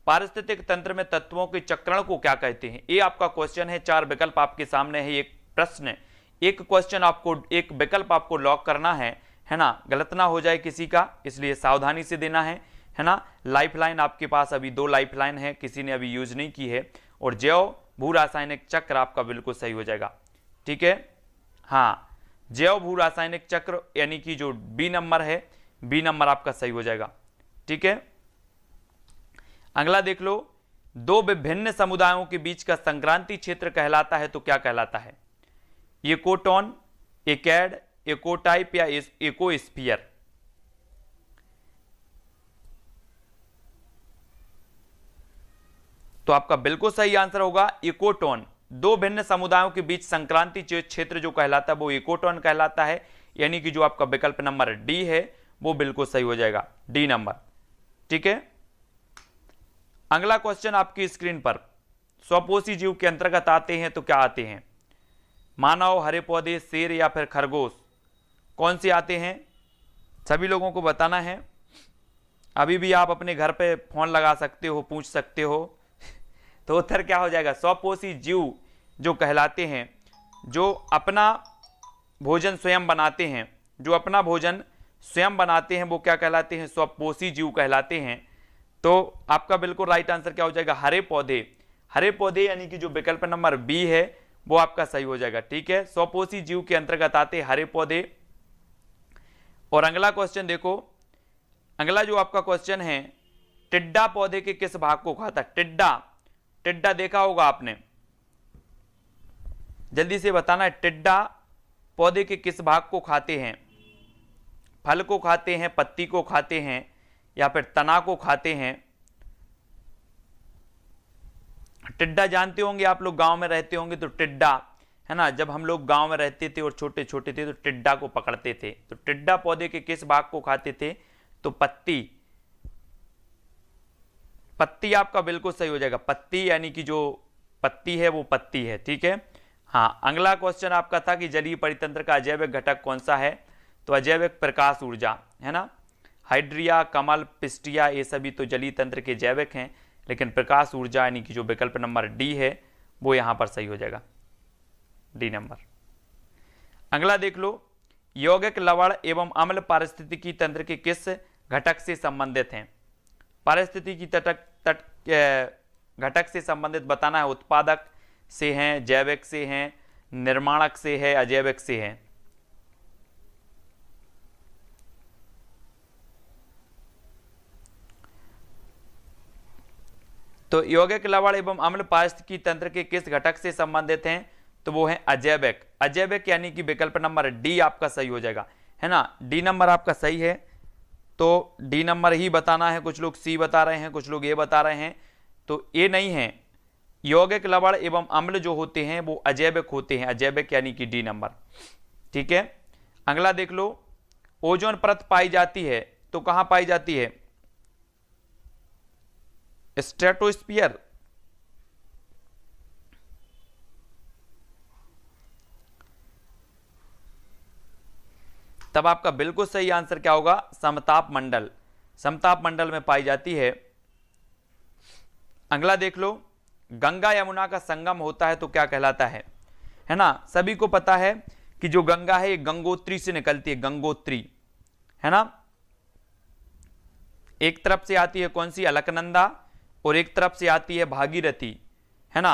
पारिस्थितिक तंत्र में तत्वों के चक्रण को क्या कहते हैं, ये आपका क्वेश्चन है। चार विकल्प आपके सामने है, एक प्रश्न, एक क्वेश्चन, आपको एक विकल्प आपको लॉक करना है ना, गलत ना हो जाए किसी का, इसलिए सावधानी से देना है ना। लाइफलाइन आपके पास अभी 2 लाइफलाइन है, किसी ने अभी यूज नहीं की है। और जैव भू रासायनिक चक्र आपका बिल्कुल सही हो जाएगा। ठीक है, हाँ, जैव भू रासायनिक चक्र यानी कि जो बी नंबर है, बी नंबर आपका सही हो जाएगा। ठीक है, अगला देख लो, दो विभिन्न समुदायों के बीच का संक्रांति क्षेत्र कहलाता है तो क्या कहलाता है? इकोटोन, इकैड, इकोटाइप या इकोस्फीयर? तो आपका बिल्कुल सही आंसर होगा इकोटोन। दो भिन्न समुदायों के बीच संक्रांति क्षेत्र जो कहलाता है वो इकोटोन कहलाता है, यानी कि जो आपका विकल्प नंबर डी है वो बिल्कुल सही हो जाएगा, डी नंबर। ठीक है, अगला क्वेश्चन आपकी स्क्रीन पर, स्वपोषी जीव के अंतर्गत आते हैं तो क्या आते हैं? मानव, हरे पौधे, शेर या फिर खरगोश, कौन से आते हैं? सभी लोगों को बताना है। अभी भी आप अपने घर पे फोन लगा सकते हो, पूछ सकते हो। तो उत्तर क्या हो जाएगा? स्वपोषी जीव जो कहलाते हैं, जो अपना भोजन स्वयं बनाते हैं, जो अपना भोजन स्वयं बनाते हैं वो क्या कहलाते हैं? स्वपोषी जीव कहलाते हैं। तो आपका बिल्कुल राइट आंसर क्या हो जाएगा? हरे पौधे। हरे पौधे यानी कि जो विकल्प नंबर बी है वो आपका सही हो जाएगा। ठीक है, स्वपोषी जीव के अंतर्गत आते हरे पौधे। और अगला क्वेश्चन देखो, अगला जो आपका क्वेश्चन है, टिड्डा पौधे के किस भाग को खाता है? टिड्डा, टिड्डा देखा होगा आपने, जल्दी से बताना है। टिड्डा पौधे के किस भाग को खाते हैं? फल को खाते हैं, पत्ती को खाते हैं या फिर तना को खाते हैं? टिड्डा जानते होंगे आप लोग, गांव में रहते होंगे तो टिड्डा है ना, जब हम लोग गांव में रहते थे और छोटे छोटे थे तो टिड्डा को पकड़ते थे। तो टिड्डा पौधे के किस भाग को खाते थे? तो पत्ती। पत्ती आपका बिल्कुल सही हो जाएगा, पत्ती यानी कि जो पत्ती है वो पत्ती है। ठीक है, हाँ। अगला क्वेश्चन आपका था कि जलीय परितंत्र का अजैविक घटक कौन सा है? तो अजैविक प्रकाश ऊर्जा है ना। हाइड्रिया, कमल, पिस्टिया ये सभी तो जलीय तंत्र के जैविक हैं, लेकिन प्रकाश ऊर्जा यानी कि जो विकल्प नंबर डी है वो यहां पर सही हो जाएगा, डी नंबर। अगला देख लो, यौगिक लवण एवं अम्ल पारिस्थितिकी तंत्र के किस घटक से संबंधित हैं? पारिस्थितिकी घटक से संबंधित बताना है। उत्पादक से हैं, जैविक से हैं, निर्माणक से है, अजैविक से है? तो यौगिक लवण एवं अम्ल पारिस्थितिकी तंत्र के किस घटक से संबंधित हैं? तो वो है अजैविक। अजैविक यानी कि विकल्प नंबर डी आपका सही हो जाएगा, है ना। डी नंबर आपका सही है, तो डी नंबर ही बताना है। कुछ लोग सी बता रहे हैं, कुछ लोग ए बता रहे हैं, तो ए नहीं है। यौगिक लवण एवं अम्ल जो होते हैं वो अजैविक होते हैं, अजैविक यानी कि डी नंबर। ठीक है, अगला देख लो, ओजोन परत पाई जाती है तो कहां पाई जाती है? स्ट्रेटोस्फीयर। तब आपका बिल्कुल सही आंसर क्या होगा? समताप मंडल। समताप मंडल में पाई जाती है। अगला देख लो, गंगा यमुना का संगम होता है तो क्या कहलाता है ना। सभी को पता है कि जो गंगा है ये गंगोत्री से निकलती है, गंगोत्री है ना। एक तरफ से आती है कौन सी? अलकनंदा, और एक तरफ से आती है भागीरथी, है ना।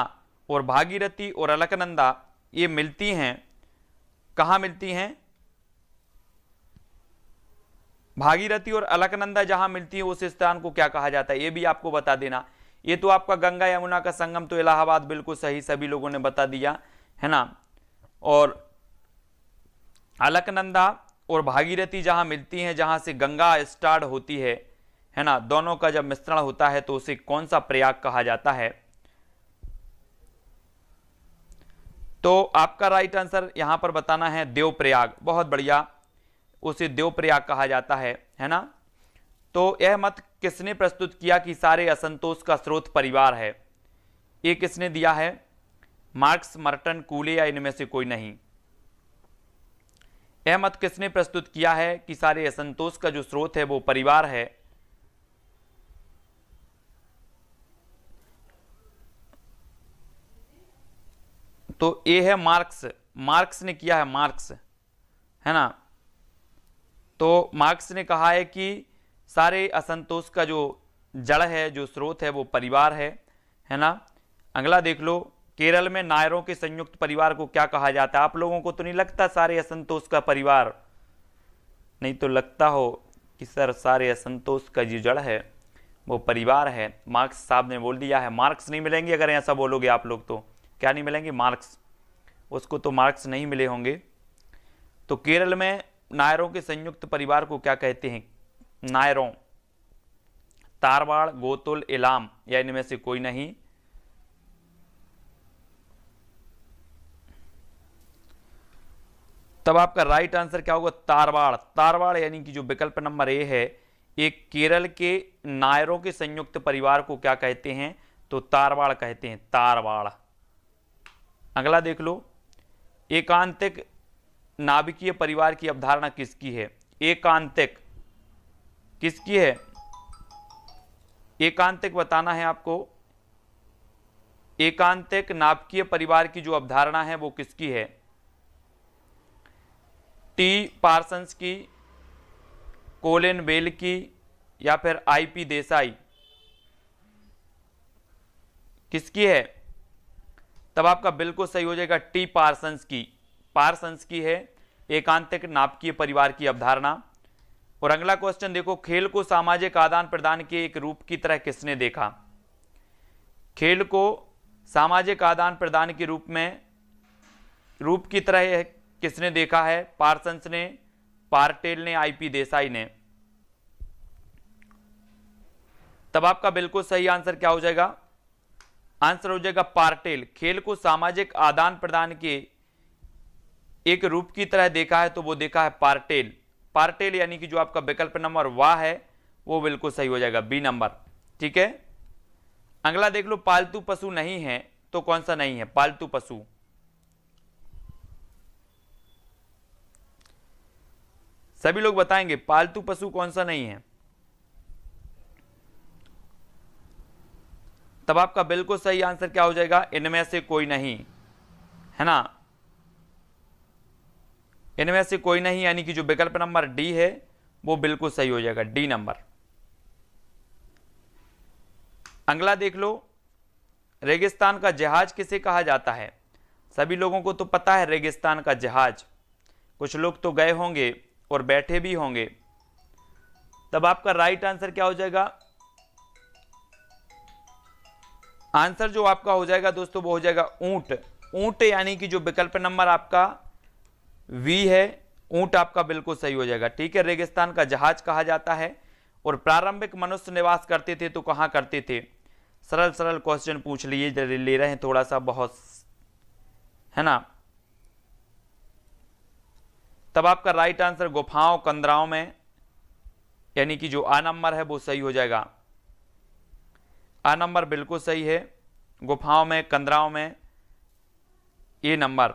और भागीरथी और अलकनंदा ये मिलती हैं, कहां मिलती हैं? भागीरथी और अलकनंदा जहां मिलती है उस स्थान को क्या कहा जाता है? ये भी आपको बता देना। ये तो आपका गंगा यमुना का संगम तो इलाहाबाद, बिल्कुल सही, सभी लोगों ने बता दिया, है ना। और अलकनंदा और भागीरथी जहां मिलती हैं, जहां से गंगा स्टार्ट होती है ना, दोनों का जब मिश्रण होता है तो उसे कौन सा प्रयाग कहा जाता है? तो आपका राइट आंसर यहां पर बताना है देवप्रयाग। बहुत बढ़िया, उसे देवप्रयाग कहा जाता है ना। तो यह मत किसने प्रस्तुत किया कि सारे असंतोष का स्रोत परिवार है? ये किसने दिया है? मार्क्स, मर्टन, कूले या इनमें से कोई नहीं? यह मत किसने प्रस्तुत किया है कि सारे असंतोष का जो स्रोत है वो परिवार है? तो ये है मार्क्स। मार्क्स ने किया है, मार्क्स, है ना। तो मार्क्स ने कहा है कि सारे असंतोष का जो जड़ है, जो स्रोत है वो परिवार है ना। अगला देख लो, केरल में नायरों के संयुक्त परिवार को क्या कहा जाता है? आप लोगों को तो नहीं लगता सारे असंतोष का परिवार? नहीं तो लगता हो कि सर सारे असंतोष का जो जड़ है वो परिवार है। मार्क्स साहब ने बोल दिया है, मार्क्स नहीं मिलेंगे अगर ऐसा बोलोगे आप लोग तो। क्या नहीं मिलेंगे? मार्क्स। उसको तो मार्क्स नहीं मिले होंगे। तो केरल में नायरों के संयुक्त परिवार को क्या कहते हैं? नायरों। तारवाड़, गोतुल, इलाम या इनमें से कोई नहीं। तब आपका राइट आंसर क्या होगा? तारवाड़। तारवाड़ यानी कि जो विकल्प नंबर ए है, एक केरल के नायरों के संयुक्त परिवार को क्या कहते हैं? तो तारवाड़ कहते हैं, तारवाड़। अगला देख लो, एकांतिक नाभिकीय परिवार की अवधारणा किसकी है? एकांतिक किसकी है? एकांतिक बताना है आपको। एकांतिक नाभिकीय परिवार की जो अवधारणा है वो किसकी है? टी पार्सन्स की, कोलिन बेल की, या फिर आईपी देसाई? किसकी है? तब आपका बिल्कुल सही हो जाएगा टी पार्सन्स की। पार्सन्स की है एकांतिक नाभिकीय परिवार की अवधारणा। और अगला क्वेश्चन देखो, खेल को सामाजिक आदान प्रदान के एक रूप की तरह किसने देखा? खेल को सामाजिक आदान प्रदान के रूप की तरह किसने देखा है? पार्सन्स ने, पार्टेल ने, आईपी देसाई ने। तब आपका बिल्कुल सही आंसर क्या हो जाएगा? आंसर हो जाएगा पार्टेल। खेल को सामाजिक आदान प्रदान के एक रूप की तरह देखा है तो वो देखा है पार्टेल। पार्टेल यानी कि जो आपका विकल्प नंबर वाह है वो बिल्कुल सही हो जाएगा, बी नंबर। ठीक है, अगला देख लो, पालतू पशु नहीं है तो कौन सा नहीं है? पालतू पशु। सभी लोग बताएंगे पालतू पशु कौन सा नहीं है। तब आपका बिल्कुल सही आंसर क्या हो जाएगा? इनमें से कोई नहीं, है ना? इनमें से कोई नहीं यानी कि जो विकल्प नंबर डी है वो बिल्कुल सही हो जाएगा, डी नंबर। अगला देख लो, रेगिस्तान का जहाज किसे कहा जाता है? सभी लोगों को तो पता है रेगिस्तान का जहाज, कुछ लोग तो गए होंगे और बैठे भी होंगे। तब आपका राइट आंसर क्या हो जाएगा? आंसर जो आपका हो जाएगा दोस्तों वो हो जाएगा ऊंट। ऊंट यानी कि जो विकल्प नंबर आपका वी है, ऊंट आपका बिल्कुल सही हो जाएगा। ठीक है, रेगिस्तान का जहाज कहा जाता है। और प्रारंभिक मनुष्य निवास करते थे तो कहां करते थे? सरल सरल क्वेश्चन पूछ लिए ले रहे हैं थोड़ा सा, बहुत, है ना? तब आपका राइट आंसर गुफाओं, कंदराओं में, यानी कि जो आ नंबर है वो सही हो जाएगा। आ नंबर बिल्कुल सही है, गुफाओं में, कंदराओं में, ए नंबर।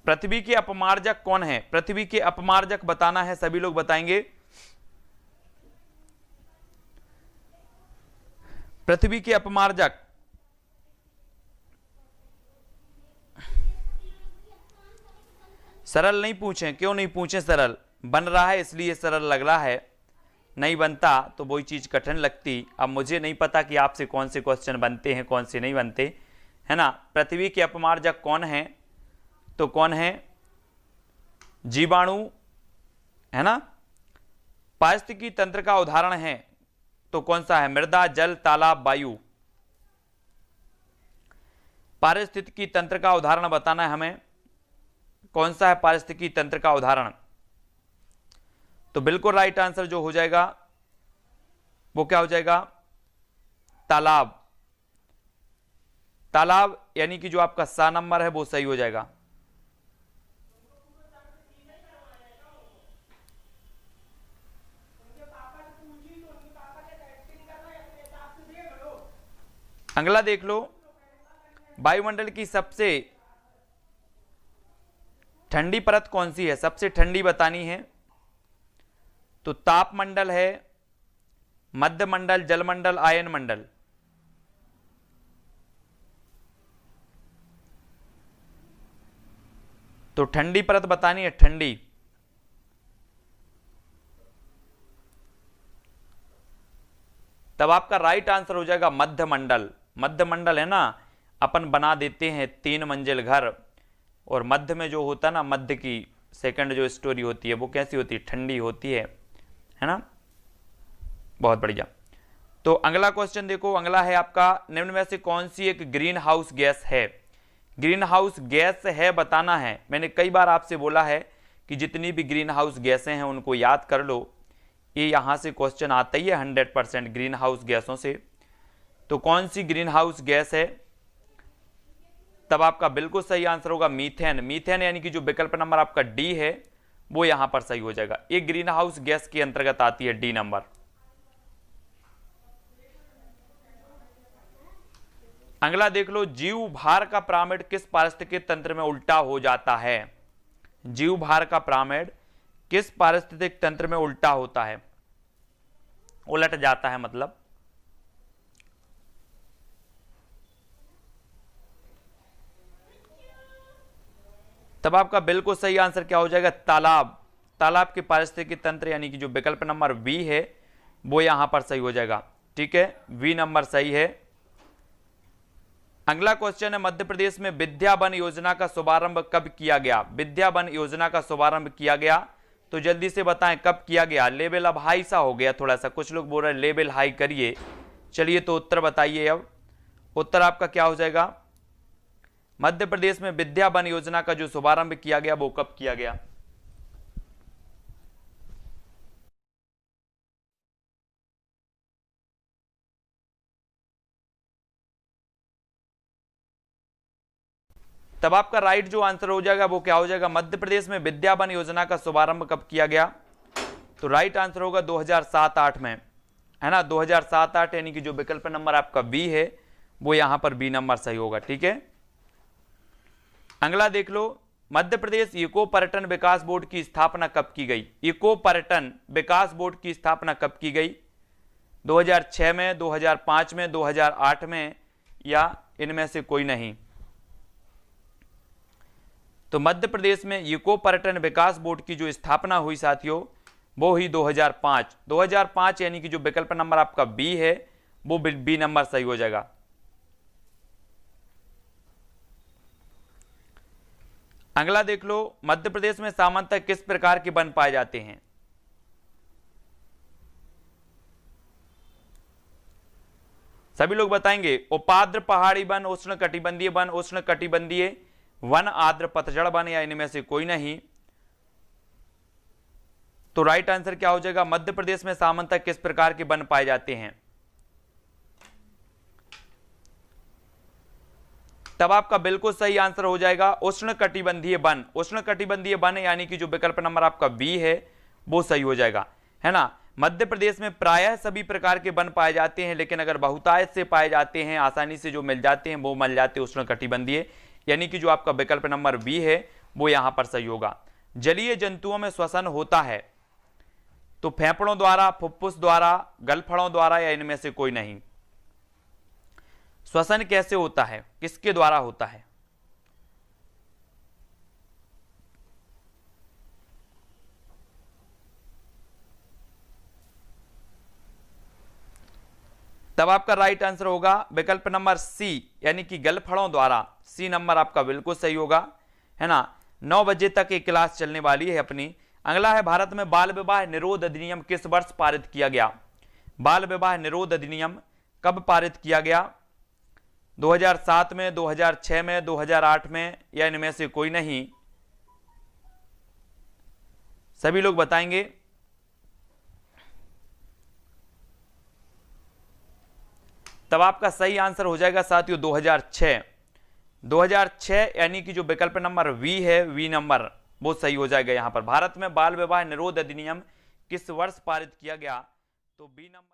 पृथ्वी के अपमार्जक कौन है? पृथ्वी के अपमार्जक बताना है, सभी लोग बताएंगे। पृथ्वी के अपमार्जक, सरल नहीं पूछे, क्यों नहीं पूछे? सरल बन रहा है इसलिए सरल लग रहा है, नहीं बनता तो वही चीज कठिन लगती। अब मुझे नहीं पता कि आपसे कौन से क्वेश्चन बनते हैं, कौन से नहीं बनते, है ना? पृथ्वी के अपमार्जक कौन है? तो कौन है? जीवाणु, है ना? पारिस्थितिकी तंत्र का उदाहरण है तो कौन सा है? मृदा, जल, तालाब, वायु। पारिस्थितिकी तंत्र का उदाहरण बताना है हमें, कौन सा है पारिस्थितिकी तंत्र का उदाहरण? तो बिल्कुल राइट आंसर जो हो जाएगा वो क्या हो जाएगा? तालाब। तालाब यानी कि जो आपका सा नंबर है वो सही हो जाएगा। अगला देख लो, वायुमंडल की सबसे ठंडी परत कौन सी है? सबसे ठंडी बतानी है तो तापमंडल है, मध्यमंडल, जलमंडल, आयन मंडल। तो ठंडी परत बतानी है, ठंडी। तब आपका राइट आंसर हो जाएगा मध्यमंडल। मध्यमंडल है ना, अपन बना देते हैं 3 मंजिल घर और मध्य में जो होता है ना, मध्य की सेकंड जो स्टोरी होती है वो कैसी होती है, ठंडी होती है ना। बहुत बढ़िया। तो अगला क्वेश्चन देखो, अगला है आपका, निम्न में से कौन सी एक ग्रीन हाउस गैस है। ग्रीन हाउस गैस है बताना है। मैंने कई बार आपसे बोला है कि जितनी भी ग्रीन हाउस गैसें हैं उनको याद कर लो, ये यहाँ से क्वेश्चन आता ही है 100% ग्रीन हाउस गैसों से। तो कौन सी ग्रीन हाउस गैस है, तब आपका बिल्कुल सही आंसर होगा मीथेन। मीथेन यानी कि जो विकल्प नंबर आपका डी है वो यहां पर सही हो जाएगा। एक ग्रीन हाउस गैस के अंतर्गत आती है डी नंबर। अगला देख लो, जीव भार का पिरामिड किस पारिस्थितिकी तंत्र में उल्टा हो जाता है। जीव भार का पिरामिड किस पारिस्थितिक तंत्र में उल्टा होता है, उलट जाता है मतलब। तब आपका बिल्कुल सही आंसर क्या हो जाएगा, तालाब। तालाब के पारिस्थितिकी तंत्र यानी कि जो विकल्प नंबर बी है वो यहां पर सही हो जाएगा। ठीक है, वी नंबर सही है। अगला क्वेश्चन है, मध्य प्रदेश में विद्या वन योजना का शुभारंभ कब किया गया। विद्या वन योजना का शुभारंभ किया गया, तो जल्दी से बताएं कब किया गया। लेवल अब हाई सा हो गया थोड़ा सा, कुछ लोग बोल रहे हैं लेवल हाई करिए। चलिए तो उत्तर बताइए। अब उत्तर आपका क्या हो जाएगा, मध्य प्रदेश में विद्या वन योजना का जो शुभारंभ किया गया वो कब किया गया। तब आपका राइट जो आंसर हो जाएगा वो क्या हो जाएगा, मध्य प्रदेश में विद्या वन योजना का शुभारंभ कब किया गया। तो राइट आंसर होगा 2007-8 में, है ना। 2007-8 यानी कि जो विकल्प नंबर आपका बी है वो यहां पर बी नंबर सही होगा। ठीक है, अगला देख लो, मध्य प्रदेश इको पर्यटन विकास बोर्ड की स्थापना कब की गई। इको पर्यटन विकास बोर्ड की स्थापना कब की गई, 2006 में, 2005 में, 2008 में, या इनमें से कोई नहीं। तो मध्य प्रदेश में इको पर्यटन विकास बोर्ड की जो स्थापना हुई साथियों वो ही 2005। 2005 यानी कि जो विकल्प नंबर आपका बी है वो बी नंबर सही हो जाएगा। अगला देख लो, मध्य प्रदेश में सामान्यतः किस प्रकार के वन पाए जाते हैं। सभी लोग बताएंगे, उपाद्र पहाड़ी वन, उष्ण कटिबंधीय वन, उष्ण कटिबंधीय वन, आर्द्र पतझड़ वन, या इनमें से कोई नहीं। तो राइट आंसर क्या हो जाएगा, मध्य प्रदेश में सामान्यतः किस प्रकार के वन पाए जाते हैं। तब आपका बिल्कुल सही आंसर हो जाएगा उष्ण कटिबंधीय वन। उष्ण कटिबंधीय वन यानी कि जो विकल्प नंबर आपका बी है वो सही हो जाएगा, है ना। मध्य प्रदेश में प्रायः सभी प्रकार के वन पाए जाते हैं, लेकिन अगर बहुतायत से पाए जाते हैं, आसानी से जो मिल जाते हैं वो मिल जाते हैं उष्ण कटिबंधीय, यानी कि जो आपका विकल्प नंबर बी है वो यहां पर सही होगा। जलीय जंतुओं में श्वसन होता है, तो फेफड़ों द्वारा, फुफ्फुस द्वारा, गलफड़ों द्वारा, या इनमें से कोई नहीं। श्वसन कैसे होता है, किसके द्वारा होता है। तब आपका राइट आंसर होगा विकल्प नंबर सी, यानी कि गलफड़ों द्वारा। सी नंबर आपका बिल्कुल सही होगा, है ना। 9 बजे तक ये क्लास चलने वाली है अपनी। अगला है, भारत में बाल विवाह निरोध अधिनियम किस वर्ष पारित किया गया। बाल विवाह निरोध अधिनियम कब पारित किया गया, 2007 में, 2006 में, 2008 में, या इनमें से कोई नहीं। सभी लोग बताएंगे। तब आपका सही आंसर हो जाएगा साथियों 2006। 2006 यानी कि जो विकल्प नंबर वी है, वी नंबर वो सही हो जाएगा। यहां पर भारत में बाल विवाह निरोध अधिनियम किस वर्ष पारित किया गया, तो बी नंबर।